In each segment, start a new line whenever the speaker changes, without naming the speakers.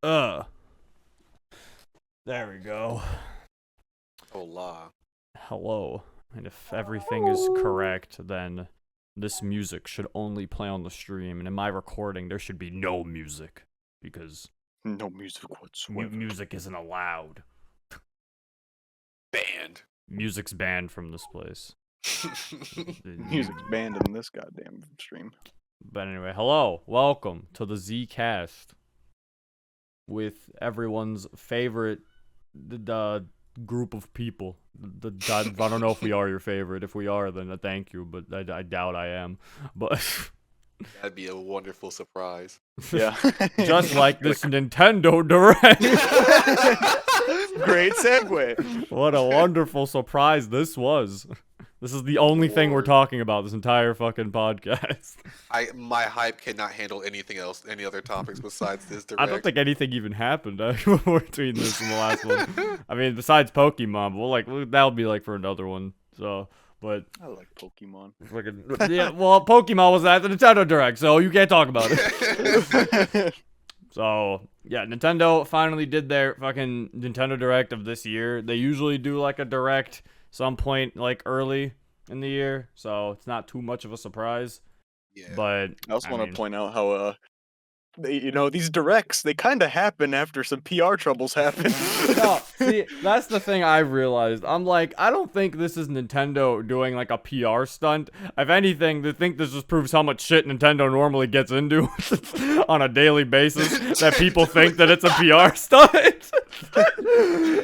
There we go.
Hola.
Hello. And if everything is correct, then this music should only play on the stream. And in my recording, there should be no music. Because
No music whatsoever.
music isn't allowed.
Banned.
Music's banned from this place.
Music's banned in this goddamn stream.
But anyway, hello. Welcome to the Z-Cast. With everyone's favorite group of people. I don't know if we are your favorite. If we are, then thank you, but I doubt I am. But
That'd be a wonderful surprise.
Yeah.
just like this Nintendo Direct.
Great segue.
What a wonderful surprise this was. This is the only thing we're
Lord.
talking about this entire fucking podcast.
My hype cannot handle anything else, any other topics besides this direct.
I don't think anything even happened between this and the last one. I mean, besides Pokemon, but that'll be like for another one. So, but
I like Pokemon.
yeah, well, Pokemon was at the Nintendo Direct, so you can't talk about it. So, yeah, Nintendo finally did their fucking Nintendo Direct of this year. They usually do like a Direct some point like early in the year, so it's not too much of a surprise.
Yeah.
But
I also want
mean,
to point out how these directs, they kind of happen after some PR troubles happen.
No, see, that's the thing I realized. I'm like, I don't think this is Nintendo doing like a PR stunt. If anything, I think this just proves how much shit Nintendo normally gets into on a daily basis that people think that it's a PR stunt.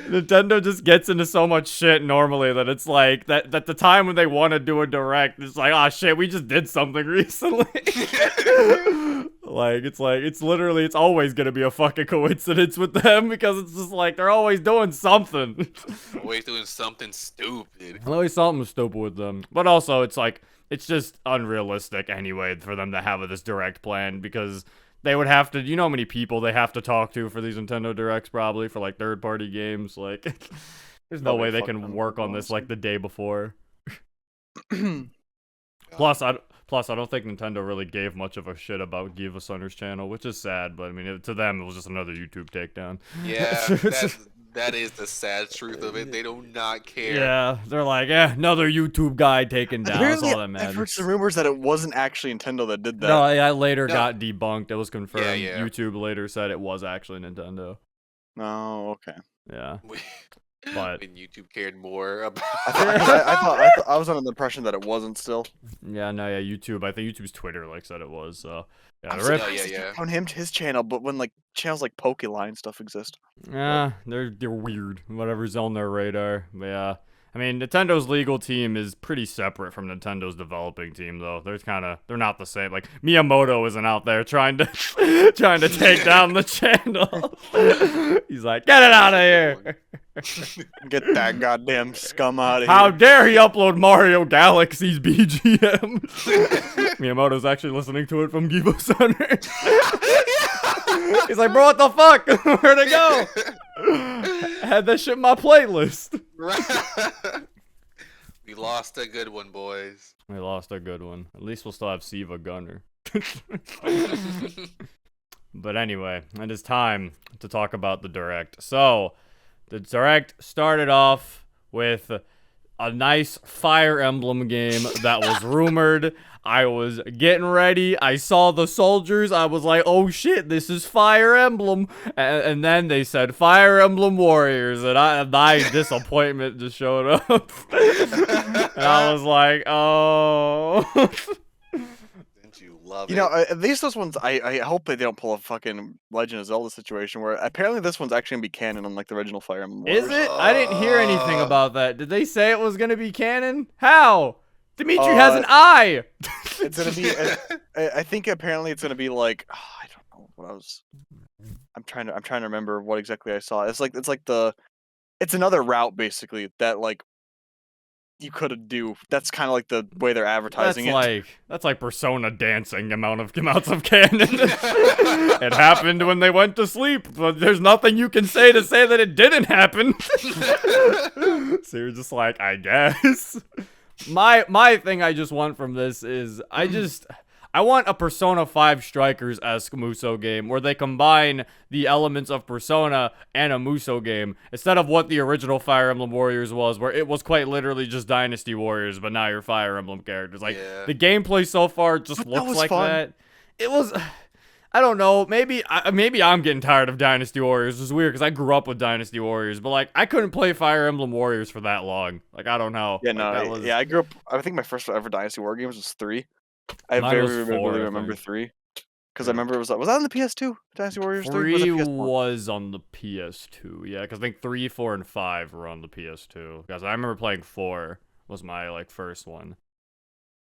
Nintendo just gets into so much shit normally that it's like that the time when they want to do a direct, it's like, oh shit, we just did something recently. It's literally, it's always gonna be a fucking coincidence with them because it's just like they're always doing something.
Always doing something stupid.
Always something stupid with them. But also, it's like, it's just unrealistic anyway for them to have this direct plan because they would have to, you know how many people they have to talk to for these Nintendo Directs probably for like third-party games. Like, there's no
Probably
way they
fuck
can
them
work
up,
on this
honestly.
like the day before. Plus, I don't think Nintendo really gave much of a shit about Give Us Hunter's channel, which is sad, but I mean, to them, it was just another YouTube takedown.
Yeah, that is the sad truth of it. They do not care.
Yeah, they're like, another YouTube guy taken down. That's
Apparently,
all that
I've
matters.
heard some rumors that it wasn't actually Nintendo that did that.
No, I later
No.
got debunked. It was confirmed.
Yeah.
YouTube later said it was actually Nintendo.
Oh, okay.
Yeah,
When
but
YouTube cared more about.
I was under the impression that it wasn't still.
yeah, YouTube. I think YouTube's Twitter said it was. So yeah,
I'm
the rip.
surprised
Yeah.
on his channel, but when like channels like Pokeline stuff exist.
Yeah, they're weird. Whatever's on their radar. But yeah, I mean, Nintendo's legal team is pretty separate from Nintendo's developing team, though. They're not the same. Like Miyamoto isn't out there trying to take down the channel. He's like, get it out of here.
Get that goddamn scum out of
How
here.
dare he upload Mario Galaxy's BGM? Miyamoto's actually listening to it from Givo Center. He's like, bro, what the fuck? Where'd it go? I had that shit in my playlist.
We lost a good one, boys.
We lost a good one. At least we'll still have Siva Gunner. But anyway, it is time to talk about the Direct. So, the Direct started off with a nice Fire Emblem game that was rumored. I was getting ready. I saw the soldiers. I was like, oh shit, this is Fire Emblem. And then they said Fire Emblem Warriors. And my disappointment just showed up. And I was like, oh.
Didn't you love
You
it?
know, at least those ones, I hope they don't pull a fucking Legend of Zelda situation where apparently this one's actually gonna be canon unlike the original Fire Emblem
Is
Warriors.
it? I didn't hear anything about that. Did they say it was going to be canon? How? Dimitri has an eye.
It's gonna be. I think apparently it's gonna be like I don't know what I was. I'm trying to remember what exactly I saw. It's another route basically that like you could do. That's kind of like the way they're advertising
That's like Persona dancing amounts of canon. It happened when they went to sleep, but there's nothing you can say that it didn't happen. So you're just like, I guess. My thing I just want from this is I I want a Persona 5 Strikers-esque Musou game where they combine the elements of Persona and a Musou game instead of what the original Fire Emblem Warriors was, where it was quite literally just Dynasty Warriors, but now you're Fire Emblem characters. Like, the gameplay so far just looks like that. It was... I don't know. Maybe I'm getting tired of Dynasty Warriors. It's weird because I grew up with Dynasty Warriors, but like I couldn't play Fire Emblem Warriors for that long. Like I don't know.
Yeah,
like,
I grew up. I think my first ever Dynasty War games was 3. I
Mine
very
was
vividly
4, I
remember
think.
3 because I remember it was that on the PS2. Dynasty Warriors 3
3
was,
was on the PS2. Yeah, because I think 3, 4, and 5 were on the PS2. Because I remember playing 4 was my like first one.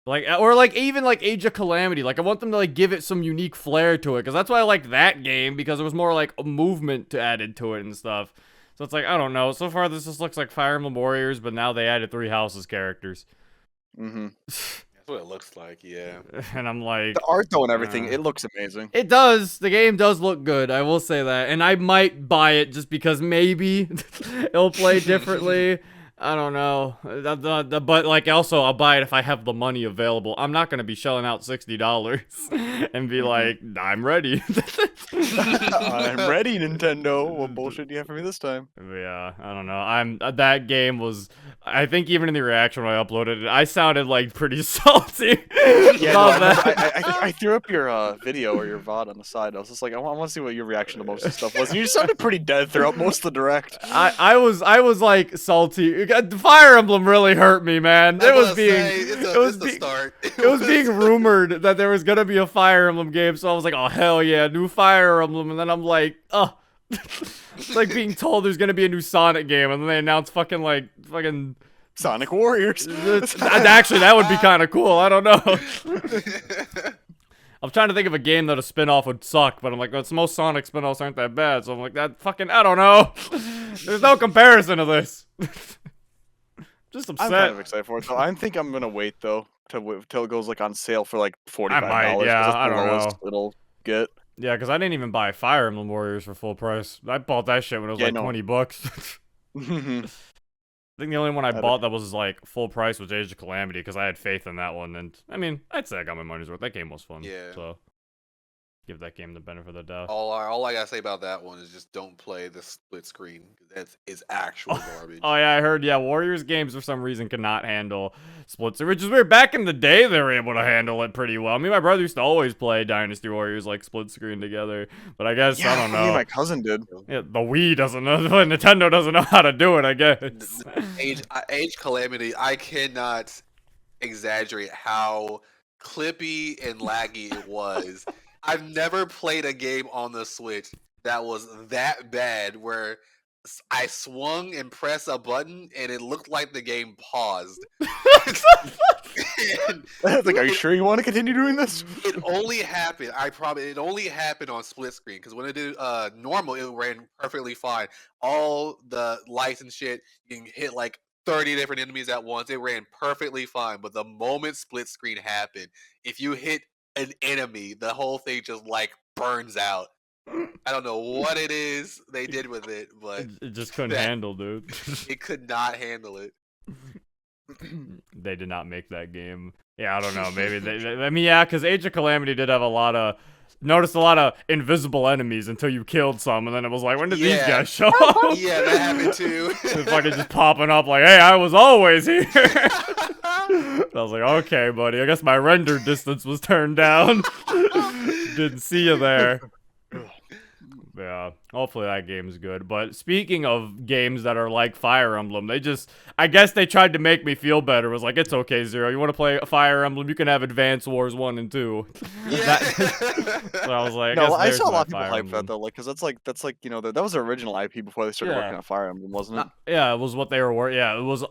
Like, or like even like Age of Calamity, like I want them to like give it some unique flair to it, because that's why I like that game, because there was more like a movement to added to it and stuff. So it's like, I don't know. So far this just looks like Fire Emblem Warriors, but now they added 3 Houses characters.
That's what it looks like, yeah.
And I'm like,
the art though and everything, it looks amazing.
It does. The game does look good. I will say that, and I might buy it just because maybe it'll play differently. I don't know, but like also I'll buy it if I have the money available. I'm not gonna be shelling out $60 and be like, I'm ready.
I'm ready, Nintendo. What bullshit do you have for me this time?
Yeah, I don't know. That game was. I think even in the reaction when I uploaded it, I sounded like pretty salty.
Yeah, no, I threw up your video or your VOD on the side. I was just like, I want to see what your reaction to most of the stuff was. You sounded pretty dead throughout most of the direct.
I was like salty. Fire Emblem really hurt me, man. It was being rumored that there was gonna be a Fire Emblem game, so I was like, oh hell yeah, new Fire Emblem, and then I'm like, oh. It's like being told there's gonna be a new Sonic game, and then they announce fucking
Sonic Warriors.
Actually, that would be kind of cool. I don't know. I'm trying to think of a game that a spin-off would suck, but I'm like, most Sonic spin-offs aren't that bad, so I'm like, I don't know. There's no comparison to this. Just upset.
I'm kind of excited for it, though. I think I'm gonna wait though till it goes like on sale for like $45.
I might, yeah. I don't know.
It'll get.
Yeah, because I didn't even buy Fire Emblem Warriors for full price. I bought that shit when it was $20. I think the only one I bought that was like full price was Age of Calamity, because I had faith in that one, and I mean, I'd say I got my money's worth. That game was fun.
Yeah.
So give that game the benefit of the doubt.
All I gotta say about that one is just don't play the split screen. That is actual garbage.
Oh yeah, I heard. Yeah, Warriors games for some reason cannot handle split screen, which is weird. Back in the day, they were able to handle it pretty well. I mean, my brother used to always play Dynasty Warriors like split screen together, but I guess I don't know.
Me, my cousin did.
Yeah, the Wii doesn't know. Nintendo doesn't know how to do it, I guess.
Age Calamity. I cannot exaggerate how clippy and laggy it was. I've never played a game on the Switch that was that bad where I swung and pressed a button and it looked like the game paused.
Like, are you sure you want to continue doing this?
It only happened. It only happened on split screen, because when it did normal, it ran perfectly fine. All the lights and shit, you can hit like 30 different enemies at once. It ran perfectly fine. But the moment split screen happened, if you hit an enemy, the whole thing just like burns out. I don't know what it is they did with it, but
it just couldn't handle, dude.
It could not handle it.
They did not make that game. Yeah, I don't know. Maybe I mean, yeah, because Age of Calamity did have a lot of invisible enemies until you killed some, and then it was like, when did these guys show up?
Yeah, that happened too.
They're fucking just popping up like, hey, I was always here. I was like, okay, buddy. I guess my render distance was turned down. Didn't see you there. Yeah, hopefully that game's good. But speaking of games that are like Fire Emblem, I guess they tried to make me feel better. It was like, it's okay, Zero. You want to play Fire Emblem? You can have Advance Wars 1 and 2.
Yeah.
So I was like,
no, I saw a lot of people hype that though, like, because that's like that was their original IP before they started working on Fire Emblem, wasn't it?
Yeah, it was what they were working. Yeah, it was.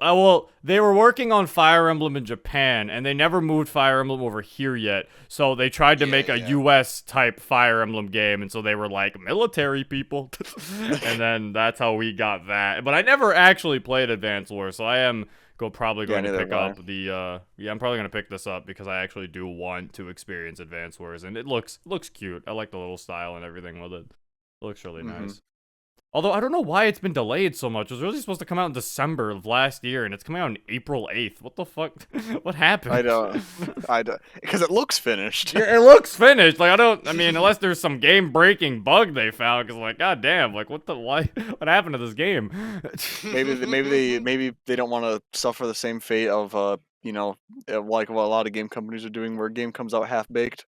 They were working on Fire Emblem in Japan, and they never moved Fire Emblem over here yet. So they tried to make a US type Fire Emblem game, and so they were like military people, and then that's how we got that. But I never actually played Advance Wars, so I am probably going to pick up the. I'm probably going to pick this up because I actually do want to experience Advance Wars, and it looks cute. I like the little style and everything with it. It looks really nice. Although I don't know why it's been delayed so much. It was really supposed to come out in December of last year, and it's coming out on April 8th. What the fuck? What happened?
I don't, because it looks finished.
Yeah, it looks finished. Like, I mean, unless there's some game-breaking bug they found, because, like, goddamn, like, why? What happened to this game?
maybe they don't want to suffer the same fate of you know, like what a lot of game companies are doing, where a game comes out half baked.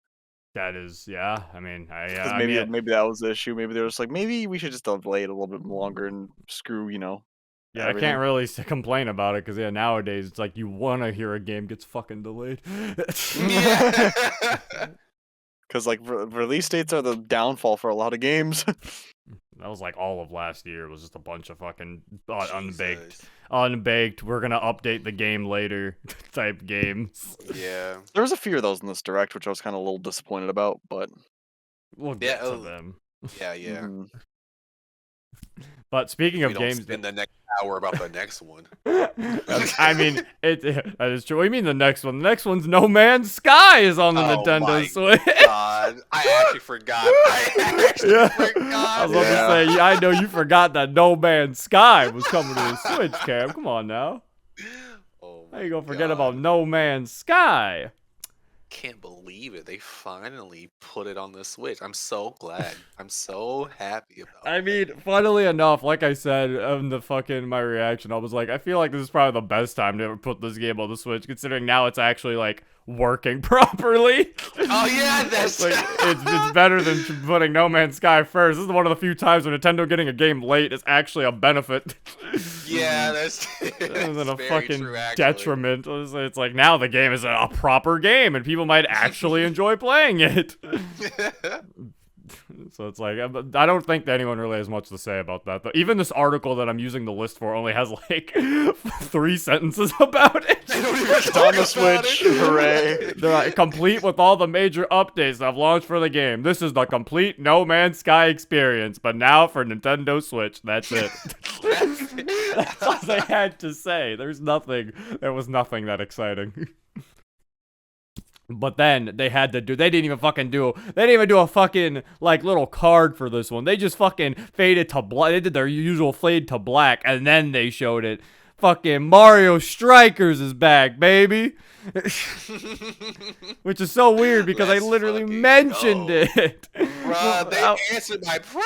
That is, yeah. I mean,
Because
I mean,
maybe that was the issue. Maybe they're just like, maybe we should just delay it a little bit longer and screw, you know.
yeah,
everything.
I can't really complain about it, because, yeah, nowadays, it's like you want to hear a game gets fucking delayed.
Yeah.
Because like release dates are the downfall for a lot of games.
That was like all of last year. It was just a bunch of fucking
Jesus.
unbaked. We're gonna update the game later type games.
Yeah.
There was a few of those in this direct, which I was kind of a little disappointed about, but
We'll get
Yeah,
to them.
Yeah, yeah.
mhm.
But speaking
We
of
don't
games,
spend the next hour about the next one.
I mean, that is true. What do you mean the next one? The next one's No Man's Sky is on the
Oh
Nintendo
my
Switch.
God, I actually forgot. I actually
Yeah.
forgot.
I was about
Yeah.
to say, I know you forgot that No Man's Sky was coming to the Switch, Cam. Come on now.
Oh
How
my
you gonna forget
God.
about No Man's Sky?
Can't believe it. They finally put it on the Switch. I'm so glad. I'm so happy about
I
it.
mean, funnily enough, like I said in the fucking my reaction, I was like, I feel like this is probably the best time to ever put this game on the Switch, considering now it's actually like working properly.
Oh yeah, that's
Like, it's better than putting No Man's Sky first. This is one of the few times when Nintendo getting a game late is actually a benefit.
yeah, that's
Rather than a
very
fucking
true, actually.
detriment. It's like now the game is a proper game and people might actually enjoy playing it. So it's like, I don't think that anyone really has much to say about that. Though. Even this article that I'm using the list for only has like 3 sentences about it.
They don't even
It's on the
talk about
Switch.
it.
Hooray.
They're like, complete with all the major updates that have launched for the game. This is the complete No Man's Sky experience, but now for Nintendo Switch. That's it. That's all they had to say. There was nothing that exciting. But then they didn't even do a fucking like little card for this one. They just fucking faded to black. They did their usual fade to black and then they showed it. Fucking Mario Strikers is back, baby. Which is so weird because I
Let's
literally
fucking
mentioned
go.
it.
Bruh, they
Well,
answered my prayers.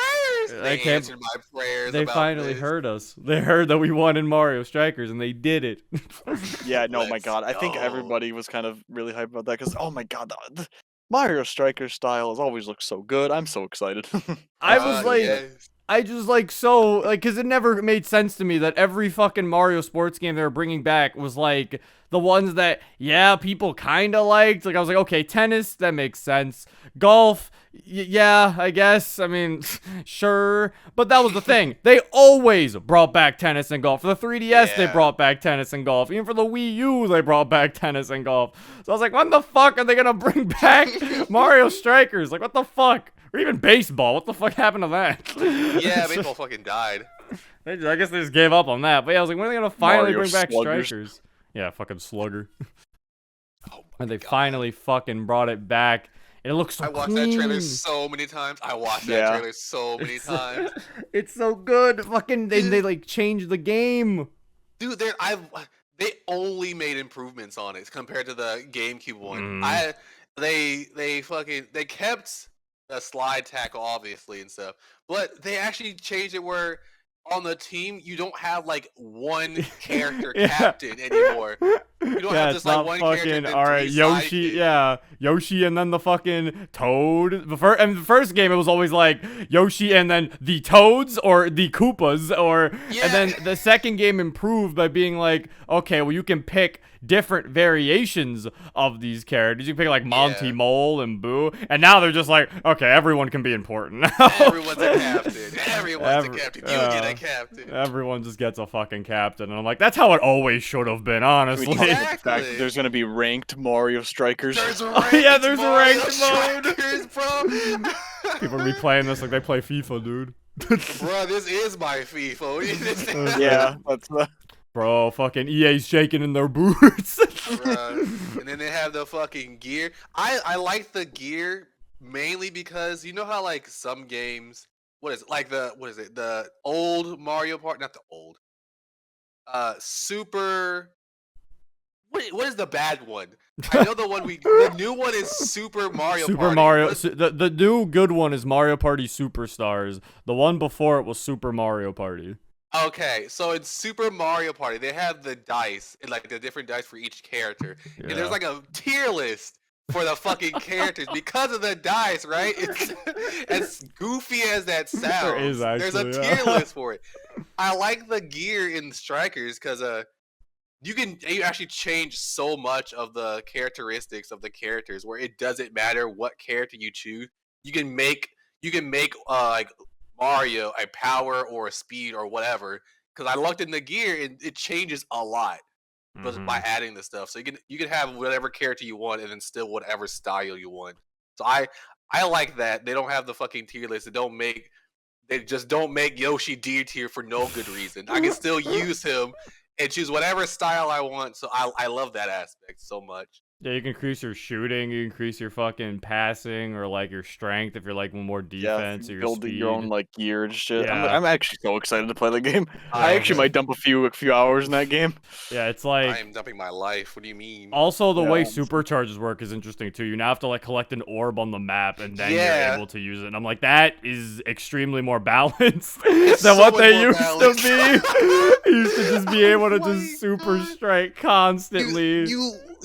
I
They
can't-
answered my prayers.
They
about
finally
this.
heard us. They heard that we wanted Mario Strikers and they did it.
Yeah, no, my
Let's
God. I think
go.
everybody was kind of really hyped about that because, oh my God, the Mario Striker style has always looked so good. I'm so excited.
I was like,
yes.
I just like so like because it never made sense to me that every fucking Mario sports game they were bringing back was like the ones that people kind of liked. Like I was like, okay, tennis, that makes sense. Golf, yeah, I guess. I mean, sure, but that was the thing. They always brought back tennis and golf. For the 3DS, they
Yeah.
brought back tennis and golf. Even for the Wii U, they brought back tennis and golf. So I was like, when the fuck are they gonna bring back Mario Strikers? Like, what the fuck? Or even baseball. What the fuck happened to that?
Yeah, baseball fucking died.
I guess they just gave up on that. But yeah, I was like, when are they gonna finally
Mario
bring back
Sluggers.
Strikers? Yeah, fucking Slugger.
Oh my
And they
God.
finally fucking brought it back. And it looks so
I watched
clean.
that trailer so many times. I watched that
Yeah.
trailer so many times.
It's so good. Fucking they like changed the game.
Dude, they only made improvements on it compared to the GameCube one.
Mm.
They kept the slide tackle obviously and stuff, but they actually changed it where on the team you don't have like one character
Yeah.
captain anymore. You don't have
it's
just like
not
one character.
fucking
and then
alright.
three
Yoshi,
sidekicks.
yeah, Yoshi, and then the fucking Toad. The first game, it was always like Yoshi and then the Toads or the Koopas, or
Yeah.
and then the second game improved by being like, okay, well you can pick different variations of these characters. You can pick like Monty
Yeah.
Mole and Boo, and now they're just like, okay, everyone can be important now.
Everyone's a captain. Everyone's
Every-
a captain. You get a captain.
Everyone just gets a fucking captain, and I'm like, that's how it always should have been, honestly.
Exactly.
There's gonna be ranked Mario Strikers.
There's a
Oh, yeah,
ranked
there's a
Mario
ranked mode.
Strikers, bro.
People are replaying this like they play FIFA, dude.
Bro, this is my FIFA. What do you think?
Yeah, that's
Bro, fucking EA's shaking in their boots.
Bruh. And then they have the fucking gear. I like the gear mainly because you know how like some games what is it? Like what is it? The old Mario Party, not the old. Super. What is the bad one? I know the new one is Super Mario
Super
Party.
Mario. The new good one is Mario Party Superstars. The one before it was Super Mario Party.
Okay, so in Super Mario Party, they have the dice, and like the different dice for each character, and there's like a tier list for the fucking characters because of the dice, right? It's as goofy as that sounds. There's a tier list for it. I like the gear in Strikers because you actually change so much of the characteristics of the characters where it doesn't matter what character you choose. You can make like Mario a power or a speed or whatever. Because I looked in the gear and it changes a lot by adding the stuff. So you can have whatever character you want and then still whatever style you want. So I like that. They don't have the fucking tier list. They just don't make Yoshi D tier for no good reason. I can still use him and choose whatever style I want. So I love that aspect so much.
Yeah, you can increase your shooting, you can increase your fucking passing, or like your strength if you're like more defense or your
build
speed.
your own like gear and shit.
Yeah.
I'm actually so excited to play the game. I actually might dump a few hours in that game.
Yeah, it's like
I am dumping my life. What do you mean?
Also, the way supercharges work is interesting too. You now have to like collect an orb on the map, and then you're able to use it. And I'm like, that is extremely more balanced than what they used to be. Used to just be able to just super strike constantly.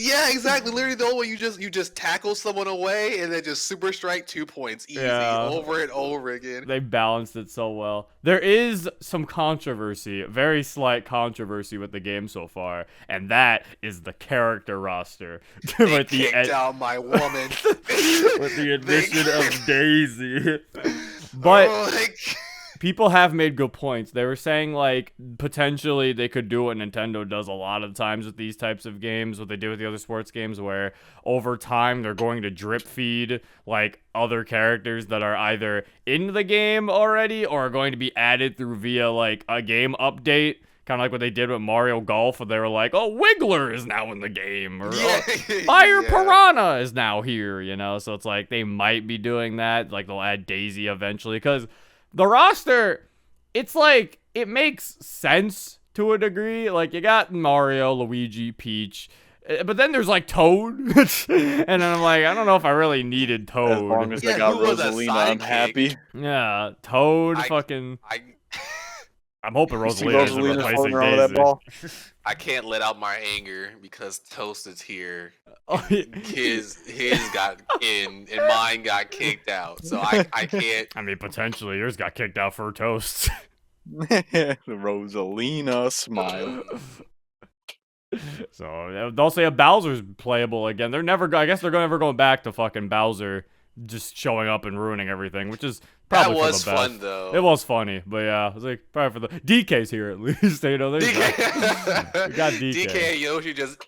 Yeah, exactly. Literally, the only way you just tackle someone away and then just super strike 2 points easy over and over again.
They balanced it so well. There is some controversy, very slight controversy with the game so far, and that is the character roster.
They kicked out my woman
with the addition of Daisy. But people have made good points. They were saying, like, potentially they could do what Nintendo does a lot of times with these types of games, what they do with the other sports games, where over time they're going to drip feed, like, other characters that are either in the game already or are going to be added through via, like, a game update. Kind of like what they did with Mario Golf, where they were like, oh, Wiggler is now in the game, or Fire Piranha is now here, you know? So it's like they might be doing that. Like, they'll add Daisy eventually, because the roster, it's like, it makes sense to a degree. Like, you got Mario, Luigi, Peach, but then there's, like, Toad. And then I'm like, I don't know if I really needed Toad.
As long as they got Rosalina, I'm happy.
Yeah, Toad, I'm hoping Rosalina's replacing Daisy.
I can't let out my anger because Toast is here. His got in and mine got kicked out. So I can't.
I mean, potentially yours got kicked out for Toast.
Rosalina smile.
So they'll say Bowser's playable again. They're never. I guess they're never going back to fucking Bowser just showing up and ruining everything, which is probably
that was
for the best.
Fun though.
It was funny, but yeah, I was like probably for the DK's here at least. You know, we got DK.
DK and Yoshi just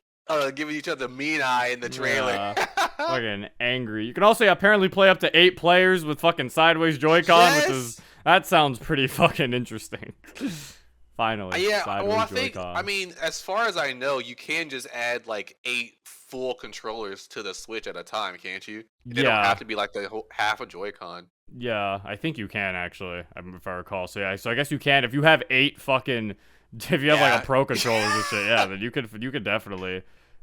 giving each other mean eye in the trailer.
Fucking angry. You can also apparently play up to 8 players with fucking sideways Joy-Con, which that sounds pretty fucking interesting. Finally.
Yeah, well, I mean, as far as I know, you can just add like 8 full controllers to the Switch at a time, can't you? They don't have to be like the whole half a Joy-Con.
Yeah, I think you can actually, if I recall. So yeah, so I guess you can if you have 8 fucking. If you have like a pro controller and shit, yeah, then you could definitely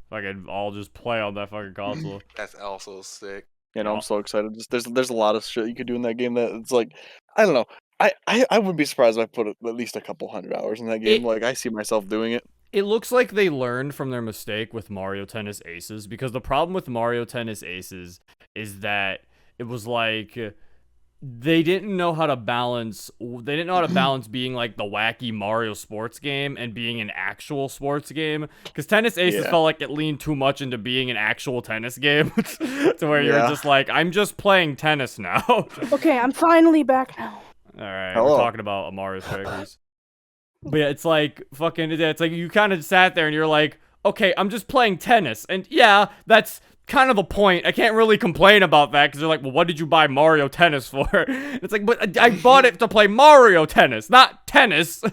fucking all just play on that fucking console.
That's also sick.
You know, I'm so excited. Just there's a lot of shit you could do in that game that it's like, I don't know. I wouldn't be surprised if I put at least a couple 100 hours in that game. Like, I see myself doing it.
It looks like they learned from their mistake with Mario Tennis Aces, because the problem with Mario Tennis Aces is that it was like they didn't know how to balance being like the wacky Mario sports game and being an actual sports game, because Tennis Aces felt like it leaned too much into being an actual tennis game to where you're just like, I'm just playing tennis now.
Okay, I'm finally back now.
All right, we're talking about Mario Strikers. But yeah, it's like fucking. It's like you kind of sat there and you're like, okay, I'm just playing tennis, and yeah, that's kind of the point. I can't really complain about that because they're like, well, what did you buy Mario Tennis for? It's like, but I bought it to play Mario Tennis, not tennis.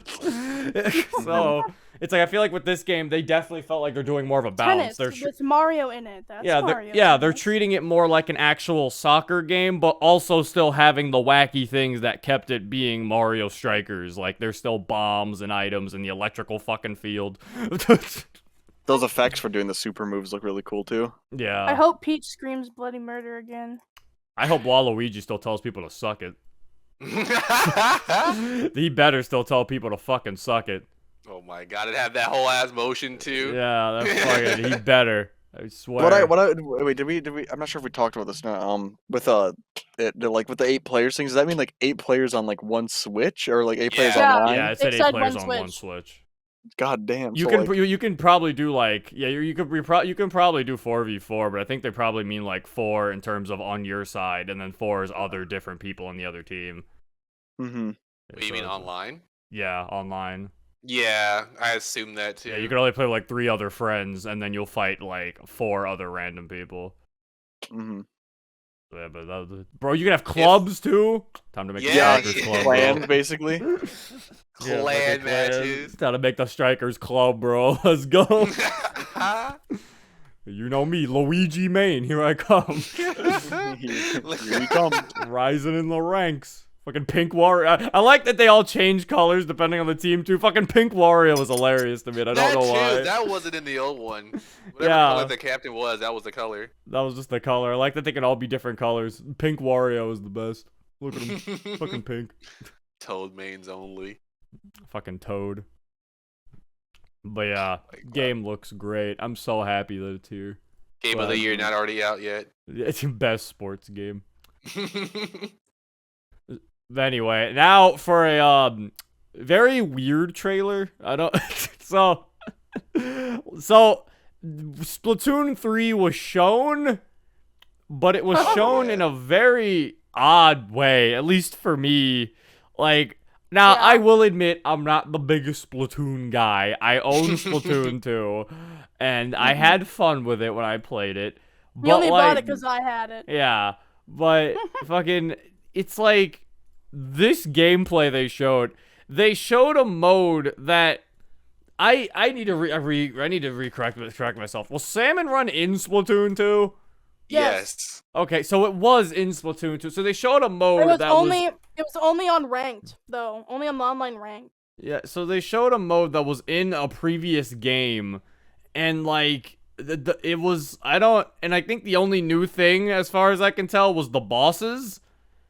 So it's like I feel like with this game, they definitely felt like they're doing more of a balance.
Tennis with Mario in it. That's Mario.
They're treating it more like an actual soccer game, but also still having the wacky things that kept it being Mario Strikers. Like there's still bombs and items in the electrical fucking field.
Those effects for doing the super moves look really cool too.
Yeah.
I hope Peach screams bloody murder again.
I hope Waluigi still tells people to suck it. He better still tell people to fucking suck it.
Oh my god, it had that whole ass motion too.
Yeah, that's fucking. He better. I swear.
Wait, did we? I'm not sure if we talked about this now. With like with the 8 players things, does that mean like 8 players on like one Switch or like 8 players
Yeah.
online?
Yeah, it said
It
8
said
players
one
on one
Switch.
Switch.
God damn.
You
so,
can
like,
you can probably do like you can probably do 4v4, but I think they probably mean like 4 in terms of on your side, and then 4 is other different people on the other team.
Mm-hmm.
What, you mean online?
Yeah, online.
Yeah, I assume that too.
Yeah, you can only play with like 3 other friends, and then you'll fight like 4 other random people.
Mm-hmm.
Yeah, but bro, you can have clubs too. Time to make
Yeah,
the Strikers
yeah.
club, bro.
Clan basically.
Yeah,
Clan
fucking clan.
matches.
Time to make the Strikers club, bro. Let's go. You know me, Luigi Main. Here I come.
Here we come.
Rising in the ranks. Fucking Pink Warrior. I like that they all change colors depending on the team too. Fucking Pink Warrior was hilarious to me, and I don't know why.
That wasn't in the old one. Whatever
Yeah.
color the captain was, that was the color.
That was just the color. I like that they can all be different colors. Pink Wario is the best. Look at him. Fucking pink.
Toad mains only.
Fucking Toad. But yeah,
Like,
game looks great. I'm so happy that it's here.
Game of the year not already out yet.
It's the best sports game. But anyway, now for a very weird trailer. I don't so Splatoon 3 was shown, but it was shown in a very odd way, at least for me. Like, now,
Yeah.
I will admit I'm not the biggest Splatoon guy. I own Splatoon 2, and I had fun with it when I played it. But
You only bought
like,
it because I had it.
yeah, but fucking, it's like this gameplay they showed a mode that I need to correct myself. Will Salmon run in Splatoon 2?
Yes.
Okay, so it was in Splatoon 2. So they showed a mode
It was
that
only on ranked though. Only on the online ranked.
yeah, so they showed a mode that was in a previous game, and like it was and I think the only new thing as far as I can tell was the bosses.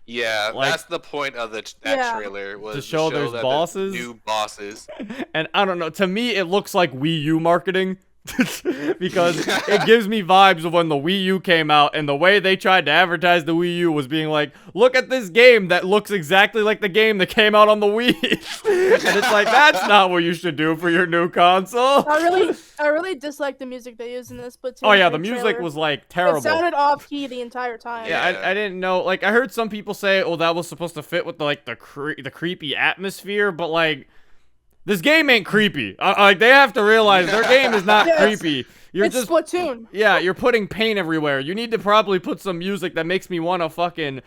Yeah,
Like-
that's the point of that
Yeah.
trailer was
To show there's
that
bosses?
there's new bosses.
And I don't know, to me it looks like Wii U marketing. Because it gives me vibes of when the Wii U came out, and the way they tried to advertise the Wii U was being like, look at this game that looks exactly like the game that came out on the Wii. And it's like, that's not what you should do for your new console.
I really dislike the music they used in this Splatoon.
Oh yeah, the
3
music
trailer.
was like
It
terrible.
sounded off key the entire time.
Yeah,
Yeah.
I didn't know. Like, I heard some people say, "Oh, that was supposed to fit with the creepy atmosphere," but like, this game ain't creepy. Like, they have to realize their game is not
Yes.
creepy. You're
It's
just
Splatoon.
yeah, you're putting paint everywhere. You need to probably put some music that makes me want to fucking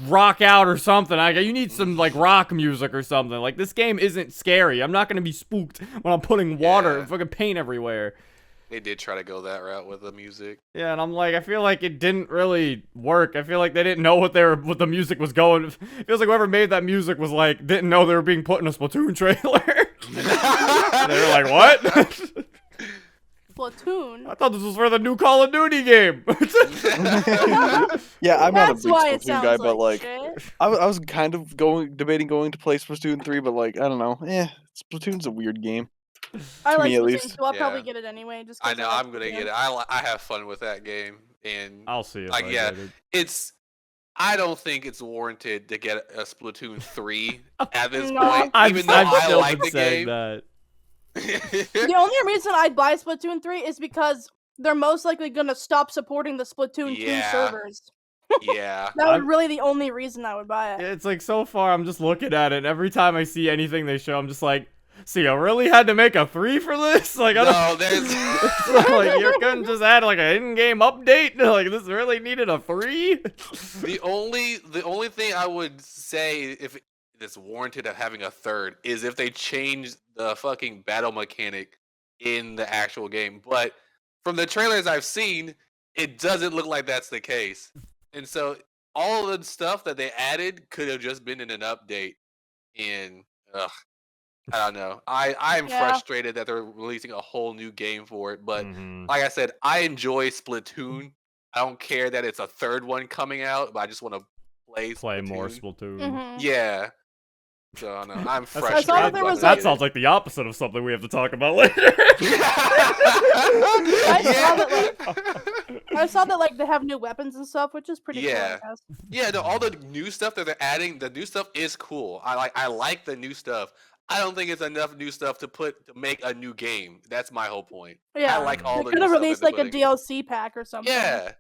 rock out or something. You need some like rock music or something. Like, this game isn't scary. I'm not gonna be spooked when I'm putting water and fucking paint everywhere.
They did try to go that route with the music.
Yeah, and I'm like, I feel like it didn't really work. I feel like they didn't know what the music was going. It feels like whoever made that music was like, didn't know they were being put in a Splatoon trailer. They were like, what?
Splatoon.
I thought this was for the new Call of Duty game.
Yeah, I'm not a
That's
big
why it
Splatoon
sounds
guy, but like,
shit.
I was kind of debating going to play Splatoon 3, but like, I don't know. Splatoon's a weird game.
I
to
like
me, at
Splatoon,
least.
so I'll
Yeah.
probably get it anyway. Just 'cause
I know
like
I'm gonna
Splatoon.
get it. I have fun with that game, and
I'll see if
Like,
I
yeah.
get it.
I don't think it's warranted to get a Splatoon 3 at this
No.
point,
I've
even though
I've
I
still
like
been
the
saying
game.
that.
The only reason I'd buy Splatoon 3 is because they're most likely gonna stop supporting the Splatoon 2
Yeah.
servers.
Yeah.
That would
I'm-
really the only reason I would buy it.
It's like, so far I'm just looking at it, and every time I see anything they show, I'm just like, so you really had to make a 3 for this? Like, I don't.
No, there's
Like, you couldn't just add like an in-game update? Like, this really needed a 3?
the only thing I would say, that's warranted of having a third is if they change the fucking battle mechanic in the actual game. But from the trailers I've seen, it doesn't look like that's the case. And so all of the stuff that they added could have just been in an update. And ugh, I don't know. I'm frustrated that they're releasing a whole new game for it. But like I said, I enjoy Splatoon. I don't care that it's a third one coming out, but I just want to play
more Splatoon.
Yeah. So I know I'm
saw
frustrated.
That sounds like the opposite of something we have to talk about later.
I saw that like they have new weapons and stuff, which is pretty cool. I guess.
Yeah, no, all the new stuff that they're adding, the new stuff is cool. I like the new stuff. I don't think it's enough new stuff to make a new game. That's my whole point.
Yeah,
I like all
they
the
could
new
have
stuff
released
that
like a DLC pack or something.
Yeah.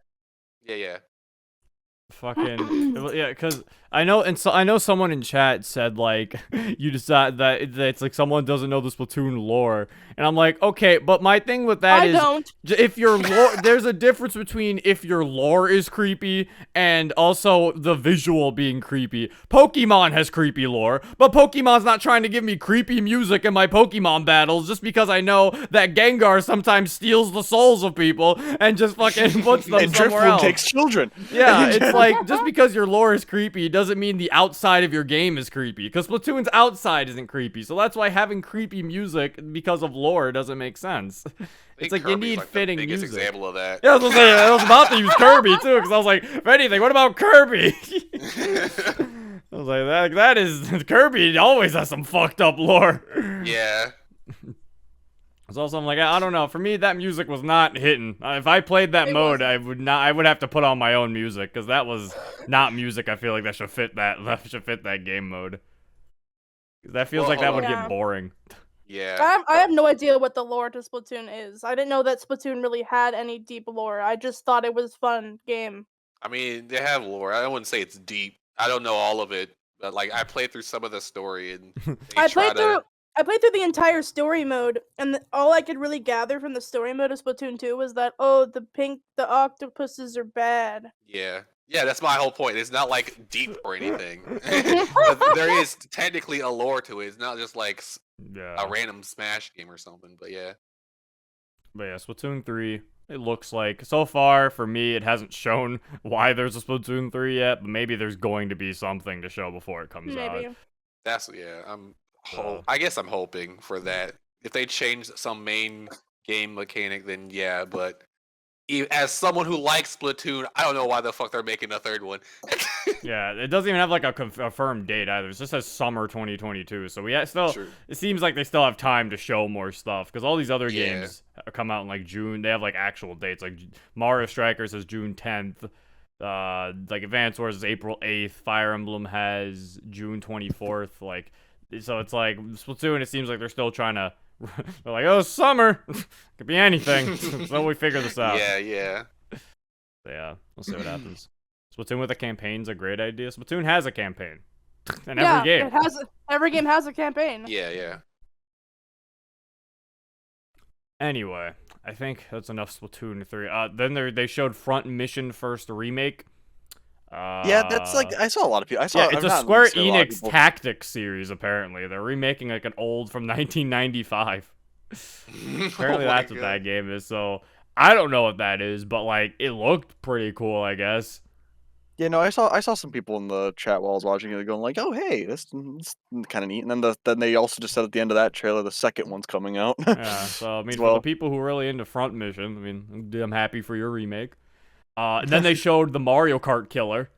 Fucking yeah, because I know someone in chat said like you decide that it's like someone doesn't know the Splatoon lore, and I'm like, okay, but my thing with that is if your lore, there's a difference between if your lore is creepy and also the visual being creepy. Pokemon has creepy lore, but Pokemon's not trying to give me creepy music in my Pokemon battles just because I know that Gengar sometimes steals the souls of people and just fucking puts them
and
somewhere else.
takes children.
Yeah, it's like, just because your lore is creepy doesn't mean the outside of your game is creepy. Because Splatoon's outside isn't creepy. So that's why having creepy music because of lore doesn't make sense. It's like
Kirby's
you need fitting
the biggest
music.
example of that.
Yeah, I was about to use Kirby too, because I was like, if anything, what about Kirby? I was like, that is, Kirby always has some fucked up lore.
Yeah.
It's also, I'm like, I don't know. For me, that music was not hitting. If I played that mode, I would have to put on my own music because that was not music. I feel like that should fit that game mode. That feels like that would get boring.
Yeah.
I have no idea what the lore to Splatoon is. I didn't know that Splatoon really had any deep lore. I just thought it was fun game.
I mean, they have lore. I wouldn't say it's deep. I don't know all of it, but like I played through some of the story and
I played through the entire story mode, and all I could really gather from the story mode of Splatoon 2 was that, the octopuses are bad.
Yeah, that's my whole point. It's not like deep or anything. But there is technically a lore to it. It's not just like a random Smash game or something. But yeah,
Splatoon 3. It looks like, so far, for me, it hasn't shown why there's a Splatoon 3 yet, but maybe there's going to be something to show before it comes out.
That's I guess I'm hoping for that. If they change some main game mechanic, then yeah. But as someone who likes Splatoon, I don't know why the fuck they're making a third one.
Yeah, it doesn't even have like a confirmed date either. It just says summer 2022. So it seems like they still have time to show more stuff because all these other games come out in like June. They have like actual dates. Like Mario Strikers says June 10th. Like Advance Wars is April 8th. Fire Emblem has June 24th. Like. So it's like Splatoon, it seems like they're still trying to, they're like, summer, could be anything, so we figure this out.
Yeah.
Yeah, we'll see what happens. Splatoon with a campaign's a great idea. Splatoon has a campaign. In every game.
Every game has a campaign.
Yeah.
Anyway, I think that's enough Splatoon 3. Then they showed Front Mission First Remake.
Yeah, that's like I saw a lot of people. It's
a Square Enix Tactics series. Apparently, they're remaking like an old from 1995. Apparently, that's what that game is. So I don't know what that is, but like it looked pretty cool, I guess.
Yeah, no, I saw some people in the chat while I was watching it going like, "Oh, hey, this kind of neat." And then they also just said at the end of that trailer, the second one's coming out.
Yeah, so I mean, for the people who are really into Front Mission, I mean, I'm happy for your remake. And then they showed the Mario Kart killer.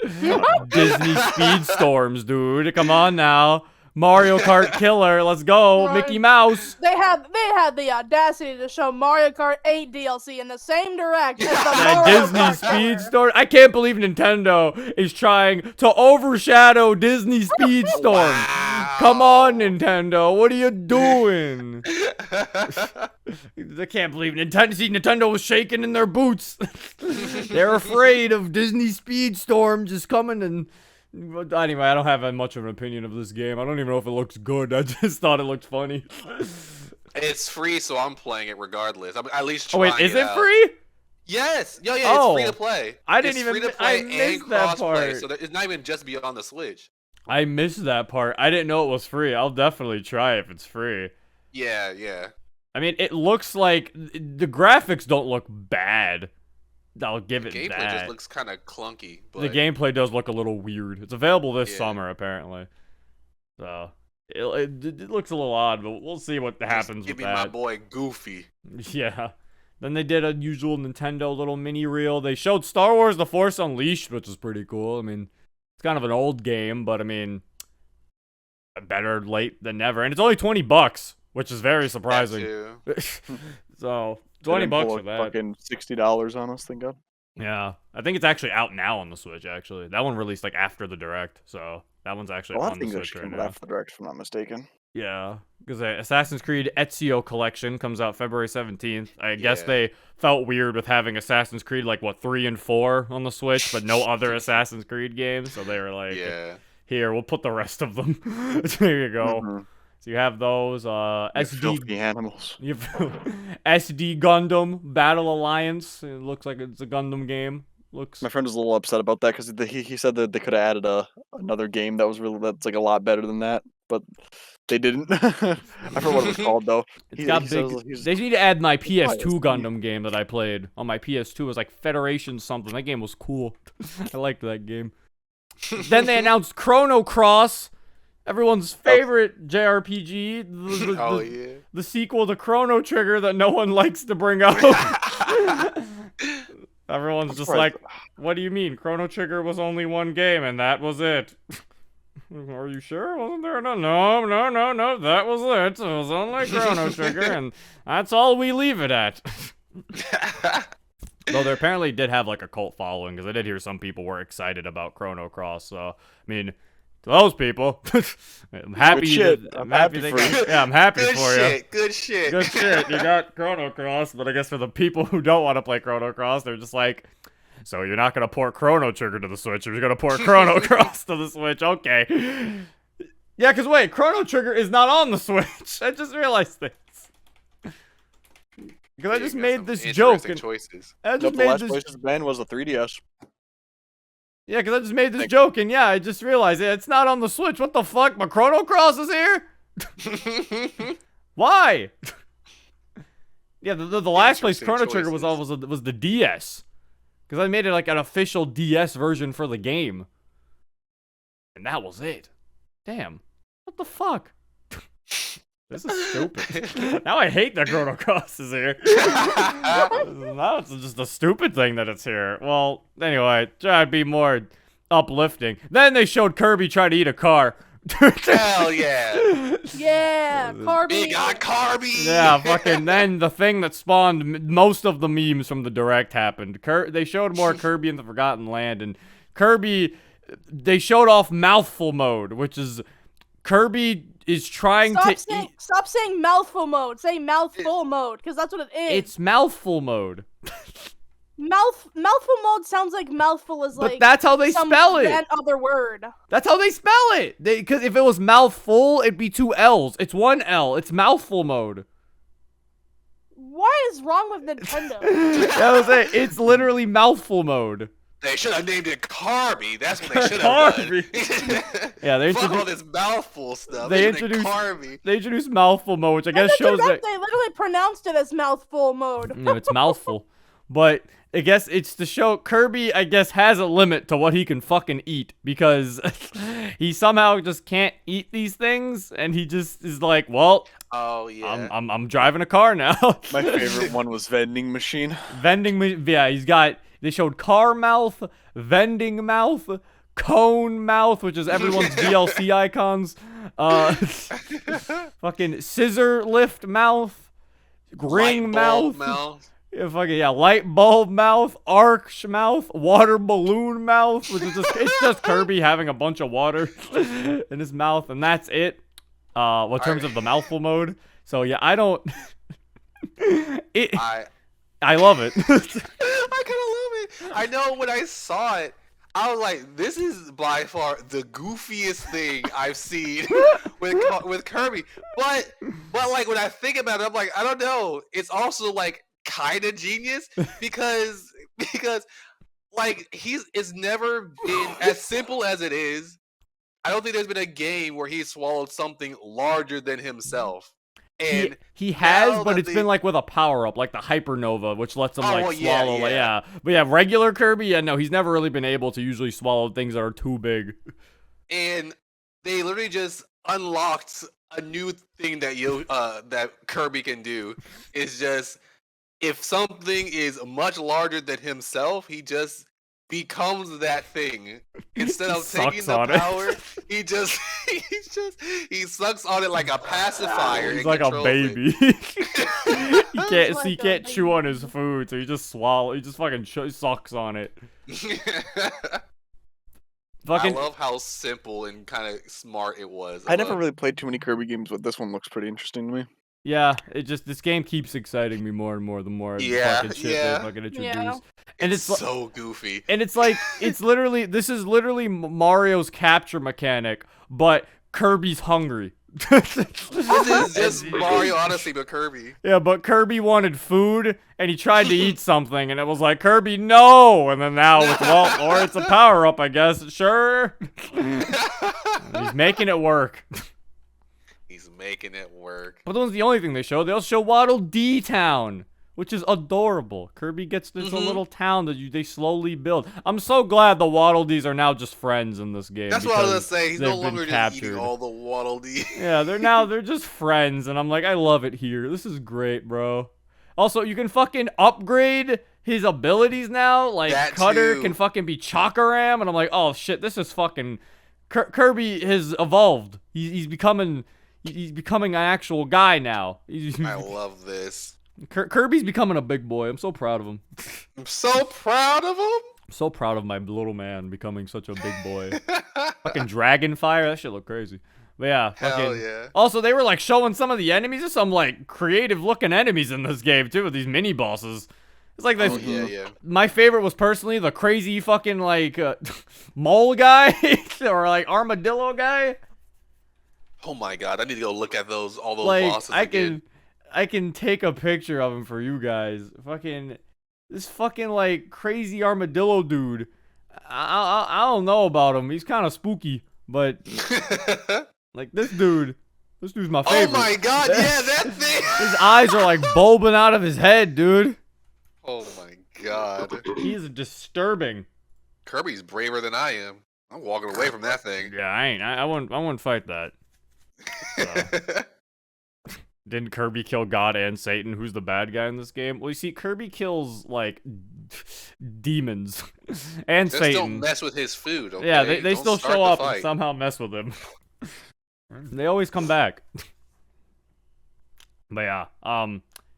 Disney Speedstorms, dude. Come on now. Mario Kart killer, let's go. Right. Mickey Mouse.
They had the audacity to show Mario Kart 8 DLC in the same direct as the
Disney
Kart
Speedstorm. I can't believe Nintendo is trying to overshadow Disney Speedstorm.
Wow.
Come on, Nintendo. What are you doing? I can't believe Nintendo was shaking in their boots. They're afraid of Disney Speedstorm just coming and... Anyway, I don't have much of an opinion of this game. I don't even know if it looks good. I just thought it looked funny.
It's free, so I'm playing it regardless. I'm at least trying.
Oh wait, is it free?
Yes. Yeah, it's free to play.
I didn't even. I missed that part.
So it's not even just beyond the Switch.
I missed that part. I didn't know it was free. I'll definitely try if it's free.
Yeah.
I mean, it looks like the graphics don't look bad. I'll give it
Gameplay
that.
just looks kind of clunky. But
The gameplay does look a little weird. It's available this
Yeah.
summer, apparently. So it looks a little odd, but we'll see what happens
give
with
me my
that.
boy Goofy.
Yeah. Then they did a usual Nintendo little mini reel. They showed Star Wars: The Force Unleashed, which is pretty cool. I mean, it's kind of an old game, but I mean, better late than never. And it's only $20, which is very surprising. So $20 for that.
Fucking $60 on us, thank God.
Yeah, I think it's actually out now on the Switch. Actually, that one released like after the Direct, so that one's actually
A lot
on
of
the
things
Switch
actually
right
came
now.
after the Direct, if I'm not mistaken.
Yeah, because Assassin's Creed Ezio Collection comes out February 17th. I guess
Yeah.
they felt weird with having Assassin's Creed like 3 and 4 on the Switch, but no other Assassin's Creed games. So they were like,
Yeah.
"Here, we'll put the rest of them." There you go.
Mhm.
So you have those
You
SD
filthy animals.
SD Gundam Battle Alliance. It looks like it's a Gundam game. Looks
My friend was a little upset about that because he said that they could have added another game that's like a lot better than that, but they didn't. I forgot what it was called though.
It's got big. They need to add my PS2 Gundam game that I played on my PS2. It was like Federation something. That game was cool. I liked that game. Then they announced Chrono Cross, everyone's favorite JRPG. The sequel to Chrono Trigger that no one likes to bring up. Everyone's just like, what do you mean? Chrono Trigger was only one game and that was it. Are you sure? Wasn't there no? No. That was it. It was only Chrono Trigger, and that's all we leave it at. Though they apparently did have like a cult following, because I did hear some people were excited about Chrono Cross. So I mean, to those people, I'm happy.
Good shit.
I'm happy
for
for
you.
you. Yeah, I'm happy
Good
for
shit.
you.
Good shit.
Good shit. You got Chrono Cross, but I guess for the people who don't want to play Chrono Cross, they're just like, so you're not gonna port Chrono Trigger to the Switch, you're gonna port Chrono Cross to the Switch. Okay. Yeah, because wait, Chrono Trigger is not on the Switch. I just realized this. Because I just made this joke. And
choices.
I just
Nope, the
made
last
this.
place it's been was the 3DS.
Yeah, because I just made this joke, and yeah, I just realized it's not on the Switch. What the fuck? But Chrono Cross is here? Why? Yeah, the last place Chrono Trigger was on was the DS. Because I made it like an official DS version for the game. And that was it. Damn. What the fuck? This is stupid. Now I hate that Chrono Cross is here. Now it's just a stupid thing that it's here. Well, anyway, try to be more uplifting. Then they showed Kirby try to eat a car.
Hell yeah.
Yeah, Kirby.
Big got Kirby.
Yeah, fucking then the thing that spawned most of the memes from the Direct happened. They showed more Kirby in the Forgotten Land, and Kirby, they showed off mouthful mode, which is Kirby is trying to eat.
Stop saying mouthful mode. Say mouthful mode, because that's what it is.
It's mouthful mode.
Mouthful mode sounds like mouthful is like.
But that's how they spell it.
That other word.
That's how they spell it. Because if it was mouthful, it'd be 2 L's. It's 1 L. It's mouthful mode.
What is wrong with Nintendo?
That was it. It's literally mouthful mode.
They should have named it Kirby. That's what they should have done.
Yeah, they
Fuck all
introduced.
this mouthful stuff.
They
They
introduced.
Kirby.
They introduced mouthful mode, which I
In
guess
the
shows
Direct,
that.
they literally pronounced it as mouthful mode.
No, it's mouthful. But I guess it's to show Kirby, I guess, has a limit to what he can fucking eat, because he somehow just can't eat these things, and he just is like, well,
Oh yeah.
I'm driving a car now.
My favorite one was vending machine.
Yeah, they showed car mouth, vending mouth, cone mouth, which is everyone's DLC icons, fucking scissor lift mouth, ring
Light bulb
mouth. Yeah, light bulb mouth, arch mouth, water balloon mouth, which is it's just Kirby having a bunch of water in his in and that's it. In terms of the mouthful mode. So yeah, I don't. I love it.
I kind of love it. I know when I saw it, I was like, "This is by far the goofiest thing I've seen with Kirby." But like when I think about it, I'm like, I don't know. It's also like kind of genius because like it's never been as simple as it is. I don't think there's been a game where he swallowed something larger than himself. And
he has,
now
but
that
it's been like with a power up, like the Hypernova, which lets him
Oh,
like
well, yeah,
swallow. Like,
yeah.
but yeah, regular Kirby, yeah, no, he's never really been able to usually swallow things that are too big.
and they literally just unlocked a new thing that that Kirby can do. Is just if something is much larger than himself, he just becomes that thing. Instead of taking
Sucks
the
on it.
power, he just he sucks on it like a pacifier.
He's
and
like a
controls it.
baby.
Like
He
a
can't chew
baby.
on his food, so he just swallow. He just fucking sucks on it.
I
Fucking
love how simple and kind of smart it was.
I never really played too many Kirby games, but this one looks pretty interesting to me.
yeah. This game keeps exciting me more and more the more
Yeah,
fucking shit
yeah.
they fucking introduce.
Yeah.
And
It's
it's
so goofy.
And it's like this is literally Mario's capture mechanic, but Kirby's hungry.
This is just Mario Odyssey, but Kirby.
Yeah, but Kirby wanted food and he tried to eat something and it was like, Kirby, no! And then now it's, well, or it's a power up, I guess. Sure. He's making it work.
He's making it work.
But that was the only thing they showed. They also show Waddle Dee Town, which is adorable. Kirby gets this little town that they slowly build. I'm so glad the Waddle Dees are now just friends in this game.
That's what I was gonna
because
say. He's
they've
no
been
longer just
captured.
eating all the Waddle Dee.
Yeah, they're just friends, and I'm like, I love it here. This is great, bro. Also, you can fucking upgrade his abilities now. Like,
That
Cutter
too.
can fucking be Chakaram, and I'm like, oh shit, this is fucking... Kirby has evolved. He's becoming an actual guy now.
I love this.
Kirby's becoming a big boy. I'm so proud of him.
I'm so proud of him.
I'm so proud of my little man becoming such a big boy. Fucking dragon fire, that shit look crazy. But yeah,
Hell
fucking.
yeah.
Also, they were like showing some of the enemies. There's some like creative looking enemies in this game too, with these mini bosses. It's like this.
Oh, yeah, yeah.
My favorite was personally the crazy fucking like mole guy or like armadillo guy.
Oh my god, I need to go look at all those
Like
bosses
I
again.
can take a picture of him for you guys. Fucking this fucking like crazy armadillo dude. I don't know about him. He's kind of spooky, but like this dude's my
Oh
favorite.
my god, yeah, that thing.
His eyes are like bulbing out of his head, dude.
Oh my god.
He is disturbing.
Kirby's braver than I am. I'm walking away from that thing.
Yeah, I wouldn't fight that. Didn't Kirby kill God and Satan? Who's the bad guy in this game? Well, you see, Kirby kills like demons and
Just
Satan.
don't mess with his food, okay?
Yeah, they
Don't
still
start
show
the
up and
fight.
somehow mess with him. They always come back. But yeah,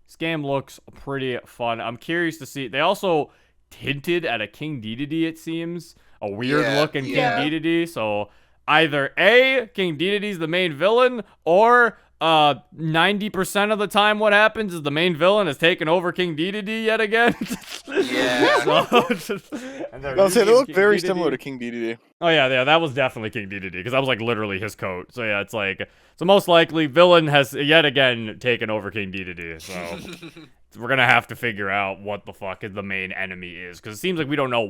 this game looks pretty fun. I'm curious to see. They also hinted at a King Dedede, it seems. A weird
Yeah,
looking
yeah.
King Dedede. So either A, King Dedede's the main villain, or 90% of the time what happens is the main villain has taken over King Dedede yet again.
Yeah.
And they're
I'll say they
using
look
King
very
Dedede.
similar to King Dedede.
Oh yeah, that was definitely King Dedede because that was like literally his coat. So yeah, it's like most likely villain has yet again taken over King Dedede. So we're gonna have to figure out what the fuck the main enemy is because it seems like we don't know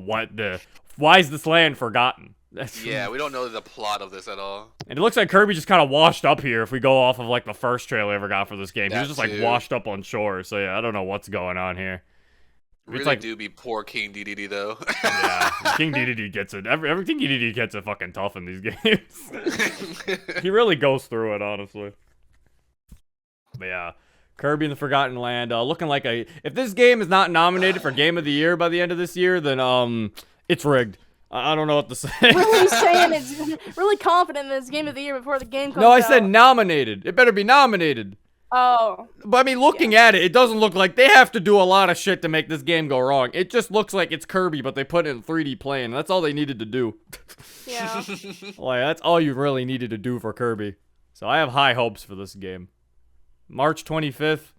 why is this land forgotten.
Yeah, we don't know the plot of this at all.
And it looks like Kirby just kind of washed up here if we go off of like the first trailer I ever got for this game. He was
That
just like
too.
washed up on shore. So yeah, I don't know what's going on here.
Really
like-
do be poor King Dedede though.
Yeah, King Dedede gets it. Everything King Dedede gets it fucking tough in these games. He really goes through it, honestly. But yeah, Kirby in the Forgotten Land, looking like if this game is not nominated for Game of the Year by the end of this year, then it's rigged. I don't know what to say.
Really saying it's really confident in this game of the year before the game comes
No, I
out.
said nominated. It better be nominated.
Oh.
But I mean, looking at it, it doesn't look like they have to do a lot of shit to make this game go wrong. It just looks like it's Kirby, but they put it in 3D plane. That's all they needed to do.
Yeah.
Like, that's all you really needed to do for Kirby. So I have high hopes for this game. March 25th.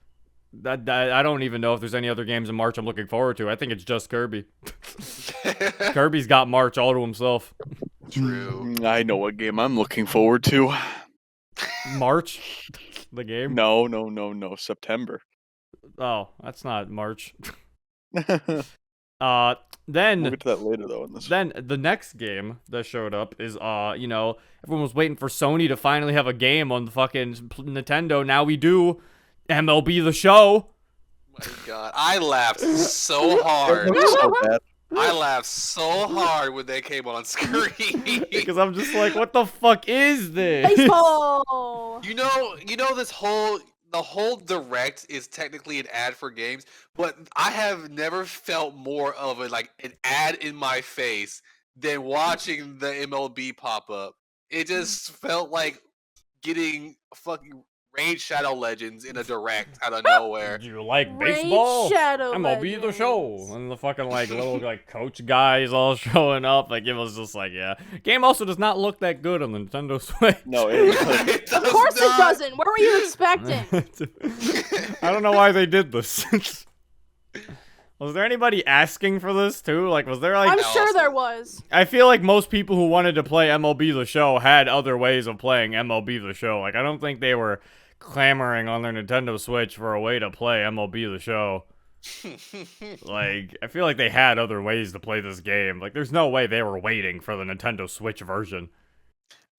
I don't even know if there's any other games in March I'm looking forward to. I think it's just Kirby. Kirby's got March all to himself.
True.
I know what game I'm looking forward to.
March? The game?
No, September.
Oh, that's not March. Then
We'll get to that later though. In this.
Then the next game that showed up is you know, everyone was waiting for Sony to finally have a game on the fucking Nintendo. Now we do. MLB The Show.
My God, I laughed so hard.
It looks so bad.
I laughed so hard when they came on screen.
Because I'm just like, what the fuck is this?
Baseball.
You know, the whole direct is technically an ad for games, but I have never felt more of an ad in my face than watching the MLB pop up. It just felt like getting fucking Raid Shadow Legends in a direct out of nowhere.
Do you like
Raid
baseball?
Shadow
MLB The Show.
Legends.
And the fucking little coach guys all showing up. Like, it was just like, yeah. Game also does not look that good on the Nintendo Switch.
No,
It
Of course it doesn't. What were you expecting?
I don't know why they did this. Was there anybody asking for this too? Like, was there
I'm sure there was.
I feel like most people who wanted to play MLB The Show had other ways of playing MLB The Show. Like, I don't think they were clamoring on their Nintendo Switch for a way to play MLB The Show. Like, I feel like they had other ways to play this game. Like, there's no way they were waiting for the Nintendo Switch version.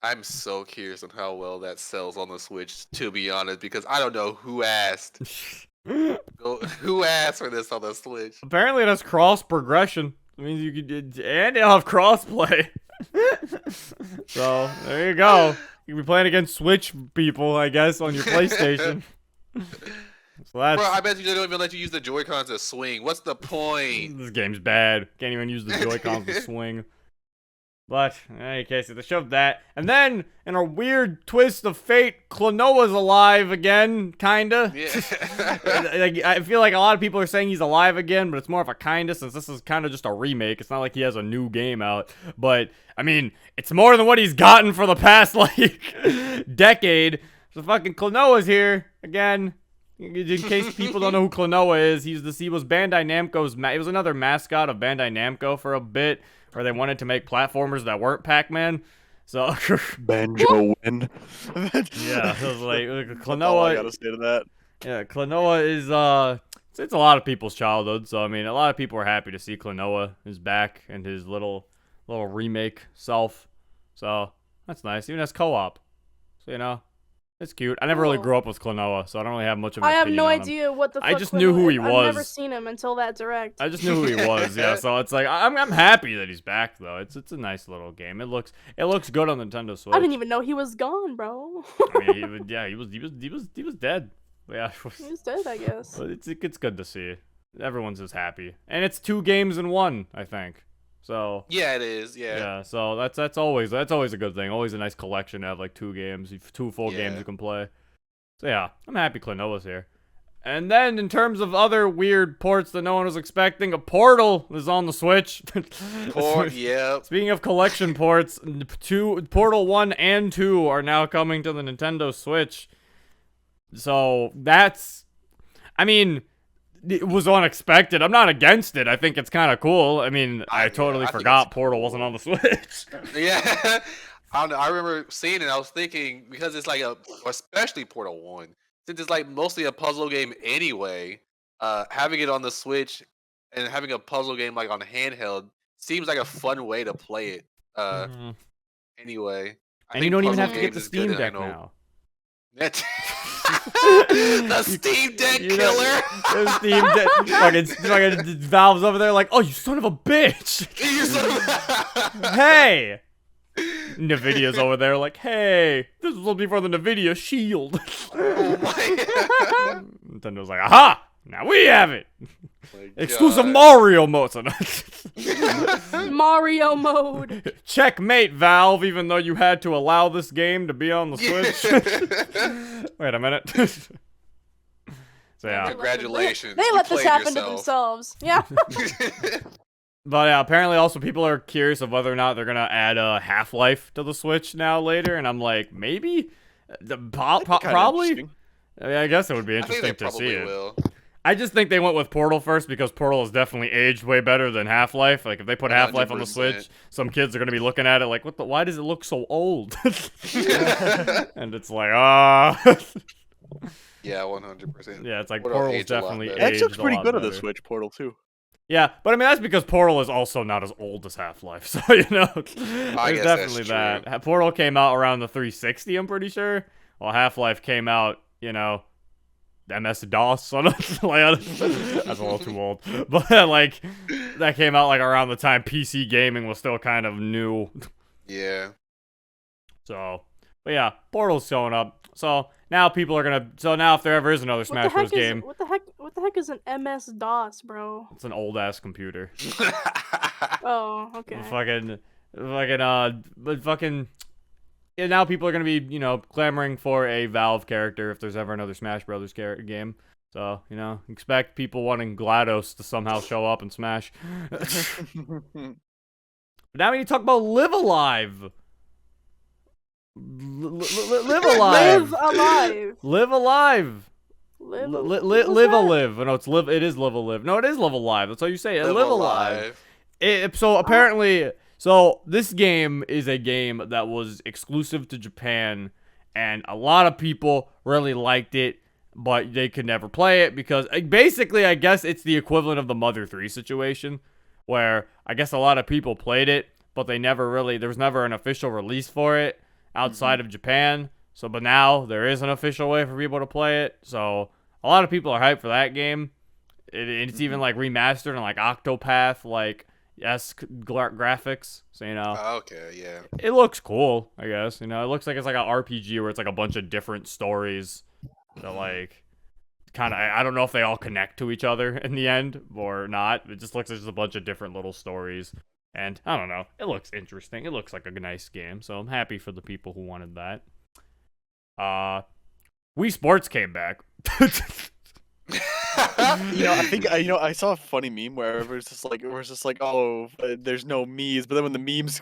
I'm so curious on how well that sells on the Switch, to be honest, because I don't know who asked. Who asked for this on the Switch?
Apparently it has cross progression. It means you could, and it'll have crossplay. So there you go. You can be playing against Switch people, I guess, on your PlayStation. So that's,
Bro, I bet you they don't even let you use the Joy-Cons to swing. What's the point?
this game's bad. Can't even use the Joy-Cons to swing. But, in any case, they shoved that. And then, in a weird twist of fate, Klonoa's alive again, kinda.
Yeah.
I feel like a lot of people are saying he's alive again, but it's more of a kinda, since this is kind of just a remake. It's not like he has a new game out. But, I mean, it's more than what he's gotten for the past, decade. So fucking Klonoa's here, again. In case people don't know who Klonoa is, he was Bandai Namco's, he was another mascot of Bandai Namco for a bit, where they wanted to make platformers that weren't Pac-Man. So,
Banjo win.
yeah, it was like,
That's all I gotta
Klonoa,
say to that.
yeah, Klonoa is, it's a lot of people's childhood, so, I mean, a lot of people are happy to see Klonoa is back and his little remake self. So, that's nice, even as co-op. So, you know, it's cute. I never really
Cool.
grew up with Klonoa, so I don't really have much of an
I have
opinion
no
on him.
idea what the fuck
I just knew who
Klonoa
he
is. I've never
was.
seen him until that direct.
I just knew who he was, yeah. So it's like I'm happy that he's back though. It's a nice little game. It looks good on Nintendo Switch.
I didn't even know he was gone, bro.
I mean, he was dead. Yeah,
He was dead, I guess.
but it's good to see. Everyone's just happy, and it's 2 games in 1, I think. So
Yeah, it is. Yeah.
yeah, so that's always a good thing. Always a nice collection to have like 2 games, 2 full games
Yeah.
you can play. So yeah, I'm happy Klonoa's here. And then in terms of other weird ports that no one was expecting, a Portal is on the Switch.
Yep.
Speaking of collection ports, Portal 1 and 2 are now coming to the Nintendo Switch. So that's, I mean, it was unexpected. I'm not against it. I think it's kind of cool. I mean, I totally
I think
forgot
it's
Portal wasn't on the Switch.
Yeah. I don't know. I remember seeing it. I was thinking, because it's like especially Portal 1, since it's like mostly a puzzle game anyway, having it on the Switch and having a puzzle game like on handheld seems like a fun way to play it.
Mhm.
Anyway. I
And you
think
don't even
puzzle
have to get
games
the
is good,
Steam
and I
Deck
know-
now.
The Steam Deck
You know,
killer.
the Steam Deck. Fucking Valve's over there like, oh, you son of a bitch.
You son of-
Hey. Nvidia's over there like, hey, this was before the Nvidia Shield.
Oh my
Nintendo's like, aha, now we have it. Exclusive
God.
Mario mode. So
Mario mode.
checkmate, Valve, even though you had to allow this game to be on the Switch. Wait a minute. So yeah.
Congratulations.
They
you
let this
played
happen to
yourself.
themselves. Yeah.
But yeah, apparently also people are curious of whether or not they're gonna add Half-Life to the Switch now later, and I'm like, maybe, probably. I guess it would be
I think they
interesting to see
probably
it.
will.
I just think they went with Portal first because Portal has definitely aged way better than Half-Life. Like if they put Half-Life on the
100%.
Switch, some kids are gonna be looking at it like, why does it look so old? And it's like,
Yeah, 100%.
yeah, it's like
Portal
Portal's
aged a lot
definitely
better.
aged
That looks
a
pretty
lot
good on the
better.
Switch, Portal too.
Yeah, but I mean that's because Portal is also not as old as Half-Life, so there's
guess
definitely
that's
that. Portal came out around the 360, I'm pretty sure. While Half-Life came out, MS-DOS, so that's a little too old. But like that came out like around the time PC gaming was still kind of new.
Yeah.
So, but yeah, Portal's showing up. So now people are gonna. So now if there ever is another Smash Bros. Game,
What the heck is an MS-DOS, bro?
it's an old ass computer.
Oh, okay.
But fucking. Yeah, now people are gonna be, clamoring for a Valve character if there's ever another Smash Brothers game. So, expect people wanting GLaDOS to somehow show up and Smash. But now we need to talk about Live Alive. Live Alive.
Live alive.
Live Alive.
Live
Alive. No, it is Live Alive. No, it is Live Alive. That's how you say it. Live Alive. So apparently, this game is a game that was exclusive to Japan, and a lot of people really liked it, but they could never play it because basically, I guess it's the equivalent of the Mother 3 situation, where I guess a lot of people played it, but there was never an official release for it outside of Japan. So, but now there is an official way for people to play it. So a lot of people are hyped for that game. It's even like remastered and like Octopath, graphics. So,
Okay, yeah.
it looks cool, I guess. It looks like it's like an RPG where it's like a bunch of different stories that like kind of, I don't know if they all connect to each other in the end or not. It just looks like just a bunch of different little stories. And I don't know. It looks interesting. It looks like a nice game. So I'm happy for the people who wanted that. Wii Sports came back.
I saw a funny meme where it was just like, oh, there's no Mii's, but then when the Mii's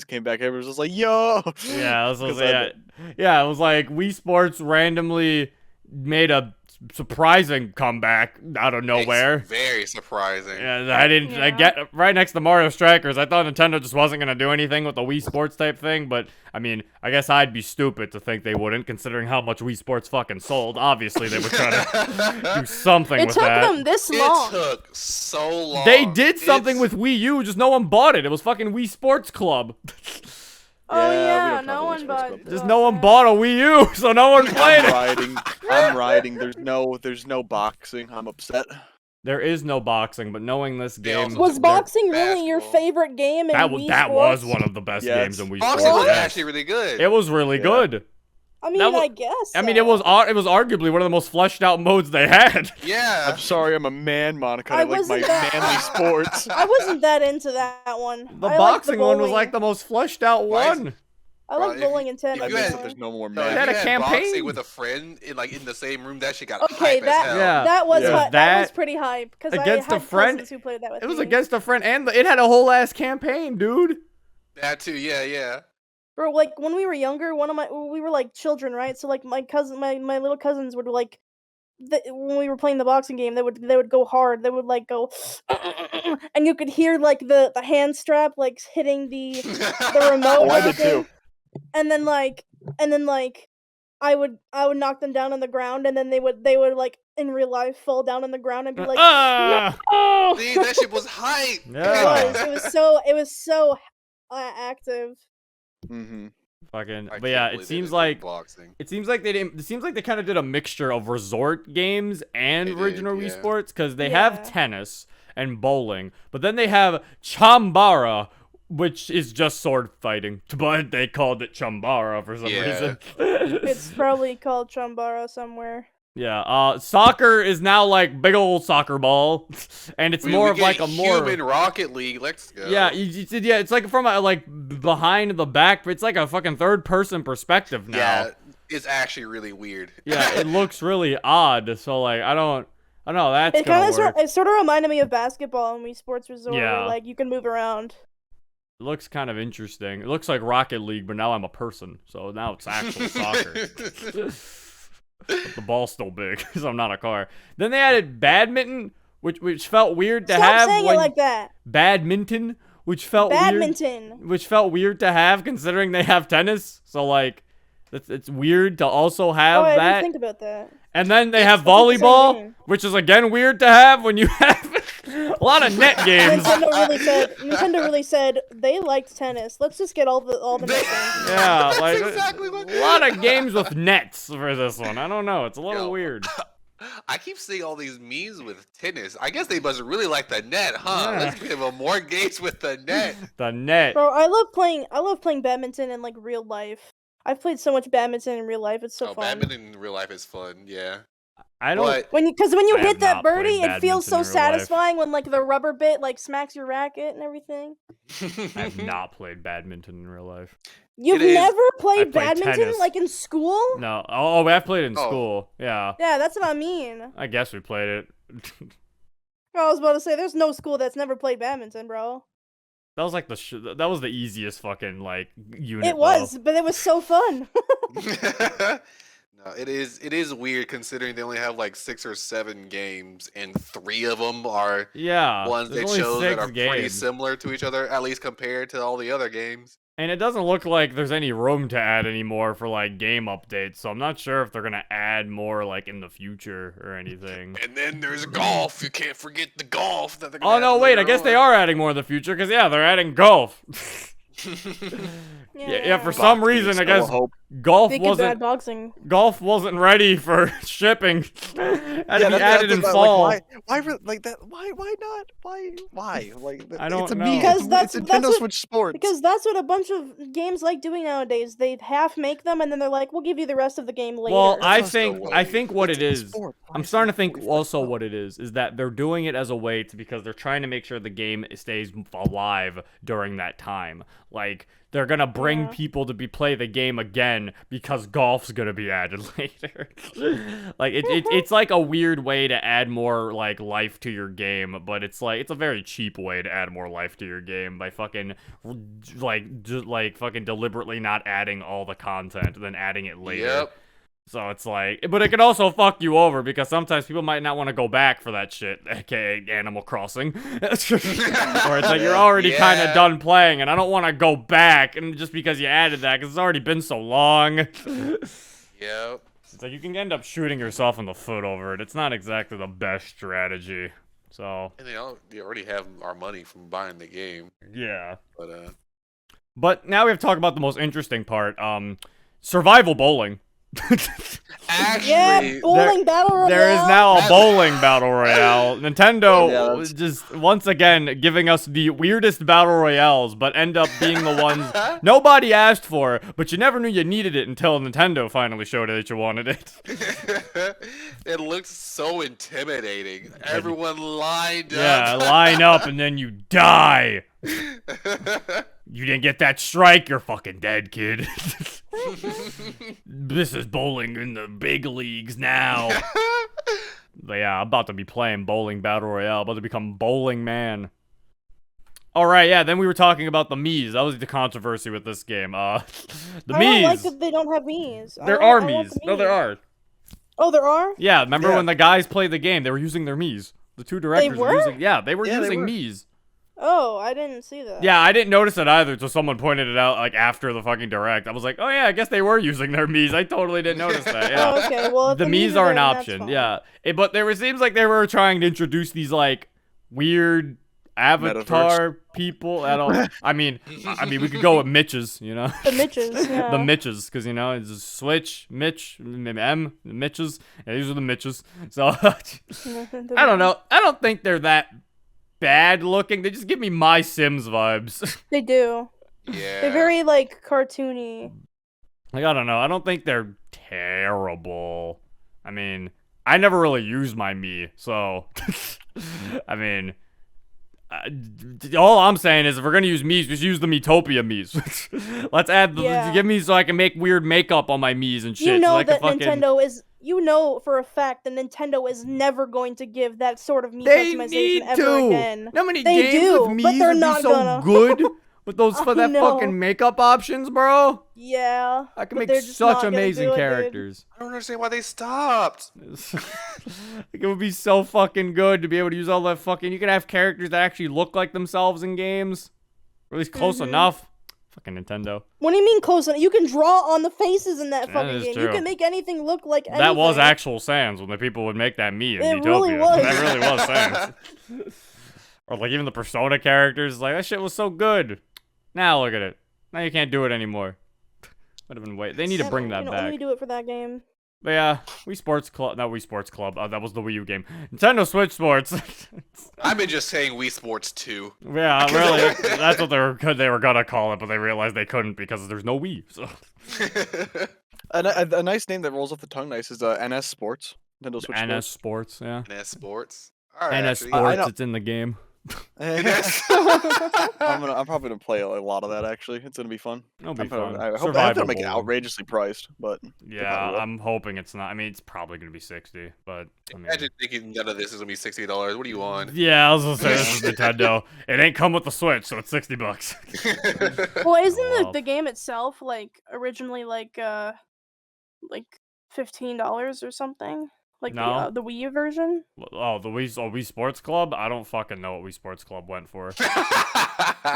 came back, everyone was just like, yo.
Yeah, it was like Wii Sports randomly made a surprising comeback out of nowhere.
It's very surprising.
Yeah, I get right next to Mario Strikers. I thought Nintendo just wasn't gonna do anything with the Wii Sports type thing, but I mean, I guess I'd be stupid to think they wouldn't, considering how much Wii Sports fucking sold. Obviously, they would try to do something with that.
It took them this long.
It took so long.
They did something with Wii U, just no one bought it. It was fucking Wii Sports Club.
Oh
Yeah,
yeah,
we don't
no
have
one
Wii
bought.
Sports Club.
Just no one bought a Wii U, so no one played it.
I'm riding. There's no boxing. I'm upset.
There is no boxing, but knowing this
They
game
also
Was
took
boxing really your
basketball.
favorite game in Wii
that was
Sports?
one of the best
Yes.
games in Wii
Boxing
Sports.
was
Yes.
actually really good.
It was really
Yeah.
good.
I mean,
That
I guess.
I mean, it was arguably one of the most fleshed out modes they had.
Yeah.
I'm sorry, I'm a man, Monica.
I
I like my
wasn't that-
manly sports.
I wasn't that into that one.
The
I liked
boxing one was
bowling.
like the most fleshed out
Why is-
one.
I like
Bro, if
bowling and tennis.
you
I
had-
miss that there's no more
No,
men.
if
They had
you
a
had
campaign.
boxing with a friend in the same room, that shit got
Okay,
hype as hell.
Yeah.
That was
Yeah.
that
That-
was pretty hype because I
against
had
a friend-
cousins who played that with
It was
me.
against a friend, and it had a whole ass campaign, dude.
That too, yeah.
Bro, like when we were younger, we were like children, right? So like my little cousins would like, when we were playing the boxing game, they would go hard. They would like go, and you could hear like the hand strap like hitting the remote.
Oh, I
and
did too.
everything. And then like I would knock them down on the ground, and then they would like in real life fall down on the ground and be like, oh.
See, that shit was hype.
Yeah.
It was so active.
Mm-hmm.
Fucking,
I
but yeah,
can't
it
believe they
seems
did
like
boxing.
they kind of did a mixture of resort games and
They did,
original Wii
yeah.
Sports, because they
Yeah.
have tennis and bowling, but then they have Chambara, which is just sword fighting, but they called it Chambara for some
Yeah.
reason.
It's probably called Chambara somewhere.
Yeah, soccer is now like big old soccer ball, and it's
We
more of
get
like a more
human Rocket League. Let's go.
yeah, it's like from a like behind the back, but it's like a fucking third person perspective now.
Yeah, it's actually really weird.
Yeah, it looks really odd. So like I don't know. That's
It
gonna
kind of
work.
it sort of reminded me of basketball in Wii Sports Resort,
Yeah.
where like you can move around.
It looks kind of interesting. It looks like Rocket League, but now I'm a person, so now it's actual soccer. But the ball's still big, so I'm not a car. Then they added badminton, which felt weird to
Stop
have.
saying it like that.
Badminton, which felt
Badminton.
weird. Which felt weird to have, considering they have tennis. So like, it's weird to also have
Oh, I
that.
didn't think about that.
And then they have
It's the same
volleyball,
game.
which is again weird to have when you have A lot of net games.
Nintendo really said they liked tennis. Let's just get all the net games.
Yeah,
That's
like
exactly what
a lot of games with nets for this one. I don't know. It's a little
Yo.
weird.
I keep seeing all these memes with tennis. I guess they must really like the net, huh?
Yeah.
Let's give them more games with the net.
The net.
Bro, I love playing badminton in like real life. I've played so much badminton in real life. It's so fun.
Badminton in real life is fun, yeah.
I don't.
But
When you
I have
hit that
not played
birdie, it feels so
badminton in real life.
satisfying when like the rubber bit like smacks your racket and everything.
I have not played badminton in real life.
You've
It is-
never played
played
badminton
tennis.
like in school?
No. Oh, we have played it in
Oh.
school. Yeah.
Yeah, that's what I mean.
I guess we played it.
I was about to say, there's no school that's never played badminton, bro.
That was like that was the easiest fucking like unit.
It was, but it was so fun.
No, it is weird considering they only have like 6 or 7 games and 3 of them are
Yeah.
ones
there's
that
only
show that
6
are pretty
games.
similar to each other, at least compared to all the other games.
And it doesn't look like there's any room to add anymore for like game updates, so I'm not sure if they're gonna add more like in the future or anything.
And then there's golf. You can't forget the golf that they're gonna
Oh
add
no, wait, I
later
guess they
on.
are adding more in the future, because yeah, they're adding golf. Yeah, for some reason, I guess golf
Big and
wasn't
bad boxing.
ready for shipping. Had to be
that's
added in
like,
fall.
why like that? Why not? Why? Like
I don't
it's a
know.
me.
Because
It's
that's
Nintendo
what-
Switch Sports.
Because that's what a bunch of games like doing nowadays. They half make them and then they're like, we'll give you the rest of the game later.
Well, I
That's
think
the
I
way.
think what it
It's a
is.
sport. Why
I'm
is
starting
it
to think
45
also
bucks?
what it is that they're doing it as a way to because they're trying to make sure the game stays alive during that time. Like they're gonna bring
Yeah.
people to play the game again because golf's gonna be added later. Like it's like a weird way to add more like life to your game, but it's like it's a very cheap way to add more life to your game by fucking like fucking deliberately not adding all the content and then adding it later.
Yep.
So it's like, but it can also fuck you over because sometimes people might not want to go back for that shit, aka Animal Crossing. Or it's like you're already kind of
Yeah.
done playing and I don't want to go back and just because you added that because it's already been so long.
Yep.
It's like you can end up shooting yourself in the foot over it. It's not exactly the best strategy. So,
And they already have our money from buying the game,
yeah.
but
But now we have to talk about the most interesting part, survival bowling.
actually,
yeah, bowling battle royale.
There is now a
That-
bowling battle royale. Nintendo
Yeah, that's-
just once again giving us the weirdest battle royales, but end up being the ones nobody asked for, but you never knew you needed it until Nintendo finally showed it that you wanted it.
it looks so intimidating. Everyone lined
Yeah,
up.
line up and then you die. You didn't get that strike, you're fucking dead, kid. This is bowling in the big leagues now. But yeah, I'm about to be playing bowling battle royale. About to become bowling man. All right, yeah. Then we were talking about the Miis. That was the controversy with this game. The
I don't
Miis.
like that they don't have Miis.
There
I
are
want
Miis.
the
No, there are.
Oh, there are?
Yeah, remember
Yeah.
when the guys played the game? They were using their Miis. The two directors were
were?
using. Yeah, they were
Yeah, they
using
were.
Miis.
Oh, I didn't see that.
Yeah, I didn't notice it either until someone pointed it out like after the fucking direct. I was like, oh yeah, I guess they were using their Miis. I totally didn't notice that. Yeah.
Oh, okay. Well, if
The Miis are
there,
an
then that's
option,
fine.
yeah. But there seems like they were trying to introduce these like weird avatar people. I mean, we could go with Mitches, you know,
The Mitches. Yeah.
the Mitches, because you know it's just Switch, Mitch, Mitches. Yeah, these are the Mitches. So I don't know. I don't think they're that bad looking. They just give me My Sims vibes.
They do.
Yeah.
They're very like cartoony.
Like, I don't know. I don't think they're terrible. I mean, I never really use my Mii, so I mean, all I'm saying is if we're gonna use Miis, just use the Miitopia Miis. Let's add the
Yeah.
give me so I can make weird makeup on my Miis and shit.
You
so
know
I can
that
fucking...
Nintendo is. You know for a fact that Nintendo is never going to give that sort of Mii
They
customization
need
ever
to.
again.
How many
They
games
do,
with Miis
but they're
would be
not
so
gonna.
good with those for
I
that
know.
fucking makeup options, bro?
Yeah.
I can
but
make
they're just
such
not gonna
amazing
do it, dude.
characters.
I don't understand why they stopped.
Like, it would be so fucking good to be able to use all that fucking. You can have characters that actually look like themselves in games, or at least close
Mhm.
enough. Fucking Nintendo.
What do you mean close enough? You can draw on the faces in that
That
fucking
is
game.
true.
You can make anything look like anything.
That was actual Sans when the people would make that Mii in
It
Miitopia.
really was.
That really was Sans. Or like even the Persona characters, like that shit was so good. Now look at it. Now you can't do it anymore. Would have been wait. They need to bring that back.
Only do it for that game.
But yeah, Wii Sports Club. Not Wii Sports Club. That was the Wii U game. Nintendo Switch Sports.
I've been just saying Wii Sports 2.
Yeah, really. That's what they were gonna call it, but they realized they couldn't because there's no Wii. So.
A nice name that rolls off the tongue nice is NS Sports. Nintendo Switch
NS Sports, yeah.
NS Sports. All right,
NS Sports, it's in the game.
NS.
I'm probably gonna play a lot of that. Actually, it's gonna be fun.
It'll be fun.
I hope they don't make it outrageously priced, but
yeah, I'm hoping it's not. I mean, it's probably gonna be 60, but I mean,
Imagine thinking none of this is gonna be $60. What do you want?
yeah, I was gonna say this is Nintendo. It ain't come with the Switch, so it's $60.
Well, isn't
wow.
the game itself like originally like $15 or something? Like
No.
the Wii U version?
Oh, the Wii Sports Club? I don't fucking know what Wii Sports Club went for.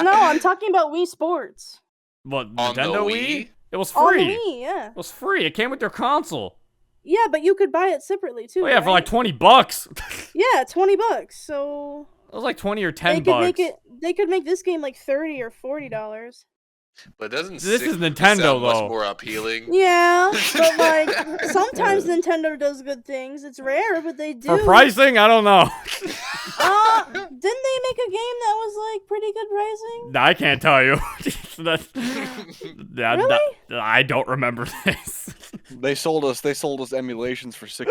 No, I'm talking about Wii Sports.
What,
On the
Nintendo
Wii?
Wii? It was
On the
free.
Wii, yeah.
It was free. It came with their console.
Yeah, but you could buy it separately too.
Oh yeah, for like
right?
$20.
Yeah, $20. So
It was like 20 or 10
they could
bucks.
make it. They could make this game like $30 or $40.
But doesn't
This is
60
Nintendo,
sound much
though.
more appeling?
Yeah, but like sometimes Nintendo does good things. It's rare, but they do.
For pricing, I don't know.
Didn't they make a game that was like pretty good pricing?
I can't tell you. That's,
Really?
I don't remember this.
they sold us emulations for $60.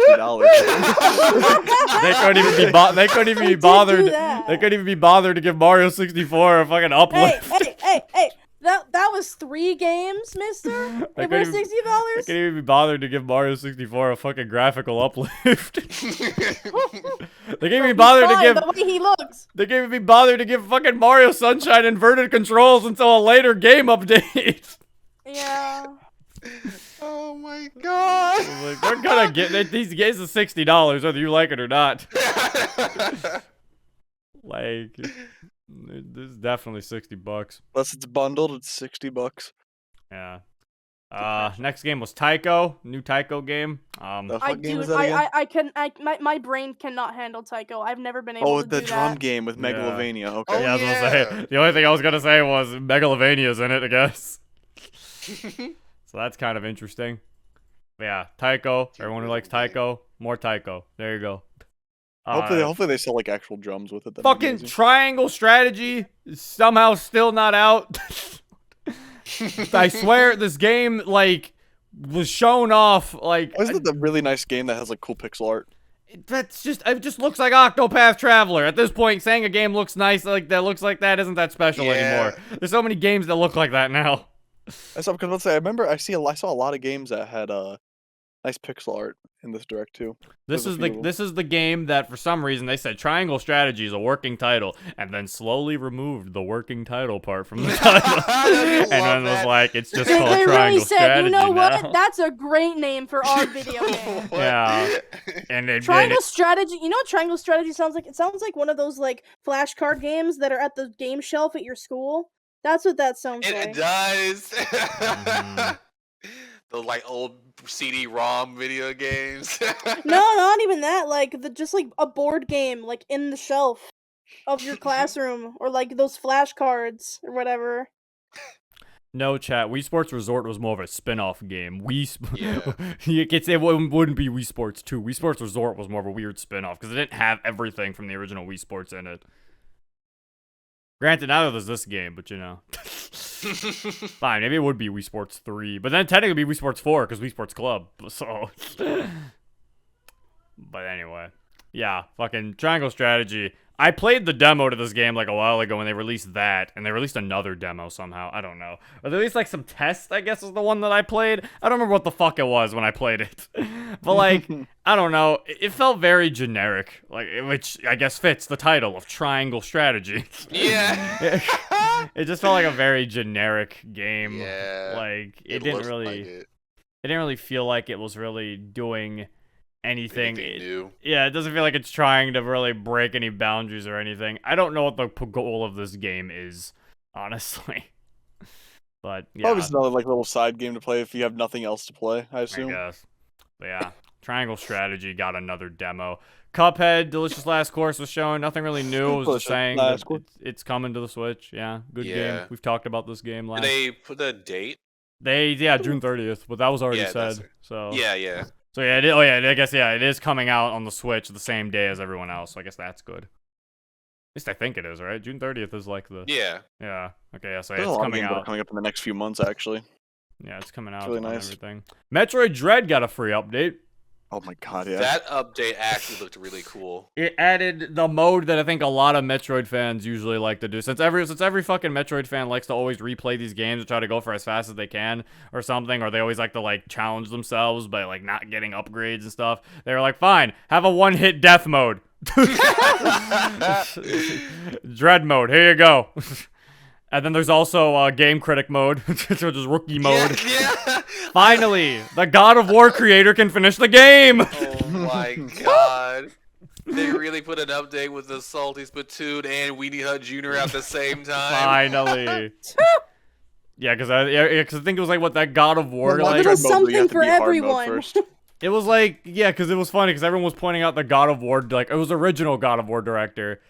They couldn't even be they couldn't even be
They did do
bothered.
that.
They couldn't even be bothered to give Mario 64 a fucking uplift.
Hey! That was 3 games, mister.
They
It
couldn't
was
even-
$60.
They couldn't even be bothered to give Mario 64 a fucking graphical uplift. They can't even bother to give.
the way he looks.
They can't even be bothered to give fucking Mario Sunshine inverted controls until a later game update.
Yeah.
Oh my god!
Like, we're gonna get these games are $60 whether you like it or not. Like, this is definitely $60.
Unless it's bundled, it's $60.
Yeah. Next game was Taiko, new Taiko game.
What game is that again?
My brain cannot handle Taiko. I've never been able
Oh,
to
the
do
drum
that.
game with
Yeah.
Megalovania. Okay.
yeah, I was gonna
yeah.
say the only thing I was gonna say was Megalovania's in it, I guess. So that's kind of interesting. But yeah, Taiko. Everyone who likes Taiko, more Taiko. There you go.
Hopefully they sell like actual drums with it. That'd be
Fucking
amazing.
Triangle Strategy is somehow still not out. I swear this game like was shown off like
Isn't it the really nice game that has like cool pixel art?
it just looks like Octopath Traveler. At this point, saying a game looks nice like that looks like that isn't that special
Yeah.
anymore. There's so many games that look like that now.
I saw because let's say I remember I saw a lot of games that had nice pixel art in this direct too.
This
There's
is
a few of them.
this is the game that for some reason they said Triangle Strategy is a working title and then slowly removed the working title part from the title. And then was like it's just called
They really
Triangle
said,
Strategy
you know
now.
what? That's a great name for our video game.
What?
Yeah. And they
Triangle
did
Strategy. You know what Triangle Strategy sounds like? It sounds like one of those like flashcard games that are at the game shelf at your school. That's what that sounds
It
like.
does.
Mhm.
The like old CD-ROM video games.
No, not even that. Like just like a board game, like in the shelf of your classroom, or like those flashcards or whatever.
No chat. Wii Sports Resort was more of a spin-off game.
Yeah.
You could say it wouldn't be Wii Sports 2. Wii Sports Resort was more of a weird spin-off because it didn't have everything from the original Wii Sports in it. Granted, now there's this game, but you know. Fine, maybe it would be Wii Sports 3. But then technically it'd be Wii Sports 4 because Wii Sports Club. So. But anyway. Yeah, fucking Triangle Strategy. I played the demo to this game like a while ago when they released that, and they released another demo somehow. I don't know. Or they released like some test, I guess is the one that I played. I don't remember what the fuck it was when I played it. But like, I don't know. It felt very generic, like which I guess fits the title of Triangle Strategy.
Yeah.
It just felt like a very generic game.
Yeah.
Like it
looks
didn't really
like it.
it didn't really feel like it was really doing anything.
Anything new.
Yeah, it doesn't feel like it's trying to really break any boundaries or anything. I don't know what the goal of this game is, honestly. But yeah,
Probably just another like little side game to play if you have nothing else to play. I
I
assume.
guess. But yeah, Triangle Strategy got another demo. Cuphead, Delicious Last Course was shown. Nothing really new. It was just saying that it's coming to the Switch. Yeah, good game. We've talked about this game last.
Did they put a date?
June 30th, but that was already said. So
yeah.
So yeah, I guess it is coming out on the Switch the same day as everyone else. So I guess that's good. At least I think it is, right? June 30th is like the Yeah. Okay, yeah, so it's coming out.
Coming up in the next few months, actually.
Yeah, it's coming out.
It's really
and
nice.
Everything. Metroid Dread got a free update.
Oh my god, yeah.
That update actually looked really cool.
It added the mode that I think a lot of Metroid fans usually like to do. Since every fucking Metroid fan likes to always replay these games and try to go for as fast as they can or something, or they always like to like challenge themselves by like not getting upgrades and stuff. They were like, fine, have a one-hit death mode. Dread mode, here you go. And then there's also Game Critic mode, which is rookie mode.
Yeah.
Finally, the God of War creator can finish the game.
Oh my god. They really put an update with the Salty Splatoon and Weenie Hut Jr. at the same time.
Finally. Yeah, because I think it was like what that God of War
Well,
like.
it was something for everyone.
It was like, yeah, because it was funny because everyone was pointing out the God of War, like it was original God of War director.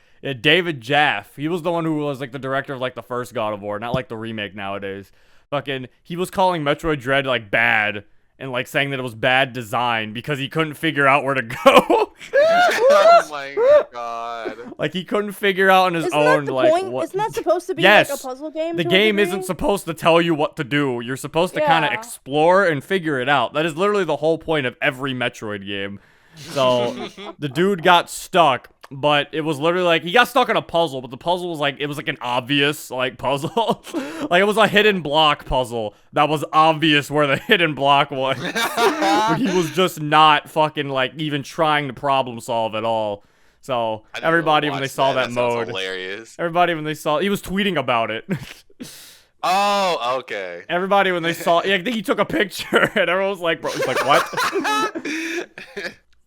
David Jaffe, he was the one who was like the director of like the first God of War, not like the remake nowadays. Fucking, he was calling Metroid Dread like bad and like saying that it was bad design because he couldn't figure out where to go.
Oh my god!
Like he couldn't figure out on his own. Like, what?
Isn't that supposed to be like a puzzle game?
The game isn't supposed to tell you what to do. You're supposed to kind of explore and figure it out. That is literally the whole point of every Metroid game. So the dude got stuck, but it was literally like he got stuck on a puzzle, but the puzzle was like an obvious like puzzle. Like it was a hidden block puzzle that was obvious where the hidden block was. But he was just not fucking like even trying to problem solve at all. So everybody when they saw that mode,
hilarious.
Everybody when they saw, he was tweeting about it.
Oh, okay.
Everybody when they saw, I think he took a picture and everyone was like, bro, it's like what?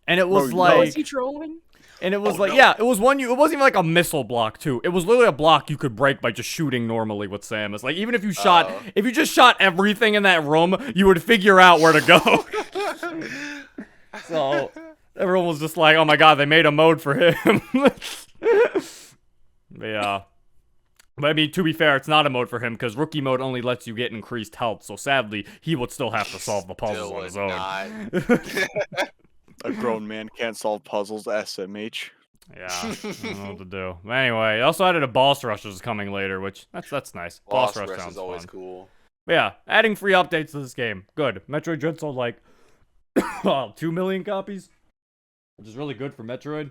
And it was like,
was he trolling?
And it was yeah, it was it wasn't even like a missile block too. It was literally a block you could break by just shooting normally with Samus. Like even if you just shot everything in that room, you would figure out where to go. So everyone was just like, oh my god, they made a mode for him. Yeah. But I mean, to be fair, it's not a mode for him because rookie mode only lets you get increased health. So sadly, he would still have to solve the puzzles on his own.
A grown man can't solve puzzles, SMH.
Yeah, I don't know what to do. But anyway, also added a boss rush is coming later, which that's nice. Boss rush sounds
is always
fun.
Cool.
But yeah, adding free updates to this game. Good. Metroid Dread sold like 2 million copies, which is really good for Metroid.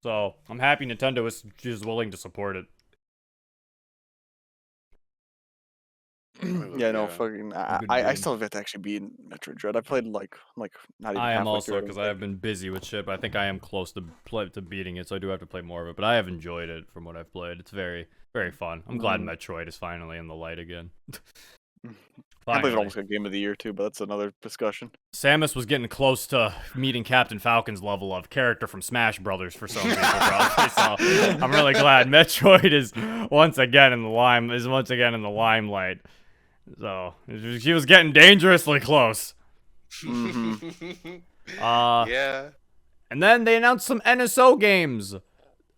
So I'm happy Nintendo is willing to support it.
Yeah, no, fucking. I still have yet to actually beat Metroid Dread. I played like not even.
I am
halfway
also
through
because I have been busy with shit, but I think I am close to beating it, so I do have to play more of it. But I have enjoyed it from what I've played. It's very very fun. I'm glad Metroid is finally in the light again.
I believe it almost got Game of the Year too, but that's another discussion.
Samus was getting close to meeting Captain Falcon's level of character from Smash Brothers for some reason. Probably. So I'm really glad Metroid is once again in the limelight. So she was getting dangerously close.
Yeah.
And then they announced some NSO games.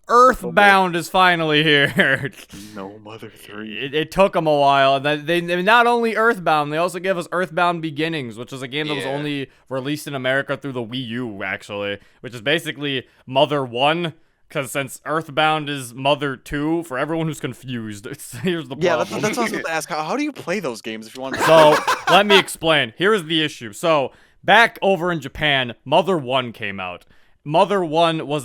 Earthbound is finally here.
No Mother 3.
It took them a while. And they not only Earthbound, they also gave us Earthbound Beginnings, which is a game that was only released in America through the Wii U, actually, which is basically Mother 1. Because since Earthbound is Mother 2, for everyone who's confused, here's the problem.
Yeah, that's what I was going to ask. How do you play those games if you want to?
So, let me explain. Here is the issue. So, back over in Japan, Mother 1 came out. Mother 1 was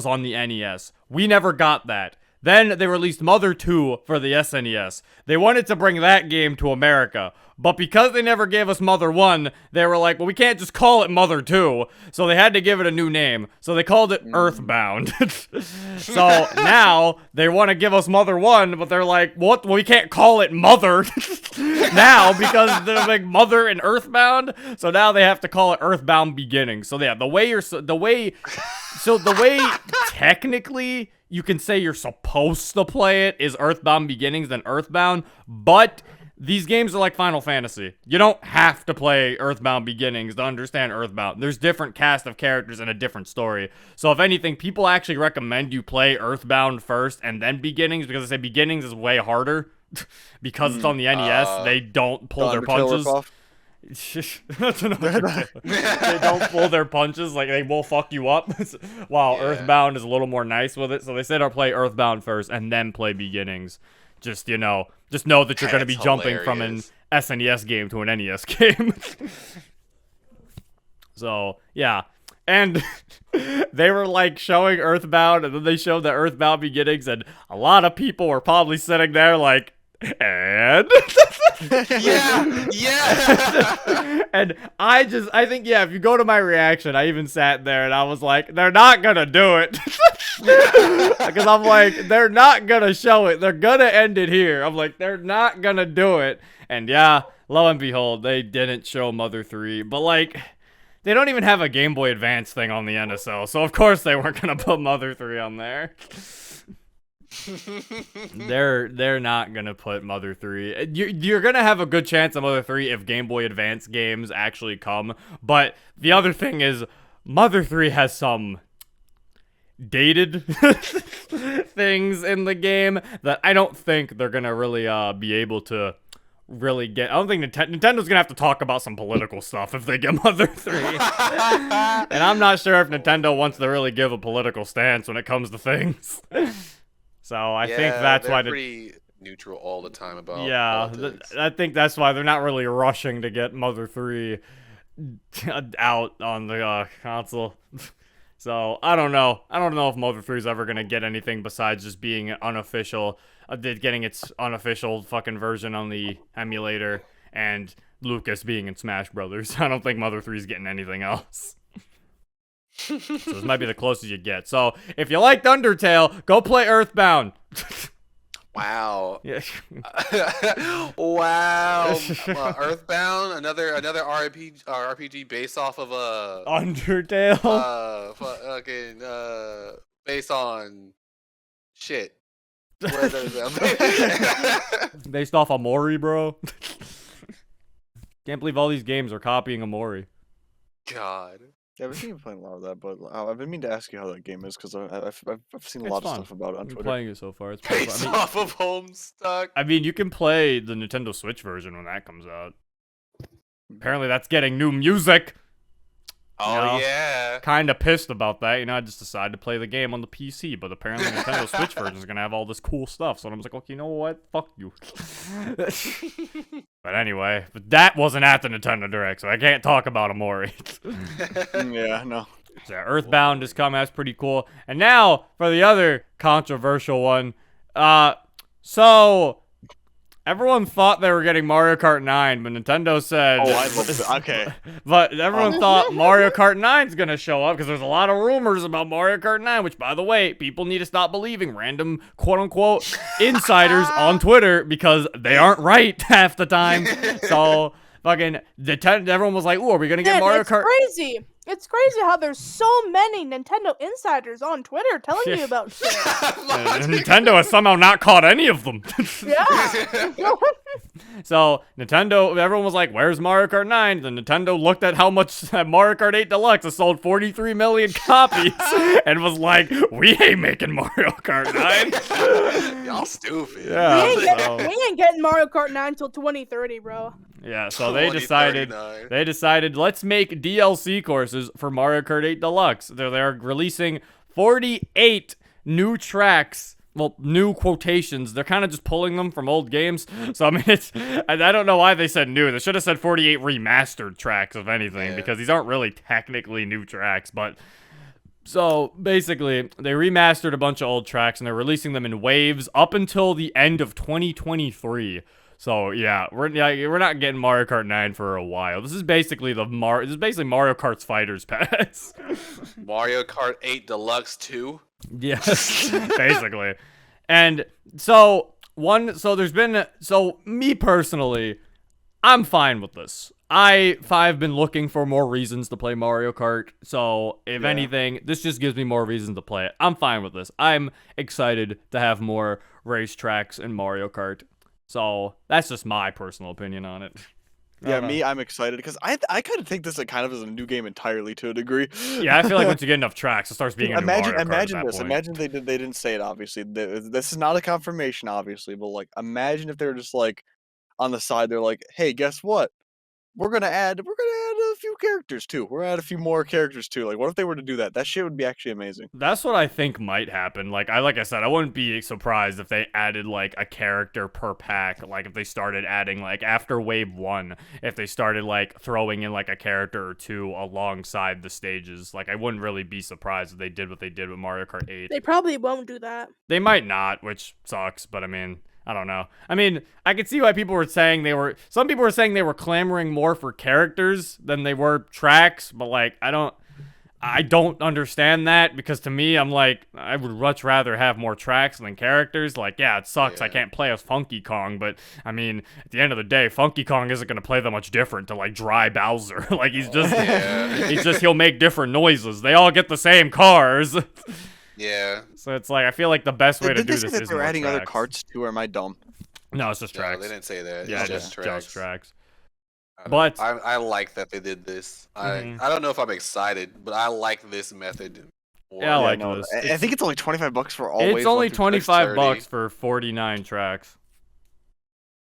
on the NES. We never got that. Then they released Mother 2 for the SNES. They wanted to bring that game to America. But because they never gave us Mother 1, they were like, well, we can't just call it Mother 2. So they had to give it a new name. So they called it Earthbound. So now they want to give us Mother 1, but they're like, what? Well, we can't call it Mother now because they're like Mother and Earthbound. So now they have to call it Earthbound Beginnings. So yeah, the way technically you can say you're supposed to play it is Earthbound Beginnings than Earthbound, but these games are like Final Fantasy. You don't have to play Earthbound Beginnings to understand Earthbound. There's different cast of characters and a different story. So if anything, people actually recommend you play Earthbound first and then Beginnings, because they say Beginnings is way harder because it's on the NES. They don't pull their punches. That's another they don't pull their punches, like they will fuck you up. While Earthbound is a little more nice with it. So they said I'll play Earthbound first and then play Beginnings. Just know that you're going to be jumping from an SNES game to an NES game. So, yeah. And they were like showing Earthbound, and then they showed the Earthbound Beginnings, and a lot of people were probably sitting there like, and?
yeah.
And I think, if you go to my reaction, I even sat there and I was like, they're not going to do it. Because I'm like, they're not going to show it. They're going to end it here. I'm like, they're not going to do it. And yeah, lo and behold, they didn't show Mother 3. But like, they don't even have a Game Boy Advance thing on the NSO. So of course they weren't going to put Mother 3 on there. They're not gonna put Mother 3. You're gonna have a good chance of Mother 3 if Game Boy Advance games actually come. But the other thing is, Mother 3 has some dated things in the game that I don't think they're gonna really be able to really get. I don't think Nintendo's gonna have to talk about some political stuff if they get Mother 3. And I'm not sure if Nintendo wants to really give a political stance when it comes to things. So I think that's why
they're pretty neutral all the time about politics.
I think that's why they're not really rushing to get Mother 3 out on the console. So I don't know. I don't know if Mother 3 is ever gonna get anything besides just being unofficial, getting its unofficial fucking version on the emulator, and Lucas being in Smash Brothers. I don't think Mother 3 is getting anything else. So this might be the closest you get. So if you liked Undertale, go play Earthbound.
Wow.
Yeah.
Wow. Earthbound, another RPG based off of
Undertale.
Fucking based on shit.
Based off Amori, bro. Can't believe all these games are copying Amori.
God.
Yeah, I've been playing a lot of that, but I've been meaning to ask you how that game is, because I've seen a lot
fun.
of stuff about it on
I've been
Twitter.
playing it so far. It's pretty
Based
fun.
off of Homestuck.
I mean, you can play the Nintendo Switch version when that comes out. Apparently, that's getting new music.
Oh, yeah.
Kind of pissed about that. I just decided to play the game on the PC, but apparently Nintendo Switch version is going to have all this cool stuff. So I was like, okay, you know what? Fuck you. But anyway, that wasn't at the Nintendo Direct, so I can't talk about Amori.
Yeah, no.
So Earthbound is coming. That's pretty cool. And now for the other controversial one. So everyone thought they were getting Mario Kart 9, but Nintendo said...
Oh, I love it. Okay.
But everyone thought Mario Kart 9's going to show up because there's a lot of rumors about Mario Kart 9, which, by the way, people need to stop believing random quote-unquote insiders on Twitter because they aren't right half the time. So, fucking, everyone was like, ooh, are we going to get Mario Kart?
Crazy. It's crazy how there's so many Nintendo insiders on Twitter telling you about shit.
Nintendo has somehow not caught any of them.
Yeah.
So, Nintendo, everyone was like, where's Mario Kart 9? Then Nintendo looked at how much Mario Kart 8 Deluxe has sold 43 million copies and was like, we ain't making Mario Kart 9.
Y'all stupid.
Yeah,
we ain't getting Mario Kart 9 until 2030, bro.
Yeah, so they decided, let's make DLC courses for Mario Kart 8 Deluxe. They're releasing 48 new tracks. Well, new quotations. They're kind of just pulling them from old games. So, I mean, I don't know why they said new. They should have said 48 remastered tracks, if anything, because these aren't really technically new tracks. But, so, basically, they remastered a bunch of old tracks, and they're releasing them in waves up until the end of 2023. So, yeah, we're not getting Mario Kart 9 for a while. This is basically Mario Kart's Fighters Pass.
Mario Kart 8 Deluxe 2?
Yes, basically. And so me personally, I'm fine with this. I've been looking for more reasons to play Mario Kart. So if anything, this just gives me more reasons to play it. I'm fine with this. I'm excited to have more racetracks in Mario Kart. So that's just my personal opinion on it.
Yeah, I'm excited because I kind of think this kind of is a new game entirely to a degree.
Yeah, I feel like once you get enough tracks, it starts being a new Mario Kart
imagine
at that
this.
point.
Imagine they didn't say it. Obviously, this is not a confirmation, obviously, but like, imagine if they were just like on the side. They're like, hey, guess what? We're gonna add a few characters too. We're gonna add a few more characters too. Like, what if they were to do that? That shit would be actually amazing.
That's what I think might happen. Like I said, I wouldn't be surprised if they added like a character per pack. Like if they started adding like after wave 1, if they started like throwing in like a character or two alongside the stages. Like I wouldn't really be surprised if they did what they did with Mario Kart 8.
They probably won't do that.
They might not, which sucks, but I mean, I don't know. I mean, I could see why people were saying some people were saying they were clamoring more for characters than they were tracks, but like, I don't understand that, because to me, I'm like, I would much rather have more tracks than characters. Like, yeah, it sucks. I can't play as Funky Kong, but I mean, at the end of the day, Funky Kong isn't going to play that much different to like Dry Bowser. Like, he'll make different noises. They all get the same cars.
Yeah.
So it's like, I feel like the best way to do this is
they're
more
adding
tracks.
other carts too, or am I dumb?
No, it's just
No,
tracks.
they didn't say that.
Yeah,
It's
just
tracks.
tracks.
But
But
I like that they did this. I don't know if I'm excited, but I like this method.
Yeah, I like
no,
this.
I think it's only $25 for all.
It's only
waves 1 through
25 for 49 tracks.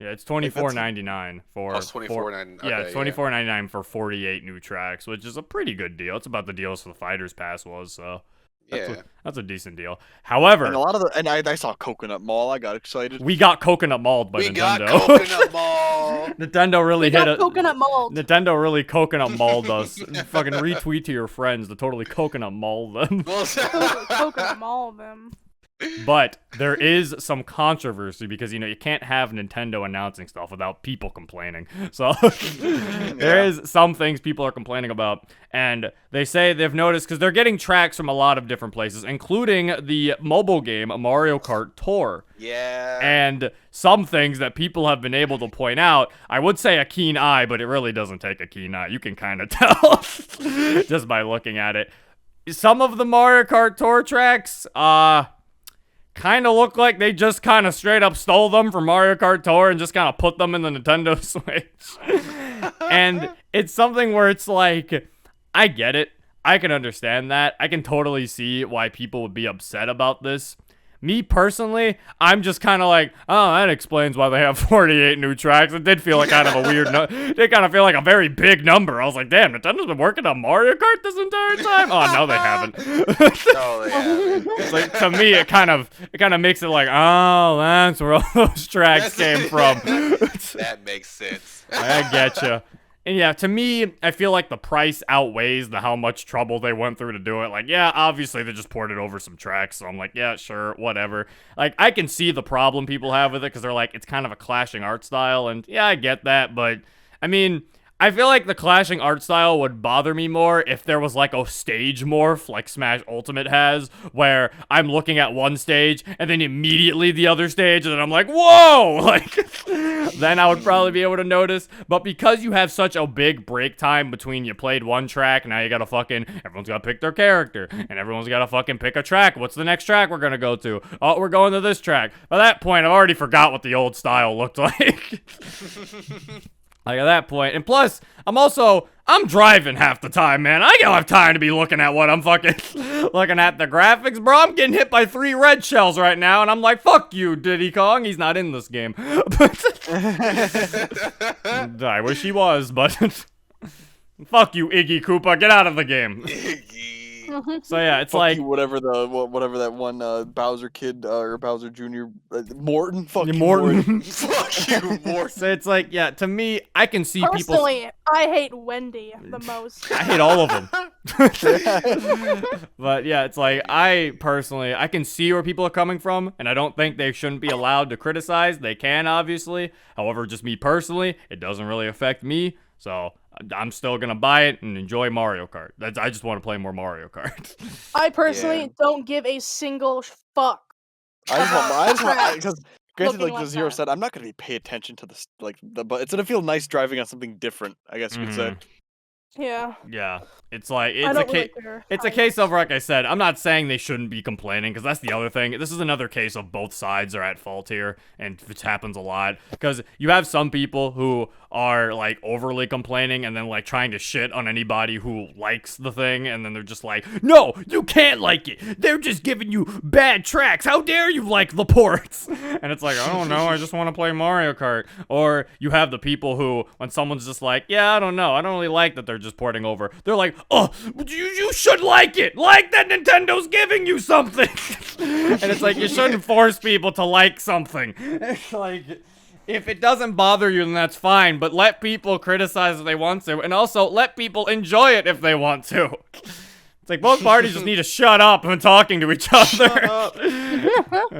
Yeah, it's $24.99 for.
Oh, it's $24.99.
Yeah,
Okay,
it's $24.99 for 48 new tracks, which is a pretty good deal. It's about the deals for the Fighters Pass was, so. That's a decent deal. However,
and I saw Coconut Mall. I got excited.
we got Coconut Mauled by
we
Nintendo.
got Coconut Mall.
Nintendo really hit it.
Coconut Mall.
Nintendo really Coconut Mauled us. Fucking retweet to your friends to totally Coconut Maul them.
Coconut Mall them.
But there is some controversy because, you know, you can't have Nintendo announcing stuff without people complaining. So there is some things people are complaining about. And they say they've noticed, because they're getting tracks from a lot of different places, including the mobile game Mario Kart Tour.
Yeah.
And some things that people have been able to point out, I would say a keen eye, but it really doesn't take a keen eye. You can kind of tell just by looking at it. Some of the Mario Kart Tour tracks, kind of look like they just kind of straight up stole them from Mario Kart Tour and just kind of put them in the Nintendo Switch. And it's something where it's like, I get it. I can understand that. I can totally see why people would be upset about this. Me personally, I'm just kind of like, oh, that explains why they have 48 new tracks. It did feel like kind of a weird, it did kind of feel like a very big number. I was like, damn, Nintendo's been working on Mario Kart this entire time? Oh, no, they haven't.
No, they haven't.
It's like, to me, it kind of makes it like, oh, that's where all those tracks came from.
That makes sense.
I get you. And yeah, to me, I feel like the price outweighs how much trouble they went through to do it. Like, yeah, obviously they just ported over some tracks, so I'm like, yeah, sure, whatever. Like, I can see the problem people have with it, because they're like, it's kind of a clashing art style, and yeah, I get that, but, I mean, I feel like the clashing art style would bother me more if there was like a stage morph like Smash Ultimate has, where I'm looking at one stage and then immediately the other stage, and then I'm like, whoa! Like, then I would probably be able to notice. But because you have such a big break time between you played one track, now you gotta everyone's gotta pick their character, and everyone's gotta fucking pick a track. What's the next track we're gonna go to? Oh, we're going to this track. By that point, I've already forgot what the old style looked like. Like, at that point. And plus, I'm driving half the time, man. I don't have time to be looking at what I'm fucking looking at the graphics, bro. I'm getting hit by 3 red shells right now, and I'm like, fuck you, Diddy Kong. He's not in this game. I wish he was, but fuck you, Iggy Koopa. Get out of the game. So yeah, it's
fuck
like
you, whatever that one Bowser kid or Bowser Jr. Morton. Fuck you,
Morton.
Fuck you, Morton.
So it's like, yeah, to me, I can see people.
Personally, I hate Wendy the most.
I hate all of them. But yeah, it's like, I can see where people are coming from, and I don't think they shouldn't be allowed to criticize. They can, obviously. However, just me personally, it doesn't really affect me. So I'm still gonna buy it and enjoy Mario Kart. I just want to play more Mario Kart.
I personally don't give a single fuck.
I just want because granted,
Looking
like the
like
Zero
that.
said, I'm not gonna pay attention to this, but it's gonna feel nice driving on something different. I guess you could say.
Yeah.
Yeah, it's like
I don't really care.
it's a case of, like I said, I'm not saying they shouldn't be complaining, because that's the other thing. This is another case of both sides are at fault here, and it happens a lot. Because you have some people who are like overly complaining and then like trying to shit on anybody who likes the thing, and then they're just like, no, you can't like it. They're just giving you bad tracks. How dare you like the ports? And it's like, I don't know, I just want to play Mario Kart. Or you have the people who, when someone's just like, yeah, I don't know, I don't really like that they're just porting over, they're like, oh, you should like it. Like that Nintendo's giving you something. And it's like, you shouldn't force people to like something. Like, if it doesn't bother you, then that's fine, but let people criticize if they want to, and also let people enjoy it if they want to. It's like, both parties just need to shut up when talking to each other.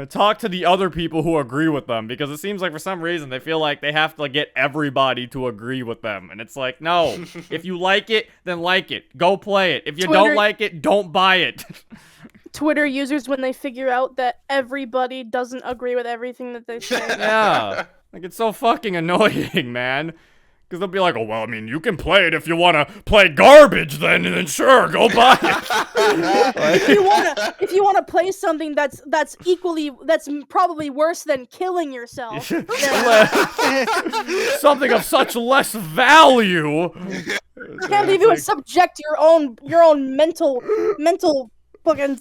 Talk to the other people who agree with them, because it seems like for some reason they feel like they have to get everybody to agree with them, and it's like, no. If you like it, then like it. Go play it. If you don't like it, don't buy it.
Twitter users, when they figure out that everybody doesn't agree with everything that they say.
Yeah. Like, it's so fucking annoying, man. Because they'll be like, oh, well, I mean, you can play it if you want to play garbage, then sure, go buy it.
If you wanna play something that's probably worse than killing yourself.
Something of such less value.
I can't believe you would subject your own mental fucking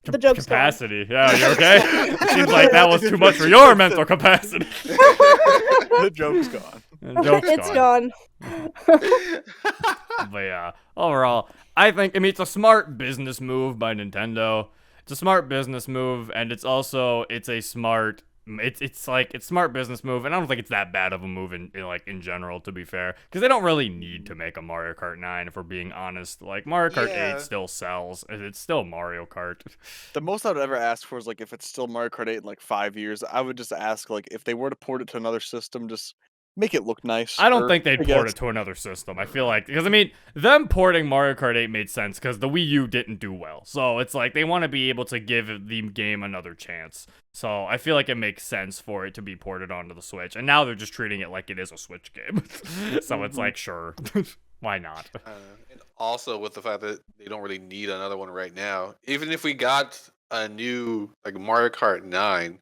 the joke's
capacity. Yeah, you okay? It seems like that was too much for your mental capacity.
The joke's gone.
It's gone.
But yeah, overall, I think, I mean, it's a smart business move by Nintendo. It's a smart business move, and it's also, it's a smart, it's smart business move, and I don't think it's that bad of a move in general, to be fair, because they don't really need to make a Mario Kart 9, if we're being honest. Like, Mario Kart 8 still sells, and it's still Mario Kart.
The most I would ever ask for is, like, if it's still Mario Kart 8 in, like, 5 years, I would just ask, like, if they were to port it to another system, just make it look nice.
I don't think they'd port it to another system. I feel like, because I mean, them porting Mario Kart 8 made sense because the Wii U didn't do well. So it's like they want to be able to give the game another chance. So I feel like it makes sense for it to be ported onto the Switch. And now they're just treating it like it is a Switch game. So it's like, sure, why not?
And also with the fact that they don't really need another one right now. Even if we got a new like Mario Kart 9,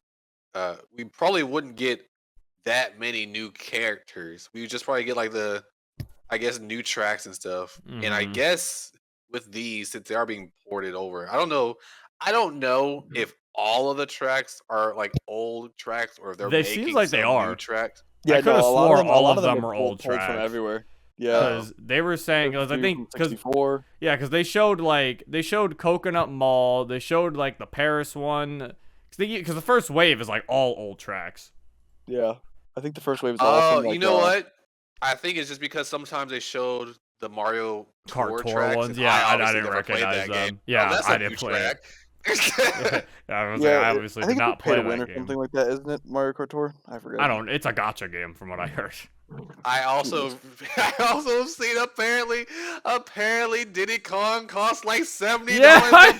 we probably wouldn't get that many new characters. We would just probably get like the, I guess, new tracks and stuff.
Mm-hmm.
And I guess with these, since they are being ported over, I don't know if all of the tracks are like old tracks or if they're
They
making
seems like they are
new tracks.
Yeah, I could have swore all of them
are
are old
pulled
tracks
from everywhere. Yeah,
because they were saying, because I think, because they showed Coconut Mall, they showed like the Paris one, because the first wave is like all old tracks.
Yeah, I think the first wave is all from, like,
you know what? I think it's just because sometimes they showed the Mario
Kart Tour
tracks,
ones. Yeah, I didn't recognize them.
Game.
Yeah, I didn't play it. I obviously did not play that game.
Something like that, isn't it? Mario Kart Tour? I forgot.
It's a gacha game from what I heard.
I also have seen apparently Diddy Kong cost like $70 to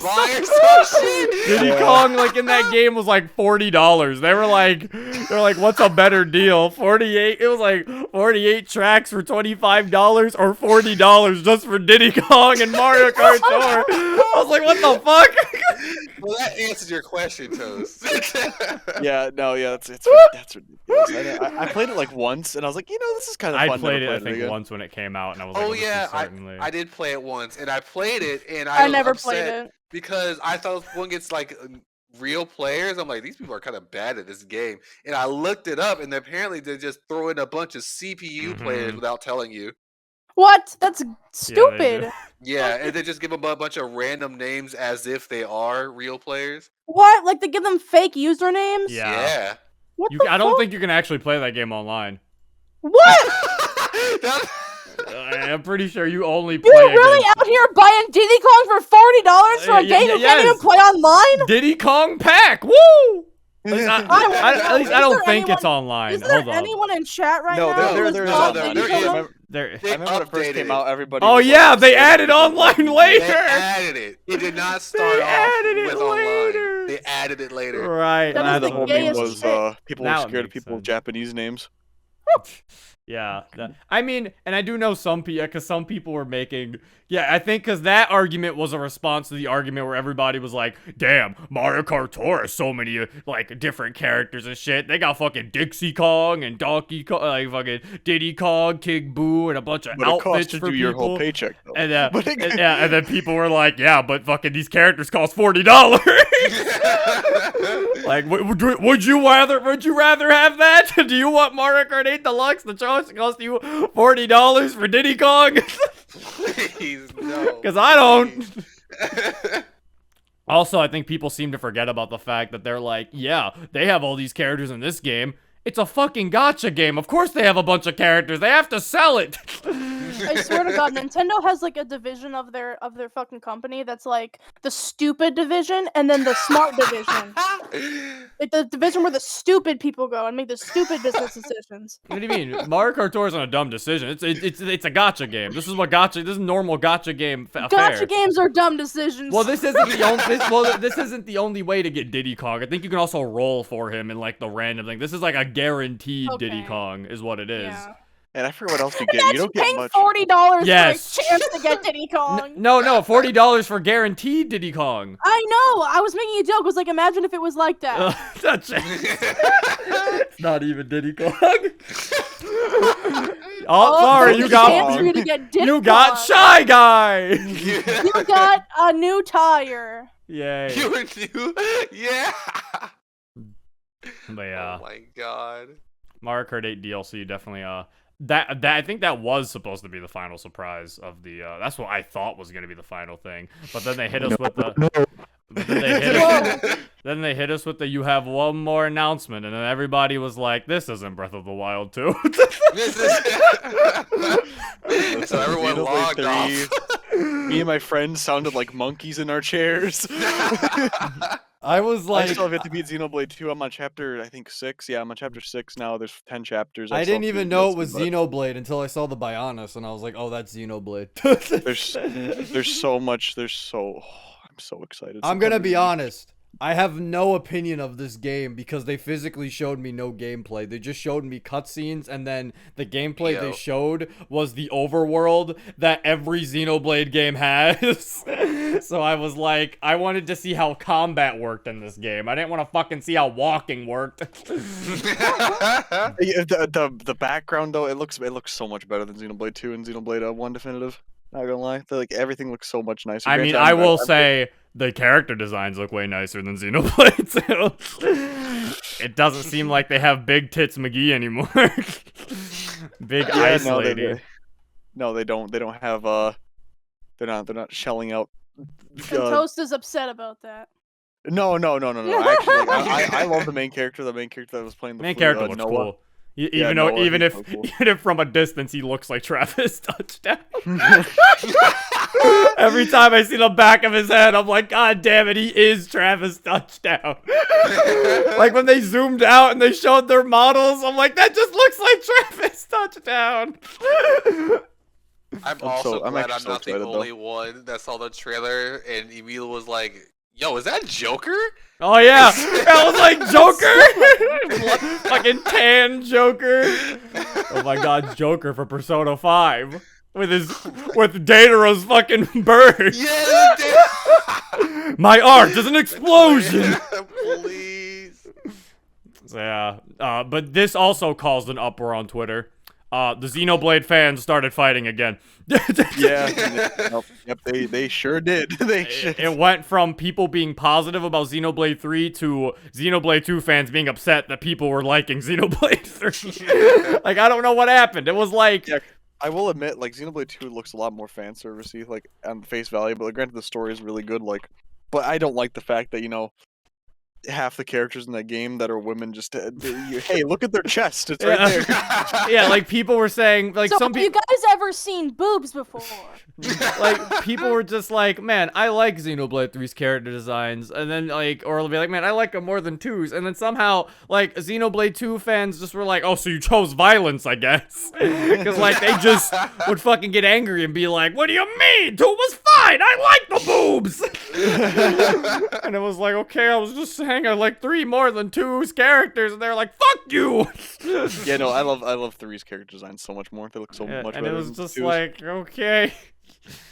buy or some shit.
Diddy Kong, like, in that game was like $40. They were like, what's a better deal? 48. It was like 48 tracks for $25 or $40 just for Diddy Kong and Mario Kart Tour. I was like, what the fuck?
Well, that answers your question, Toast.
That's ridiculous. I played it like once, and I was like, this is kind of fun.
I played it, I think, once when it came out, and I was like,
oh yeah, I did play it once, and I played it, and I never played it because I thought one gets like real players. I'm like, these people are kind of bad at this game, and I looked it up, and apparently they just throw in a bunch of CPU players without telling you.
What? That's stupid.
Yeah, and they just give them a bunch of random names as if they are real players.
What? Like they give them fake usernames?
Yeah.
I don't think you can actually play that game online.
What?
I'm pretty sure you only play.
You're really out here buying Diddy Kong for $40 for a game you can't even play online?
Diddy Kong Pack, woo! At least I don't think it's online.
Is there anyone in chat right now?
No, there is.
I
remember when it first came out, everybody.
Oh yeah, they added online later.
They added it. It did not start off with online. They added it later.
Right.
The whole meme was people were scared of people with Japanese names.
Yeah, I mean, and I do know some people, because some people were making, I think because that argument was a response to the argument where everybody was like, damn, Mario Kart Tour has so many, like, different characters and shit. They got fucking Dixie Kong and Donkey Kong, like, fucking Diddy Kong, King Boo, and a bunch of outfits for people.
Your whole paycheck, though.
And, and then people were like, yeah, but fucking these characters cost $40. Like, would you rather have that? Do you want Mario Kart 8 Deluxe to cost you $40 for Diddy Kong?
Please, no.
Because I don't. Also, I think people seem to forget about the fact that they're like, yeah, they have all these characters in this game. It's a fucking gacha game. Of course they have a bunch of characters. They have to sell it.
I swear to God, Nintendo has like a division of their fucking company that's like the stupid division and then the smart division. Like the division where the stupid people go and make the stupid business decisions.
What do you mean? Mario Kart Tour isn't a dumb decision. It's a gacha game. This is normal gacha game affair.
Gacha games are dumb decisions.
Well, this isn't this isn't the only way to get Diddy Kong. I think you can also roll for him in like the random thing. This is like a guaranteed Diddy Kong is what it is.
Yeah.
And I forget what else you get. You don't get much.
$40 for a chance to get Diddy Kong.
No, $40 for guaranteed Diddy Kong.
I know. I was making a joke. I was like, imagine if it was like that.
It's not even Diddy Kong. Sorry, you got Shy Guy.
You got a new tire.
Yay.
You were new? Yeah.
But yeah.
Oh my God.
Mario Kart 8 DLC definitely that I think that was supposed to be the final surprise of the that's what I thought was going to be the final thing. But then they hit us with the then they hit us with the you have one more announcement, and then everybody was like, this isn't Breath of the Wild 2.
So everyone logged off.
Me and my friends sounded like monkeys in our chairs.
I was like,
I still have yet to beat Xenoblade 2. I'm on chapter, I think, 6. Yeah, I'm on chapter 6 now. There's 10 chapters.
I didn't even know it was Xenoblade until I saw the Bionis, and I was like, oh, that's Xenoblade.
there's so much. I'm so excited.
I'm gonna be honest. I have no opinion of this game because they physically showed me no gameplay. They just showed me cutscenes, and then the gameplay they showed was the overworld that every Xenoblade game has. So I was like, I wanted to see how combat worked in this game. I didn't want to fucking see how walking worked.
The background though, it looks so much better than Xenoblade 2 and Xenoblade 1 Definitive. Not gonna lie, like everything looks so much nicer.
I mean, I will say the character designs look way nicer than Xenoblade 2. It doesn't seem like they have Big Tits McGee anymore. Big Ice Lady.
No, they don't. They don't have. They're not shelling out.
Toast is upset about that.
No. Actually, I love the main character. The main character that was playing the
main character looks
Noah.
cool. Even if from a distance he looks like Travis Touchdown. Every time I see the back of his head, I'm like, God damn it, he is Travis Touchdown. Like when they zoomed out and they showed their models, I'm like, that just looks like Travis Touchdown.
I'm glad I'm not the only one that saw the trailer and Emil was like, yo, is that Joker?
Oh yeah, that was like Joker. Fucking tan Joker. Oh my God, Joker for Persona 5 with Datara's fucking bird.
Yeah,
my art is an explosion.
Please.
So, yeah, but this also caused an uproar on Twitter. The Xenoblade fans started fighting again.
Yeah. Yep, they sure did.
It went from people being positive about Xenoblade 3 to Xenoblade 2 fans being upset that people were liking Xenoblade 3. Like, I don't know what happened. It was like...
Yeah, I will admit, like, Xenoblade 2 looks a lot more fan servicey, like, on face value, but like, granted the story is really good, like, but I don't like the fact that, you know, half the characters in that game that are women just hey, look at their chest, it's right there.
Yeah, like people were saying, like,
so
some
people, you guys ever seen boobs before?
Like people were just like, man, I like Xenoblade 3's character designs, and then like, or they'll be like, man, I like them more than 2's, and then somehow like Xenoblade 2 fans just were like, oh, so you chose violence, I guess, because like they just would fucking get angry and be like, what do you mean 2 was fine. I like the boobs. And it was like, okay, I was just saying I like 3 more than 2's characters, and they're like, fuck you.
Yeah, no, I love 3's character design so much more. They look so much
and
better.
it was
than
just
2's.
like, okay.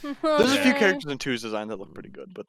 There's a few
Okay.
characters in 2's design that look pretty good, but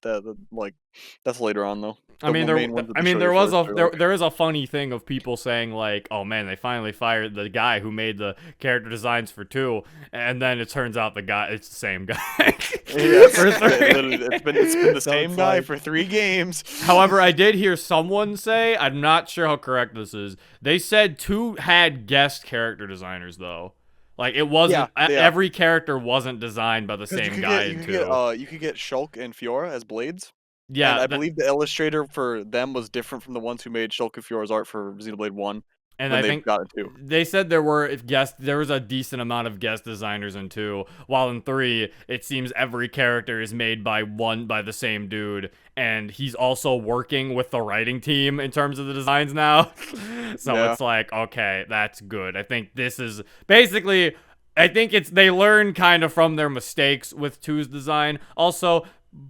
that's later on though.
I mean, there was there is a funny thing of people saying like, "Oh man, they finally fired the guy who made the character designs for 2," and then it turns out it's the same guy. For 3.
It's been the
So
same
it's
guy
like-
for 3 games.
However, I did hear someone say, I'm not sure how correct this is. They said 2 had guest character designers though. Like it wasn't every character wasn't designed by the same guy in 2.
You could get Shulk and Fiora as Blades.
Yeah,
and I believe the illustrator for them was different from the ones who made Shulk and Fiora's art for Xenoblade 1.
and
when
I
they
think
got it too.
they said there was a decent amount of guest designers in 2, while in 3 it seems every character is made by the same dude, and he's also working with the writing team in terms of the designs now. So
Yeah.
it's like, okay, that's good. I think this is basically, I think they learn kind of from their mistakes with 2's design. Also,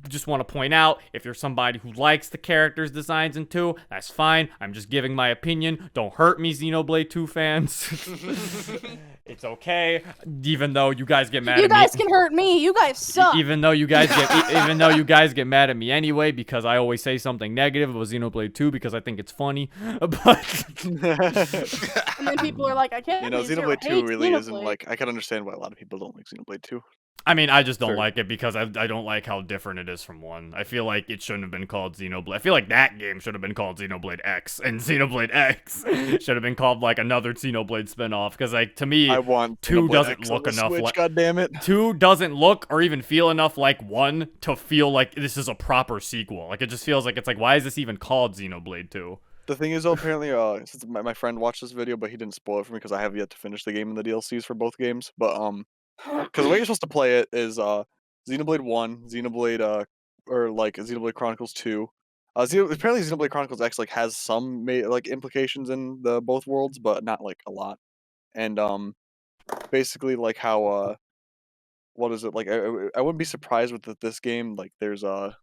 just want to point out, if you're somebody who likes the characters' designs in 2, that's fine. I'm just giving my opinion. Don't hurt me, Xenoblade 2 fans. It's okay. Even though you guys get mad
You
at me.
guys can hurt me. You guys suck.
Even though you guys get mad at me anyway, because I always say something negative about Xenoblade 2 because I think it's funny. But
And then people are like, I can't.
You know,
believe
Xenoblade 2
hate
really isn't
Xenoblade.
like. I can understand why a lot of people don't like Xenoblade 2.
I mean, I just don't
Sure.
like it because I don't like how different it is from 1. I feel like it shouldn't have been called Xenoblade. I feel like that game should have been called Xenoblade X, and Xenoblade X should have been called like another Xenoblade spinoff. Because like to me,
I want
2
Xenoblade
doesn't
X on
look
the
enough
Switch,
like
God damn it.
2 doesn't look or even feel enough like 1 to feel like this is a proper sequel. Like it just feels like it's like, why is this even called Xenoblade 2?
The thing is, though, apparently, since my friend watched this video, but he didn't spoil it for me because I have yet to finish the game and the DLCs for both games. But because the way you're supposed to play it is Xenoblade 1, Xenoblade Xenoblade Chronicles 2. Apparently Xenoblade Chronicles X like has some implications in the both worlds, but not like a lot. And basically like how what is it like? I wouldn't be surprised with this game. Like there's a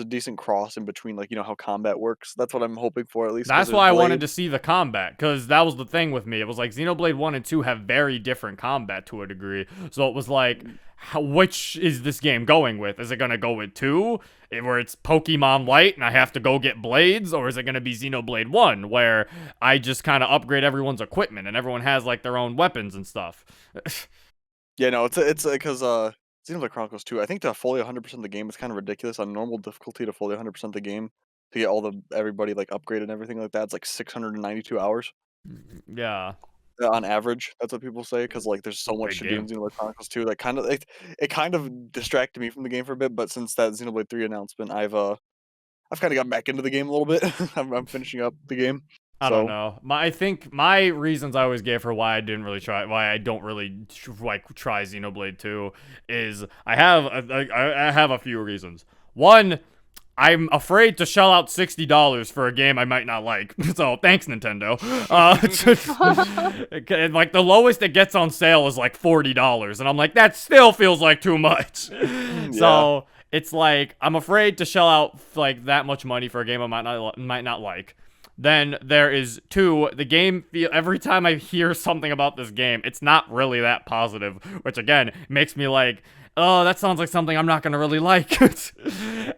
decent cross in between, like, you know, how combat works. That's what I'm hoping for, at least.
That's why I wanted to see the combat, because that was the thing with me. It was like Xenoblade 1 and 2 have very different combat to a degree. So it was like, which is this game going with? Is it going to go with 2, where it's Pokemon Light and I have to go get blades? Or is it going to be Xenoblade 1, where I just kind of upgrade everyone's equipment and everyone has like their own weapons and stuff?
Yeah, no, it's because Xenoblade Chronicles 2, I think to fully 100% the game is kind of ridiculous. On normal difficulty to fully 100% the game, to get everybody like upgraded and everything like that, it's like 692 hours
Yeah.
on average. That's what people say, because like there's so much to
Big
do in Xenoblade Chronicles 2. Like it kind of distracted me from the game for a bit, but since that Xenoblade 3 announcement, I've kind of gotten back into the game a little bit. I'm finishing up the game.
I don't know. I think my reasons I always gave for why I don't really try Xenoblade 2 is I have a few reasons. One, I'm afraid to shell out $60 for a game I might not like. So thanks, Nintendo. And like the lowest it gets on sale is like $40, and I'm like, that still feels like too much. So it's like I'm afraid to shell out like that much money for a game I might not like. Then there is 2, the game every time I hear something about this game, it's not really that positive, which again makes me like, oh, that sounds like something I'm not gonna really like.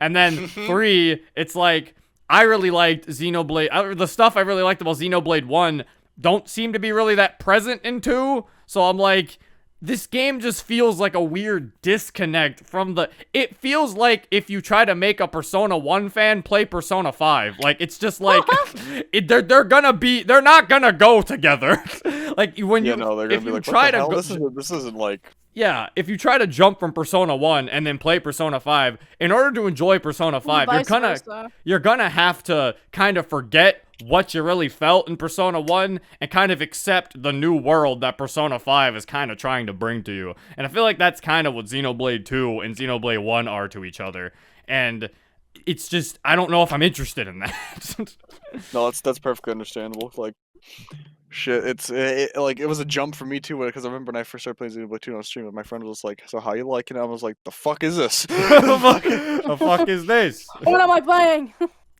And then 3, it's like I really liked Xenoblade. The stuff I really liked about Xenoblade 1 don't seem to be really that present in 2. So I'm like, this game just feels like a weird disconnect from it feels like if you try to make a Persona 1 fan play Persona 5. Like, it's just like, they're not gonna go together. Like, when
They're gonna be like,
try
what the
to
hell?
go,
This isn't like...
yeah, if you try to jump from Persona 1 and then play Persona 5, in order to enjoy Persona 5, you're gonna have to kind of forget what you really felt in Persona 1 and kind of accept the new world that Persona 5 is kind of trying to bring to you. And I feel like that's kind of what Xenoblade 2 and Xenoblade 1 are to each other. And it's just, I don't know if I'm interested in that.
No, that's perfectly understandable. Like, Shit, like it was a jump for me too because I remember when I first started playing Xenoblade 2 on stream, my friend was like, "So how you liking it?" I was like, "The fuck is this?"
The fuck is this?
What am I playing?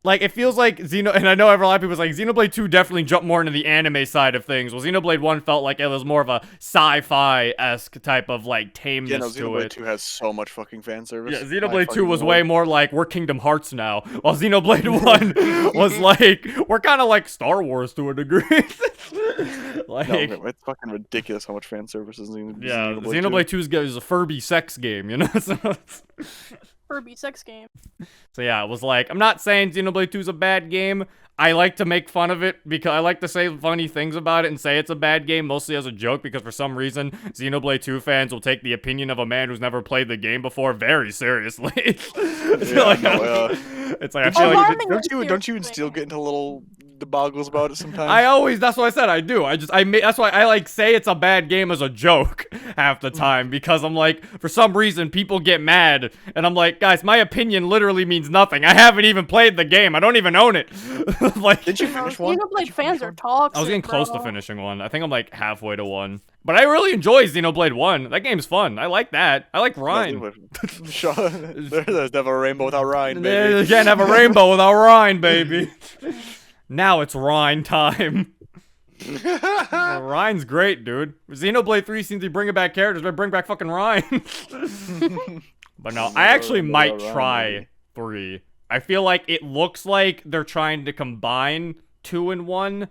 Like, it feels like and I know a lot of people was like, Xenoblade 2 definitely jumped more into the anime side of things. Well, Xenoblade 1 felt like it was more of a sci-fi-esque type of, like, tameness
Yeah, no,
to
Xenoblade
it.
2 has so much fucking fan service.
Yeah, Xenoblade 2 was way more like, we're Kingdom Hearts now, while Xenoblade 1 was like, we're kind of like Star Wars to a degree. Like,
No, it's fucking ridiculous how much fan service is in
yeah,
Xenoblade 2.
Xenoblade 2 is a Furby sex game, you know?
Kirby sex game.
So yeah, it was like, I'm not saying Xenoblade 2 is a bad game. I like to make fun of it because I like to say funny things about it and say it's a bad game, mostly as a joke, because for some reason, Xenoblade 2 fans will take the opinion of a man who's never played the game before very seriously. It's like, it's like, I feel like,
Alarming
don't you even
seriously.
still get into little debogles about it sometimes?
that's what I said, I do. That's why I like say it's a bad game as a joke half the time, because I'm like, for some reason, people get mad, and I'm like, guys, my opinion literally means nothing. I haven't even played the game. I don't even own it. Like,
Did you finish one?
Xenoblade fans are toxic.
I was getting close to
bro.
finishing one. I think I'm like halfway to one. But I really enjoy Xenoblade 1. That game's fun. I like that. I like Rhine.
There's never a rainbow without Ryan,
Yeah,
baby.
you can't have a rainbow without Rhine, baby. Now it's Rhine time. Rhine's great, dude. Xenoblade 3 seems to be bringing back characters, but bring back fucking Rhine. But no, I actually might try 3. I feel like it looks like they're trying to combine 2 and 1.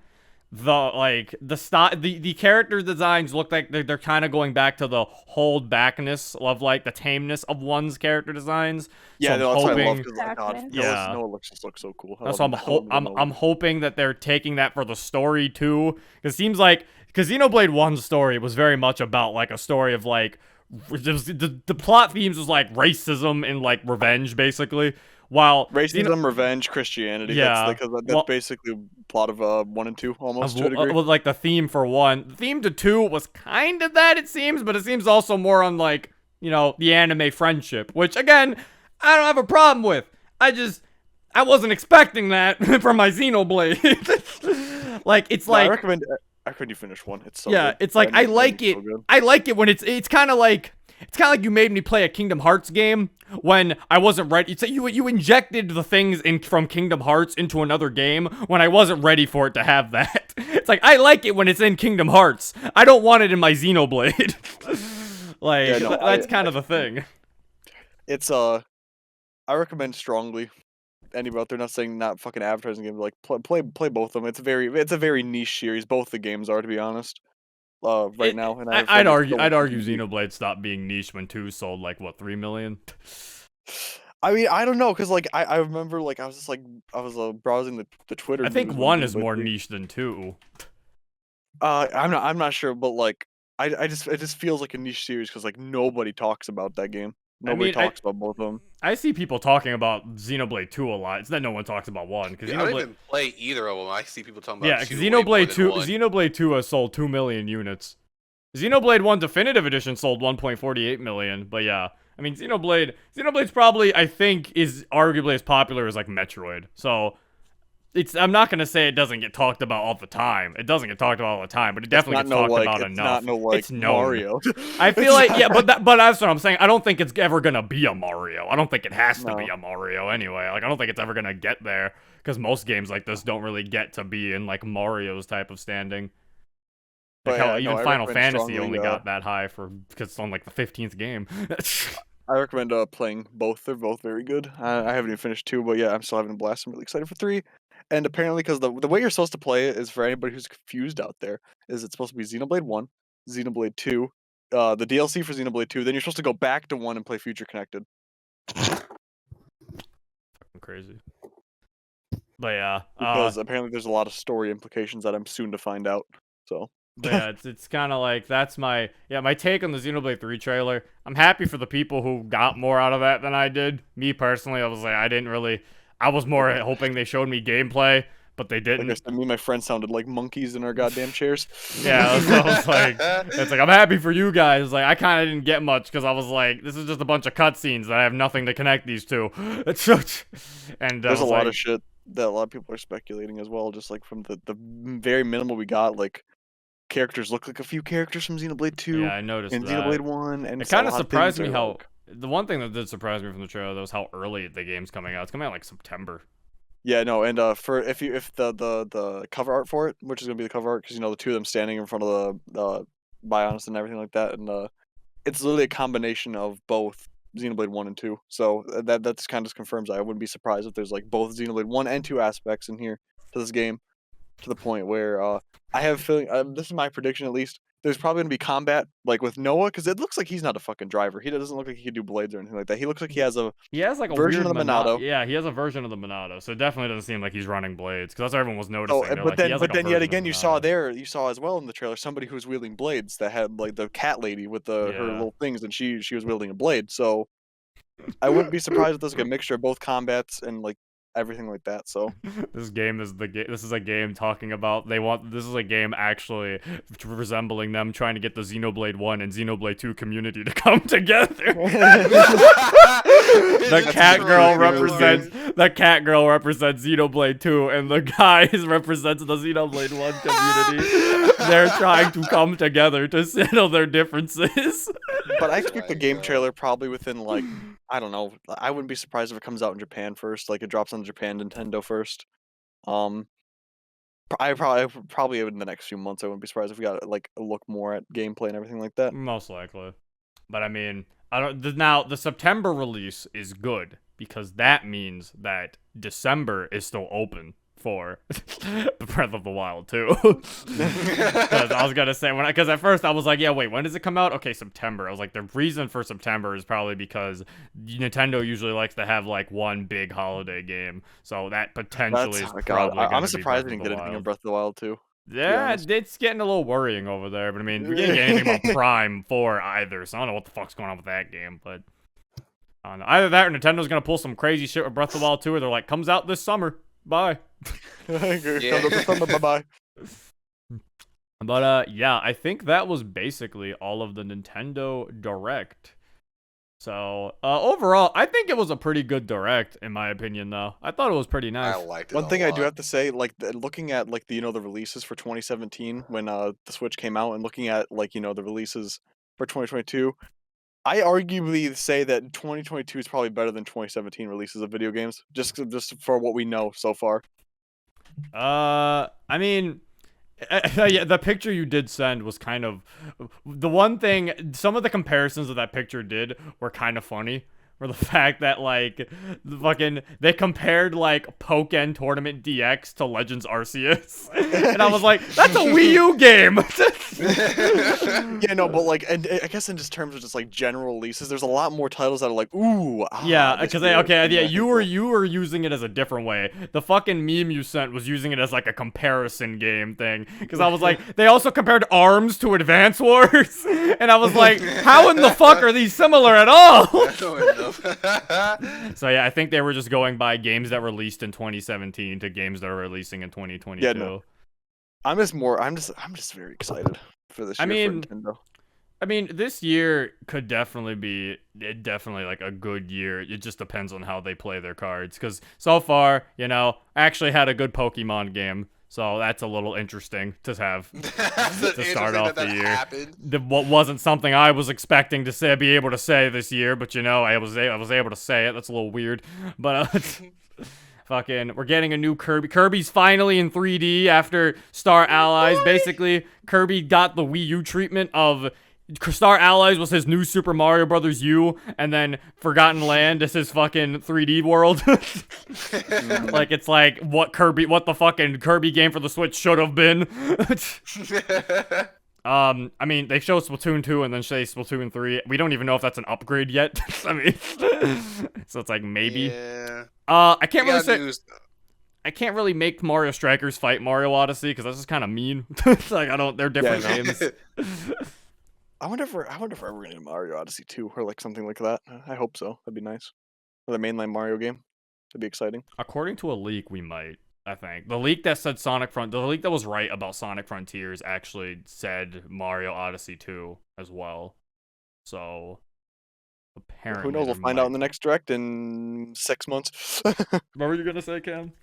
The character designs look like they're kind of going back to the hold backness of like the tameness of 1's character designs.
Yeah,
so
that's
I'm
what I love.
hoping,
'Cause, like, God,
Yeah.
Noah just looks so cool.
that's what I'm hoping that they're taking that for the story too. Because it seems like, because Xenoblade 1's story was very much about like a story of like, the plot themes was like racism and like revenge basically. While
Racism, revenge, Christianity.
Yeah,
That's basically plot of 1 and 2 almost to a degree.
Well, like the theme for 1, the theme to 2 was kind of that, it seems, but it seems also more on like, you know, the anime friendship, which again, I don't have a problem with. I wasn't expecting that from my Xenoblade. Like, it's
No,
like,
I recommend you finish 1. It's so
yeah,
good.
it's like, I like it.
So good.
I like it when it's kind of like you made me play a Kingdom Hearts game when I wasn't ready. It's like you injected the things from Kingdom Hearts into another game when I wasn't ready for it to have that. It's like, I like it when it's in Kingdom Hearts. I don't want it in my Xenoblade. Like,
Yeah, no,
that's kind of the thing.
It's I recommend strongly. Anybody out there, not saying not fucking advertising games, like play both of them. It's a very niche series. Both the games are, to be honest. Right now, and
I'd argue Xenoblade stopped being niche when 2 sold like what, 3 million.
I mean, I don't know, cause like I remember like I was browsing the Twitter.
I think
news
1
when
is more
Xenoblade-
niche than 2.
I'm not sure, but like it just feels like a niche series because like nobody talks about that game. Nobody talks about both of them.
I see people talking about Xenoblade 2 a lot. It's that no one talks about 1 because
I don't even play either of them. I see people talking about
yeah, Xenoblade 2 has sold 2 million units. Xenoblade 1 Definitive Edition sold 1.48 million, but yeah. I mean, Xenoblade's probably, I think, is arguably as popular as like Metroid. So I'm not gonna say it doesn't get talked about all the time. It doesn't get talked about all the time, but it definitely gets talked about enough. It's known.
Mario.
I feel like, yeah, but that's what I'm saying. I don't think it's ever gonna be a Mario. I don't think it has to be a Mario anyway. Like, I don't think it's ever gonna get there because most games like this don't really get to be in like Mario's type of standing. Like, hell, even Final Fantasy only got that high because it's on like the 15th game.
I recommend playing both. They're both very good. I haven't even finished 2, but yeah, I'm still having a blast. I'm really excited for 3. And apparently, because the way you're supposed to play it is, for anybody who's confused out there, is it's supposed to be Xenoblade 1, Xenoblade 2, the DLC for Xenoblade 2, then you're supposed to go back to 1 and play Future Connected.
Fucking crazy. But yeah.
Because apparently there's a lot of story implications that I'm soon to find out. So.
But yeah, it's kind of like, that's my take on the Xenoblade 3 trailer. I'm happy for the people who got more out of that than I did. Me personally, I was like, I was more hoping they showed me gameplay, but they didn't.
Like I said, me and my friend sounded like monkeys in our goddamn chairs.
Yeah, so I was like, it's like, I'm happy for you guys. Like, I kind of didn't get much because I was like, this is just a bunch of cutscenes that I have nothing to connect these two. And
there's a lot of shit that a lot of people are speculating as well, just like from the very minimal we got, like characters look like a few characters from Xenoblade 2
Yeah, I noticed
and
that.
Xenoblade 1, and
It
so a
kind of
lot
surprised
things
me
are,
how
like-
the one thing that did surprise me from the trailer though was how early the game's coming out. It's coming out like September.
Yeah, no, and for if the cover art for it, which is gonna be the cover art, because the two of them standing in front of the Bionis and everything like that, and it's literally a combination of both Xenoblade 1 and 2. So that's kind of confirms I wouldn't be surprised if there's like both Xenoblade 1 and 2 aspects in here to this game, to the point where I have a feeling, this is my prediction at least, there's probably going to be combat like with Noah, because it looks like he's not a fucking driver. He doesn't look like he can do blades or anything like that. He looks like he has a
He has like a
version
weird
of the Monado.
Yeah, he has a version of the Monado, so it definitely doesn't seem like he's running blades because that's what everyone was noticing.
Oh,
They're
but
like, he
then
has, like, a
yet
version of
again,
the
you saw
Monado.
you saw as well in the trailer somebody who was wielding blades that had like the cat lady with her
Yeah.
little things, and she was wielding a blade. So I wouldn't be surprised if there's like a mixture of both combats and like everything like that. So
This game is this is a game talking about this is a game actually resembling them trying to get the Xenoblade 1 and Xenoblade 2 community to come together. The cat girl represents Xenoblade 2 and the guys represents the Xenoblade 1 community. They're trying to come together to settle their differences.
but I expect the
my
game
God.
trailer probably within like I don't know. I wouldn't be surprised if it comes out in Japan first, like it drops on Japan Nintendo first. I probably in the next few months. I wouldn't be surprised if we got like a look more at gameplay and everything like that.
Most likely. But I mean, now the September release is good because that means that December is still open for Breath of the Wild 2. Because I was gonna say because at first I was like, yeah, wait, when does it come out? Okay, September. I was like, the reason for September is probably because Nintendo usually likes to have like one big holiday game, so that potentially is
God,
probably.
I'm
gonna
surprised
be
we
Breath
didn't
of
get
the
anything in
Wild.
Breath of the Wild too.
Yeah,
honest.
it's getting a little worrying over there, but I mean, we didn't get anything about Prime 4 either, so I don't know what the fuck's going on with that game, but I don't know. Either that or Nintendo's gonna pull some crazy shit with Breath of the Wild 2 where they're like, comes out this summer. Bye.
Bye-bye.
But yeah, I think that was basically all of the Nintendo Direct. So overall, I think it was a pretty good Direct in my opinion, though. I thought it was pretty nice.
I liked it.
One
a
thing I do
lot.
have to say, like looking at like the the releases for 2017 when the Switch came out, and looking at like the releases for 2022, I arguably say that 2022 is probably better than 2017 releases of video games, just for what we know so far.
I mean, yeah, the picture you did send was kind of the one thing. Some of the comparisons that picture did were kind of funny. For the fact that like they compared like Pokken Tournament DX to Legends Arceus, and I was like, that's a Wii U game.
Yeah, no, but like, and I guess in just terms of just like general releases, there's a lot more titles that are like, ooh,
Yeah,
this
because
feels
yeah,
good.
you were using it as a different way. The fucking meme you sent was using it as like a comparison game thing. Because I was like, they also compared ARMS to Advance Wars, and I was like, how in the fuck are these similar at all?
I don't know.
So yeah, I think they were just going by games that released in 2017 to games that are releasing in 2022.
Yeah, no. I'm just very excited for this year for Nintendo.
I mean, this year could definitely be like a good year. It just depends on how they play their cards. Because so far, I actually had a good Pokemon game. So that's a little interesting to have to start off the year. What wasn't something I was expecting to say, be able to say this year, but I was able to say it. That's a little weird, but fucking, we're getting a new Kirby. Kirby's finally in 3D after Star Allies. Basically, Kirby got the Wii U treatment of. Star Allies was his new Super Mario Brothers U, and then Forgotten Land is his fucking 3D world. Like, it's like what the fucking Kirby game for the Switch should have been. I mean, they show Splatoon 2 and then say Splatoon 3. We don't even know if that's an upgrade yet. I mean, so it's like maybe.
Yeah.
I can't really say. I can't really make Mario Strikers fight Mario Odyssey because that's just kind of mean. Like they're different games.
I wonder if we're ever gonna get Mario Odyssey 2 or like something like that. I hope so. That'd be nice. Or the mainline Mario game. That'd be exciting.
According to a leak, we might. I think the leak that said the leak that was right about Sonic Frontiers actually said Mario Odyssey 2 as well. So apparently,
who knows? We'll find out in the next direct in 6 months.
What were you gonna say, Cam?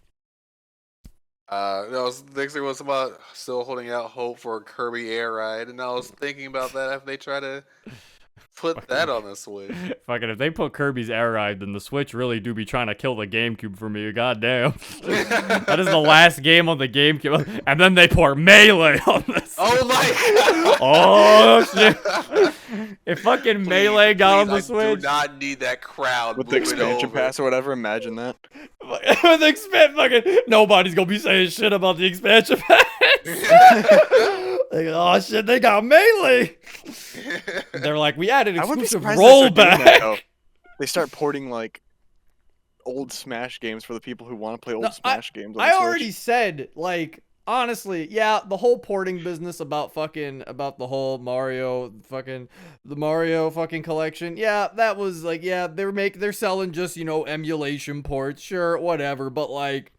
Next thing was about still holding out hope for a Kirby Air Ride, and I was thinking about that if they try to put that on the Switch.
Fucking, if they put Kirby's Air Ride, then the Switch really do be trying to kill the GameCube for me. Goddamn. That is the last game on the GameCube. And then they pour Melee on this.
Oh my god!
Oh, shit. If fucking Melee got on the Switch.
I do not need that crowd
With the expansion pass or whatever, imagine that.
With fucking nobody's gonna be saying shit about the expansion pass. Like, oh shit, they got Melee. They're like, we added
I would be
exclusive
surprised they start doing that,
rollback.
though. They start porting like old Smash games for the people who want to play old
No,
Smash games. On
I
the Switch.
already said, like, honestly, yeah, the whole porting business about the whole Mario fucking collection. Yeah, that was like, yeah, they're selling just, you know, emulation ports, sure, whatever, but like,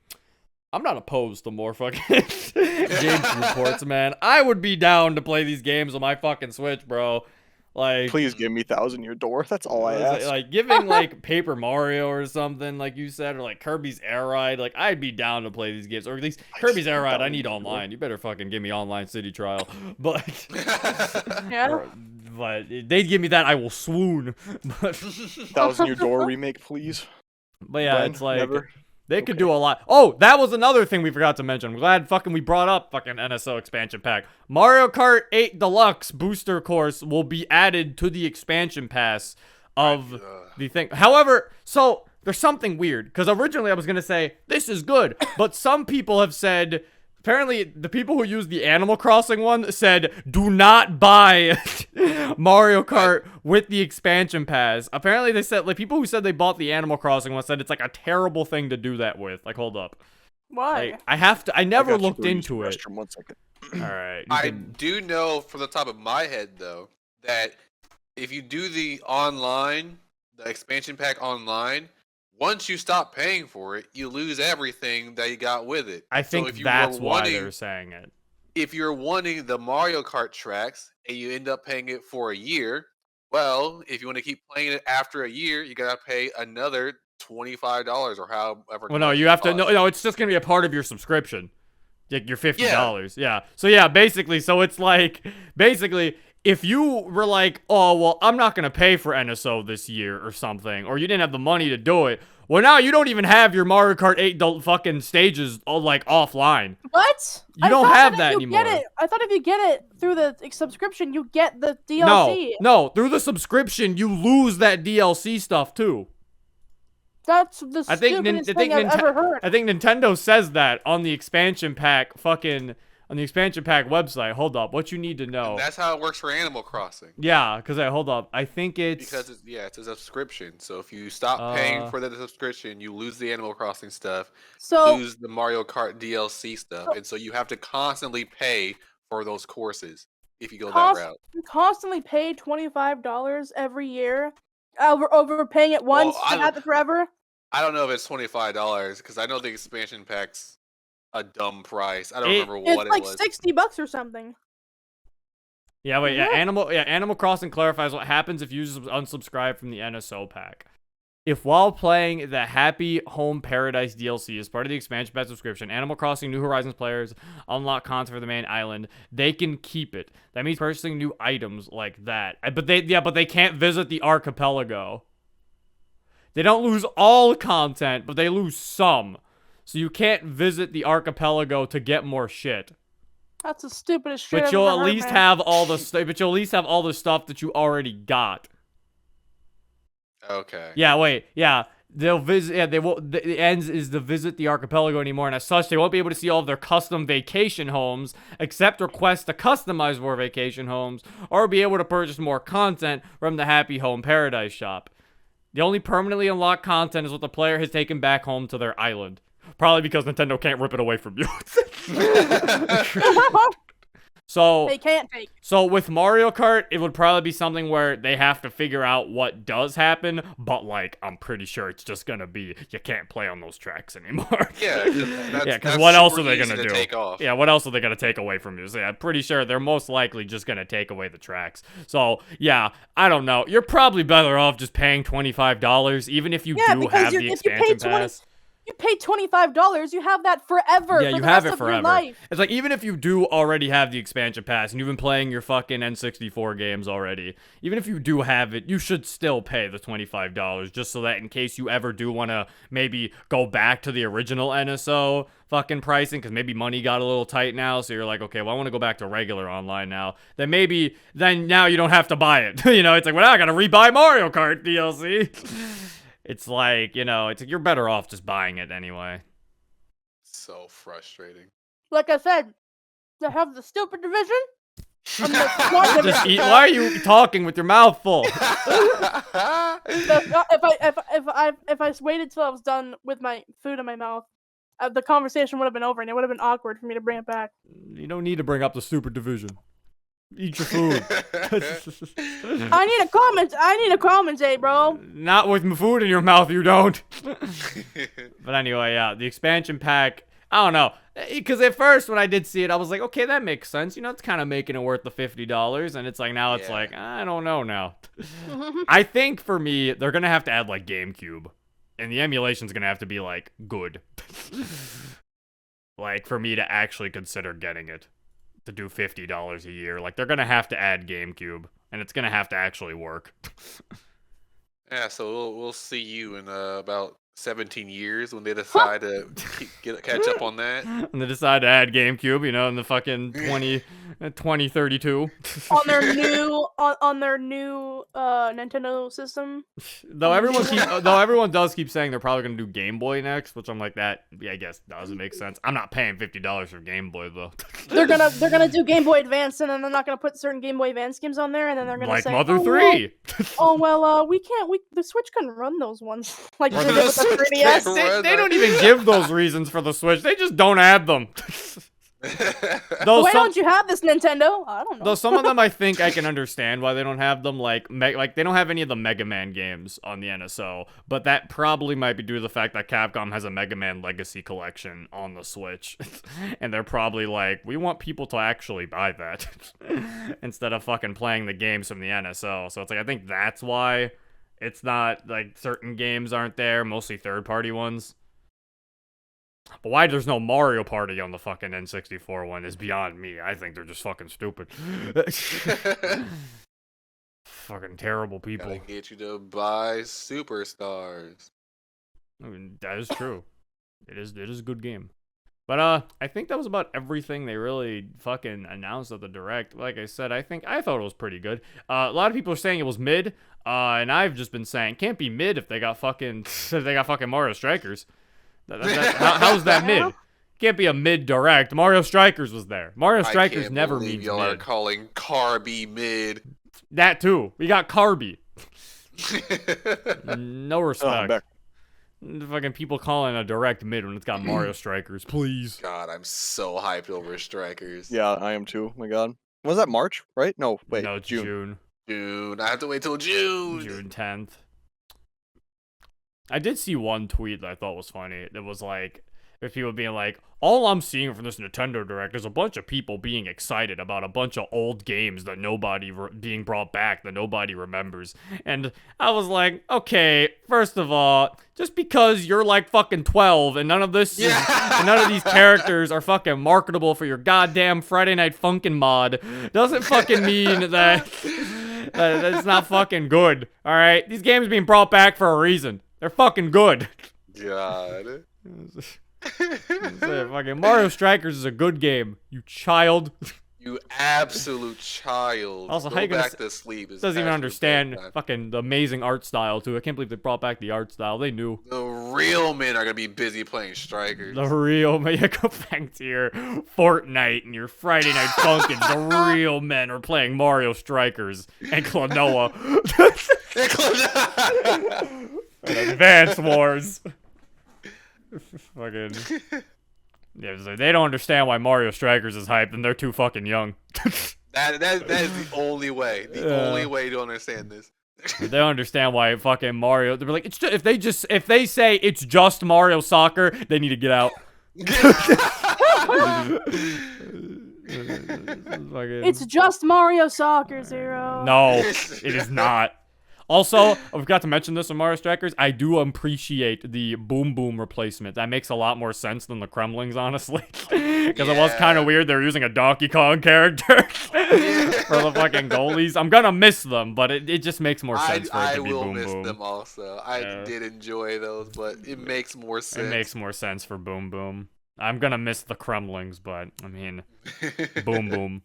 I'm not opposed to more fucking GameCube ports, man. I would be down to play these games on my fucking Switch, bro. Like,
Please give me Thousand Year Door. That's all I ask.
like giving like Paper Mario or something, like you said, or like Kirby's Air Ride. Like, I'd be down to play these games, or at least Kirby's Air Ride. I need online. You better fucking give me online city trial. But
Yeah.
but they'd give me that, I will swoon. But
Thousand Year Door remake, please.
yeah,
When?
it's like.
Never?
They could do a lot. Oh, that was another thing we forgot to mention. I'm glad fucking we brought up fucking NSO expansion pack. Mario Kart 8 Deluxe booster course will be added to the expansion pass of the thing. However, so there's something weird, because originally I was going to say this is good, but some people have said, apparently the people who used the Animal Crossing one said, do not buy Mario Kart with the expansion pass. Apparently they said, like, people who said they bought the Animal Crossing one said it's like a terrible thing to do that with. Like, hold up.
Why?
Like, I never
I got you,
looked
go use
into
the
it.
restroom, 1 second.
All right.
I do know from the top of my head though that if you do the expansion pack online, once you stop paying for it, you lose everything that you got with it.
I think
if you
that's
were
why
wanting-
they're saying it.
If you're wanting the Mario Kart tracks and you end up paying it for a year, well, if you want to keep playing it after a year, you gotta pay another $25 or however.
Well, no,
much
you
it
have to.
costs.
No, it's just gonna be a part of your subscription. Like your $50. Yeah. So yeah, basically, so it's like if you were like, oh well, I'm not gonna pay for NSO this year or something, or you didn't have the money to do it. Well, now you don't even have your Mario Kart 8 fucking stages all like offline.
What?
You don't have that anymore.
I thought if you get it through the subscription, you get the DLC.
No, through the subscription, you lose that DLC stuff too.
That's the
I think
stupidest thing I've ever heard.
I think Nintendo says that on the expansion pack website. Hold up, what you need to know.
And that's how it works for Animal Crossing.
Yeah, because hold up, I think it's
Because it's a subscription. So if you stop paying for the subscription, you lose the Animal Crossing stuff,
So
lose the Mario Kart DLC stuff, and so you have to constantly pay for those courses if you go that route.
you constantly pay $25 every year over paying it once and have it forever.
I don't know if it's $25 because I know the expansion pack's a dumb price. I don't remember what
It's like
it was.
$60 or something.
Yeah, wait, yeah,
What?
Animal Crossing clarifies what happens if users unsubscribe from the NSO pack. If while playing the Happy Home Paradise DLC as part of the expansion pack subscription, Animal Crossing New Horizons players unlock content for the main island, they can keep it. That means purchasing new items like that. But they can't visit the archipelago. They don't lose all content, but they lose some. So you can't visit the archipelago to get more shit.
That's the stupidest shit.
But
I've
you'll
ever
at
heard,
least
man.
have all the stuff that you already got.
Okay.
Yeah, wait. Yeah, they'll visit. Yeah, they won't. The ends is to visit the archipelago anymore, and as such, they won't be able to see all of their custom vacation homes, except request to customize more vacation homes, or be able to purchase more content from the Happy Home Paradise shop. The only permanently unlocked content is what the player has taken back home to their island. Probably because Nintendo can't rip it away from you. So
They can't take.
So with Mario Kart, it would probably be something where they have to figure out what does happen, but like I'm pretty sure it's just gonna be you can't play on those tracks anymore.
Yeah,
because what else are they
super
gonna
easy to
do?
take off.
Yeah, what else are they gonna take away from you? So yeah, I'm pretty sure they're most likely just gonna take away the tracks. So yeah, I don't know. You're probably better off just paying $25, even if you do have the expansion pass.
You pay $25, you have that forever.
Yeah,
for
you
the
have
rest
it
of your
forever.
life.
It's like, even if you do already have the expansion pass and you've been playing your fucking N64 games already, even if you do have it, you should still pay the $25 just so that in case you ever do want to maybe go back to the original NSO fucking pricing, because maybe money got a little tight now, so you're like, okay, well, I want to go back to regular online now, then now you don't have to buy it. You know, it's like, well, now I gotta rebuy Mario Kart DLC. It's like, you know, it's like you're better off just buying it anyway.
So frustrating.
Like I said, they have the stupid division. And the smart
Just
division.
eat. Why are you talking with your mouth full?
If I waited till I was done with my food in my mouth, the conversation would have been over, and it would have been awkward for me to bring it back.
You don't need to bring up the stupid division. Eat your food.
I need a commentate, bro.
Not with my food in your mouth, you don't. But anyway, yeah, the expansion pack, I don't know. Because at first, when I did see it, I was like, okay, that makes sense. You know, it's kind of making it worth the $50. And it's like, now it's like, I don't know now. I think for me, they're going to have to add, like, GameCube. And the emulation's going to have to be, like, good. Like, for me to actually consider getting it. To do $50 a year. Like, they're going to have to add GameCube. And it's going to have to actually work.
Yeah, so we'll see you in about 17 years when they decide to catch up on that.
And they decide to add GameCube, you know, in the fucking 2032.
on their new Nintendo system.
Though everyone does keep saying they're probably gonna do Game Boy next, which I'm like, that, yeah, I guess doesn't make sense. I'm not paying $50 for Game Boy though.
They're gonna do Game Boy Advance, and then they're not gonna put certain Game Boy Advance games on there, and then they're gonna
Like
say,
Mother
oh,
3.
we can't. The Switch couldn't run those ones like
Or
they did
the
with the
Switch
3DS.
can't
They don't even give those reasons for the Switch. They just don't add them.
Why don't you have this, Nintendo? I don't know.
Though some of them I think I can understand why they don't have them, like they don't have any of the Mega Man games on the NSO, but that probably might be due to the fact that Capcom has a Mega Man Legacy collection on the Switch, and they're probably like, we want people to actually buy that instead of fucking playing the games from the NSO. So it's like, I think that's why it's not, like, certain games aren't there, mostly third-party ones. But why there's no Mario Party on the fucking N64 one is beyond me. I think they're just fucking stupid. Fucking terrible people.
Gotta get you to buy Superstars.
I mean, that is true. It is a good game. But I think that was about everything they really fucking announced at the Direct. Like I said, I thought it was pretty good. A lot of people are saying it was mid, and I've just been saying, can't be mid if they got fucking Mario Strikers. How's that mid? Can't be a mid Direct. Mario Strikers was there. Mario Strikers never means
y'all
mid.
are calling Kirby mid.
That too. We got Kirby. No respect.
back.
Fucking people calling a Direct mid when it's got Mario Strikers. Please.
God, I'm so hyped over Strikers.
Yeah, I am too. Oh my God. Was that March? Right? No, wait.
No, it's June.
June. I have to wait till June.
June 10th. I did see one tweet that I thought was funny. It was like, with people being like, all I'm seeing from this Nintendo Direct is a bunch of people being excited about a bunch of old games that being brought back that nobody remembers. And I was like, okay, first of all, just because you're like fucking 12 and none of these characters are fucking marketable for your goddamn Friday Night Funkin' mod doesn't fucking mean that it's not fucking good. All right, these games are being brought back for a reason. They're fucking good.
God.
Fucking Mario Strikers is a good game, you child.
You absolute child.
Also,
Go
how you gonna
back to sleep.
Doesn't even understand fucking the amazing art style too. I can't believe they brought back the art style. They knew.
The real men are gonna be busy playing Strikers.
The real men. You go back to your Fortnite and your Friday Night Funkins. The real men are playing Mario Strikers and Klonoa. Advance Wars. Fucking. Yeah, it's like, they don't understand why Mario Strikers is hyped, and they're too fucking young.
That is the only way. The only way to understand this.
They don't understand why fucking Mario. They're like, it's just, if they say it's just Mario Soccer, they need to get out.
It's just Mario Soccer, Zero.
No, it is not. Also, I forgot to mention this in Mario Strikers. I do appreciate the Boom Boom replacement. That makes a lot more sense than the Kremlings, honestly. Because it was kind of weird they're using a Donkey Kong character for the fucking goalies. I'm gonna miss them, but it just makes more sense for it to be Boom Boom.
I will miss them also. I did enjoy those, but it makes more sense.
It makes more sense for Boom Boom. I'm gonna miss the Kremlings, but I mean, Boom Boom.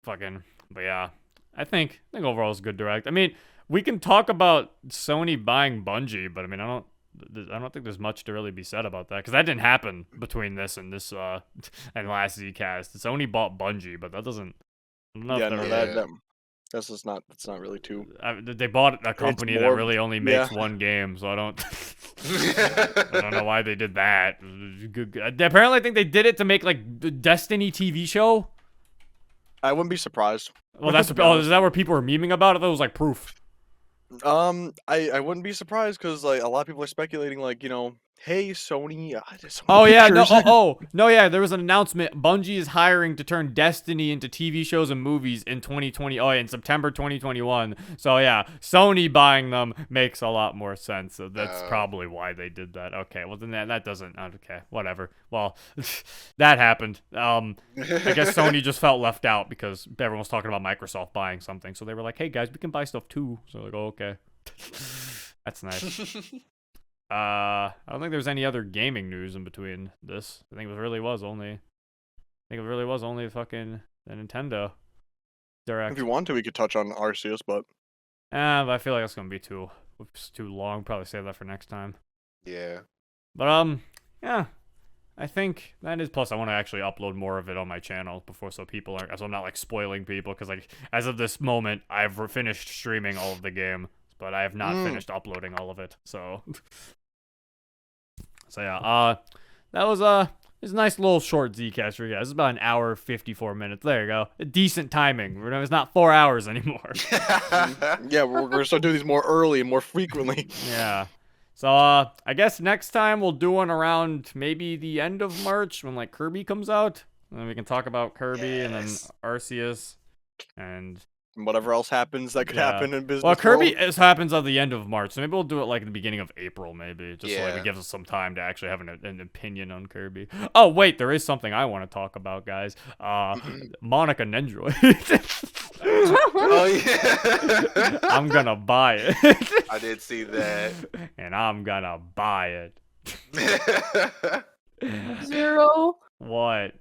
Fucking, but yeah. I think overall it's a good direct. I mean, we can talk about Sony buying Bungie, but I mean, I don't think there's much to really be said about that because that didn't happen between this and last Zcast. Sony bought Bungie, but that doesn't.
That's just not. That's not really too.
They bought a company that really only makes one game, so I don't. I don't know why they did that. Apparently, I think they did it to make like the Destiny TV show.
I wouldn't be surprised.
Well, is that where people were memeing about it? That was like proof.
I wouldn't be surprised because like a lot of people are speculating, like, you know, hey Sony.
Yeah, there was an announcement. Bungie is hiring to turn Destiny into TV shows and movies in 2020. Oh, yeah, in September 2021. So yeah, Sony buying them makes a lot more sense. So that's probably why they did that. Okay, well then that doesn't. Okay, whatever. Well, that happened. I guess Sony just felt left out because everyone was talking about Microsoft buying something. So they were like, hey guys, we can buy stuff too. So like, oh, okay, that's nice. I don't think there's any other gaming news in between this. I think it really was only fucking the Nintendo Direct.
If you want to, we could touch on Arceus, but
but I feel like that's gonna be too long. Probably save that for next time.
Yeah.
But yeah, I think that is. Plus, I want to actually upload more of it on my channel so people aren't. So I'm not like spoiling people because like as of this moment, I've finished streaming all of the game, but I have not finished uploading all of it. So. So yeah, that was it's a nice little short Zcast for you guys. It's about an hour 54 minutes. There you go. Decent timing. It's not 4 hours anymore.
Yeah, we're gonna start doing these more early and more frequently.
Yeah. So I guess next time we'll do one around maybe the end of March when like Kirby comes out, and then we can talk about Kirby and then Arceus and.
Whatever else happens that could happen in business.
Well, Kirby happens at the end of March, so maybe we'll do it like at the beginning of April, maybe, just so like it gives us some time to actually have an opinion on Kirby. Oh wait, there is something I want to talk about, guys. Monica Nendroid.
Oh yeah.
I'm gonna buy it.
I did see that.
And I'm gonna buy it.
Zero.
What?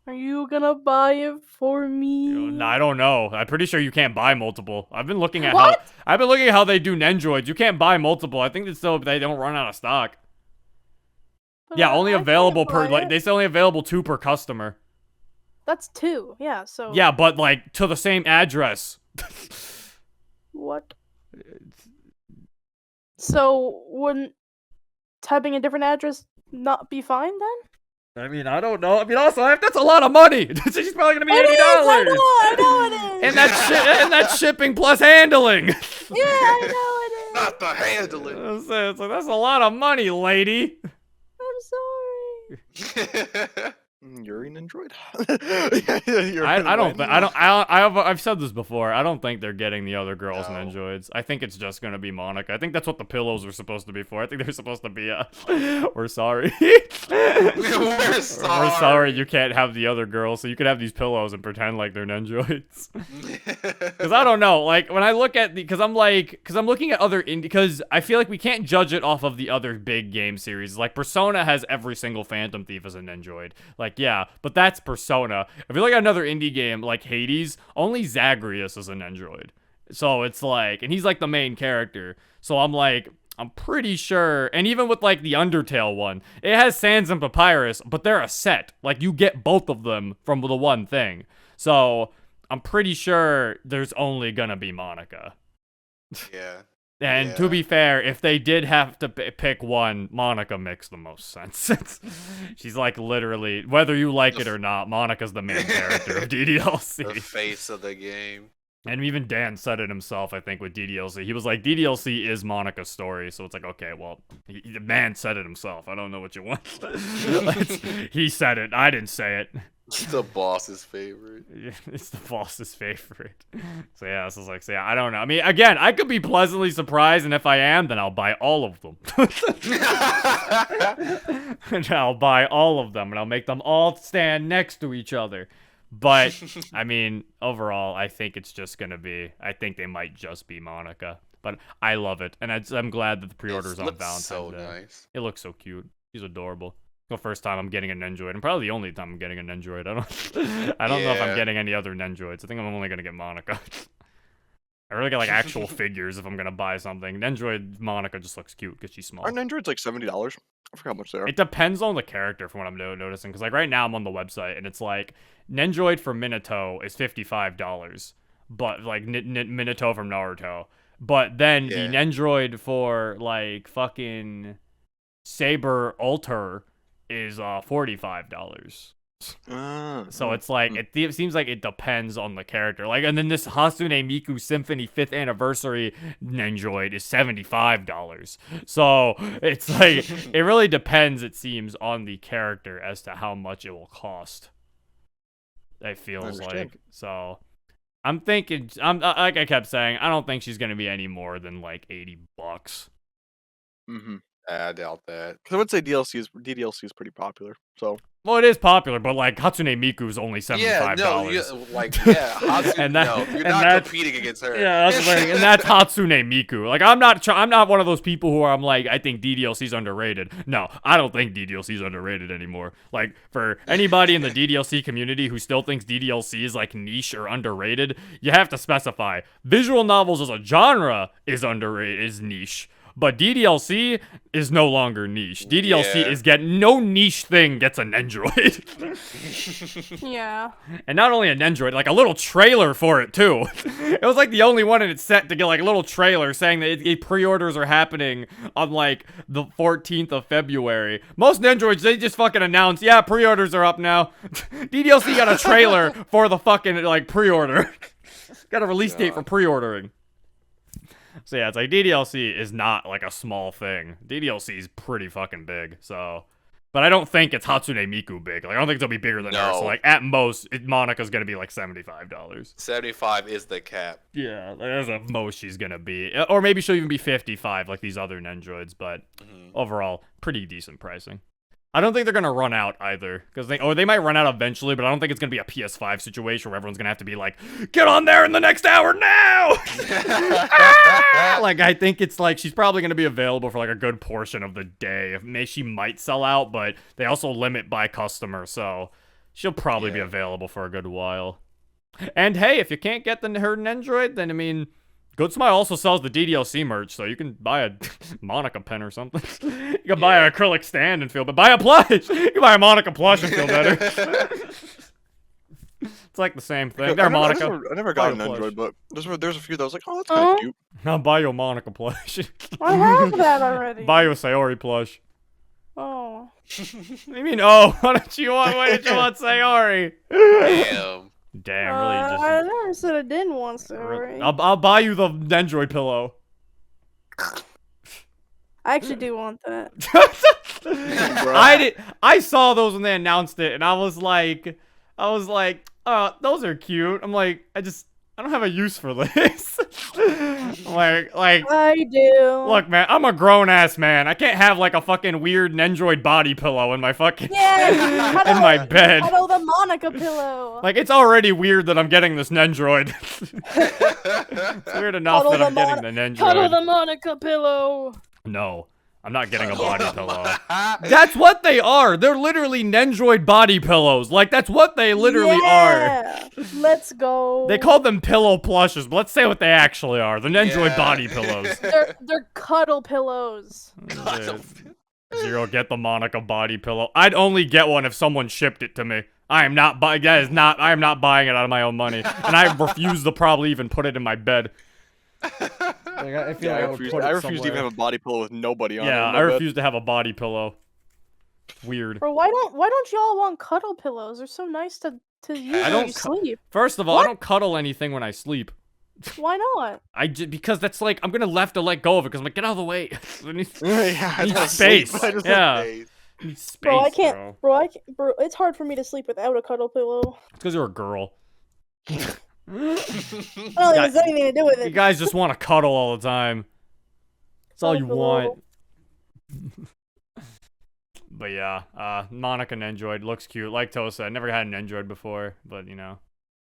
Are you gonna buy it for me?
I don't know. I'm pretty sure you can't buy multiple. I've been looking at how they do Nendroids. You can't buy multiple. I think they don't run out of stock.
But
Yeah, only available
they
say only available 2 per customer.
That's 2. Yeah. So.
Yeah, but like to the same address.
What? So wouldn't typing a different address not be fine then?
I mean, I don't know. I mean, also, that's a lot of money. She's probably gonna be $80.
I know it is.
And that's shipping plus handling.
Yeah, I know it is.
Not the handling.
It's like, that's a lot of money, lady.
I'm sorry.
You're an android.
I've said this before. I don't think they're getting the other girls and androids. I think it's just gonna be Monica. I think that's what the pillows were supposed to be for. I think they're supposed to be we're sorry.
We're sorry.
We're sorry you can't have the other girls, so you could have these pillows and pretend like they're androids. Because I don't know, like when I look at because I'm looking at other indie, because I feel like we can't judge it off of the other big game series. Like Persona has every single Phantom Thief as an android. Like yeah, but that's Persona. If you look at another indie game like Hades, only Zagreus is an android. So it's like, and he's like the main character. So I'm pretty sure, and even with like the Undertale one, it has Sans and Papyrus, but they're a set. Like you get both of them from the one thing. So I'm pretty sure there's only gonna be Monica.
Yeah.
And to be fair, if they did have to pick one, Monica makes the most sense. She's like literally, whether you like it or not, Monica's the main character of DDLC.
The face of the game.
And even Dan said it himself, I think, with DDLC. He was like, DDLC is Monica's story. So it's like, okay, well, the man said it himself. I don't know what you want. He said it. I didn't say it.
The boss's favorite.
It's the boss's favorite. So yeah, this is like, so yeah, I don't know. I mean, again, I could be pleasantly surprised, and if I am, then I'll buy all of them. And I'll buy all of them, and I'll make them all stand next to each other. But I mean, overall, I think it's just gonna be. I think they might just be Monica. But I love it, and I'm glad that the pre-orders on Valentine's
so
Day.
nice.
It looks so cute. She's adorable. The first time I'm getting an Nendroid, and probably the only time I'm getting a Nendroid. I don't know if I'm
Yeah.
getting any other Nendroids. I think I'm only gonna get Monica. I really get like actual figures if I'm gonna buy something. Nendroid Monica just looks cute because she's small.
Aren't Androids like $70? I forgot how much they are.
It depends on the character from what I'm noticing. Because like right now I'm on the website and it's like Nendroid for Minato is $55, but like Minato from Naruto. But then the Nendroid for like fucking Saber Alter is $45. So it's like it seems like it depends on the character. Like, and then this Hatsune Miku Symphony 5th anniversary Nendroid is $75. So it's like it really depends. It seems on the character as to how much it will cost. It feels like so. I'm thinking. Like I kept saying. I don't think she's gonna be any more than like $80.
Mm-hmm.
I doubt that.
Because I would say DDLC is pretty popular. So.
Well, it is popular, but like Hatsune Miku is only $75.
Yeah, Hatsune,
and that,
you're
and
not competing against her.
Yeah, that's the thing, and that's Hatsune Miku. Like, I'm not one of those people who are, I'm like, I think DDLC's underrated. No, I don't think DDLC's underrated anymore. Like, for anybody in the DDLC community who still thinks DDLC is like niche or underrated, you have to specify. Visual novels as a genre is underrated, is niche. But DDLC is no longer niche. DDLC is no niche thing gets a Nendroid.
Yeah.
And not only a Nendroid, like a little trailer for it too. It was like the only one in its set to get like a little trailer saying that pre-orders are happening on like the 14th of February. Most Nendroids, they just fucking announce, yeah, pre-orders are up now. DDLC got a trailer for the fucking like pre-order. Got a release date for pre-ordering. So yeah, it's like DDLC is not like a small thing. DDLC is pretty fucking big. So, but I don't think it's Hatsune Miku big. Like I don't think it'll be bigger than her. So like at most, Monica's gonna be like $75.
75 is the cap.
Yeah, that's the most she's gonna be, or maybe she'll even be 55 like these other Nendroids. But overall, pretty decent pricing. I don't think they're gonna run out either, because they might run out eventually, but I don't think it's gonna be a PS5 situation where everyone's gonna have to be like, get on there in the next hour now. Like I think it's like she's probably gonna be available for like a good portion of the day. She might sell out, but they also limit by customer, so she'll probably be available for a good while. And hey, if you can't get her Nendroid, then I mean, Good Smile also sells the DDLC merch, so you can buy a Monica pen or something. You can buy an acrylic stand and feel better. Buy a plush! You can buy a Monica plush and feel better. It's like the same thing. There, Monica.
I never got an Android, but there's a few that I was like, oh, that's kind of cute.
I'll buy you a Monica plush.
I have that already.
Buy you a Sayori plush.
Oh.
What do you mean, oh? Why did you want Sayori?
Damn.
Damn, really just...
I never said I didn't want Sayori.
I'll buy you the Nendroid pillow.
I actually do want that.
I saw those when they announced it, and I was like, oh, those are cute. I'm like, I don't have a use for this. like
I do.
Look, man, I'm a grown ass man. I can't have like a fucking weird Nendroid body pillow in my fucking in my bed.
Cuddle the Monica pillow.
Like it's already weird that I'm getting this Nendroid. It's weird enough that I'm getting the Nendroid.
Cuddle the Monica pillow.
No. I'm not getting a body pillow. That's what they are. They're literally Nendroid body pillows. Like, that's what they literally are.
Let's go.
They call them pillow plushes, but let's say what they actually are. The Nendroid body pillows.
They're cuddle pillows.
Zero, get the Monica body pillow. I'd only get one if someone shipped it to me. I am not buying I am not buying it out of my own money. And I refuse to probably even put it in my bed. Like, I
refuse to even have a body pillow with nobody on it.
Yeah, I refuse to have a body pillow. Weird.
Bro, why don't y'all want cuddle pillows? They're so nice to use when you sleep.
First of all, I don't cuddle anything when I sleep.
Why not?
Because that's like, I'm gonna have to let go of it because I'm like, get out of the way. I need
I
space.
Sleep.
Yeah. Need space,
Bro, I can't.
bro.
Bro, it's hard for me to sleep without a cuddle pillow.
It's because you're a girl.
I don't think there's anything to do with
You
it.
guys just want to cuddle all the time. That's all you
Cuddle
want. But yeah, Monica and Android looks cute. Like Tosa, I never had an Android before, but you know.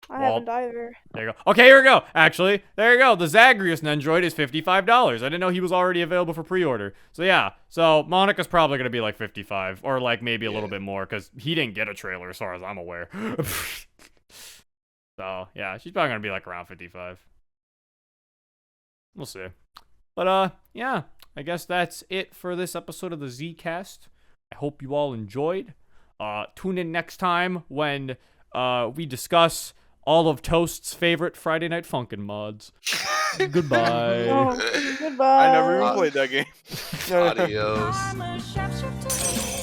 I
Well,
haven't either.
There you go. Okay, here we go. Actually, there you go. The Zagreus Nendroid is $55. I didn't know he was already available for pre-order. So yeah, so Monica's probably gonna be like 55, or like maybe a little bit more, because he didn't get a trailer as far as I'm aware. So yeah, she's probably gonna be like around 55. We'll see. But yeah, I guess that's it for this episode of the Zcast. I hope you all enjoyed. Tune in next time when we discuss all of Toast's favorite Friday Night Funkin' mods. Goodbye.
Oh, goodbye.
I never even played that game.
Adios.
I'm a sharpshooter.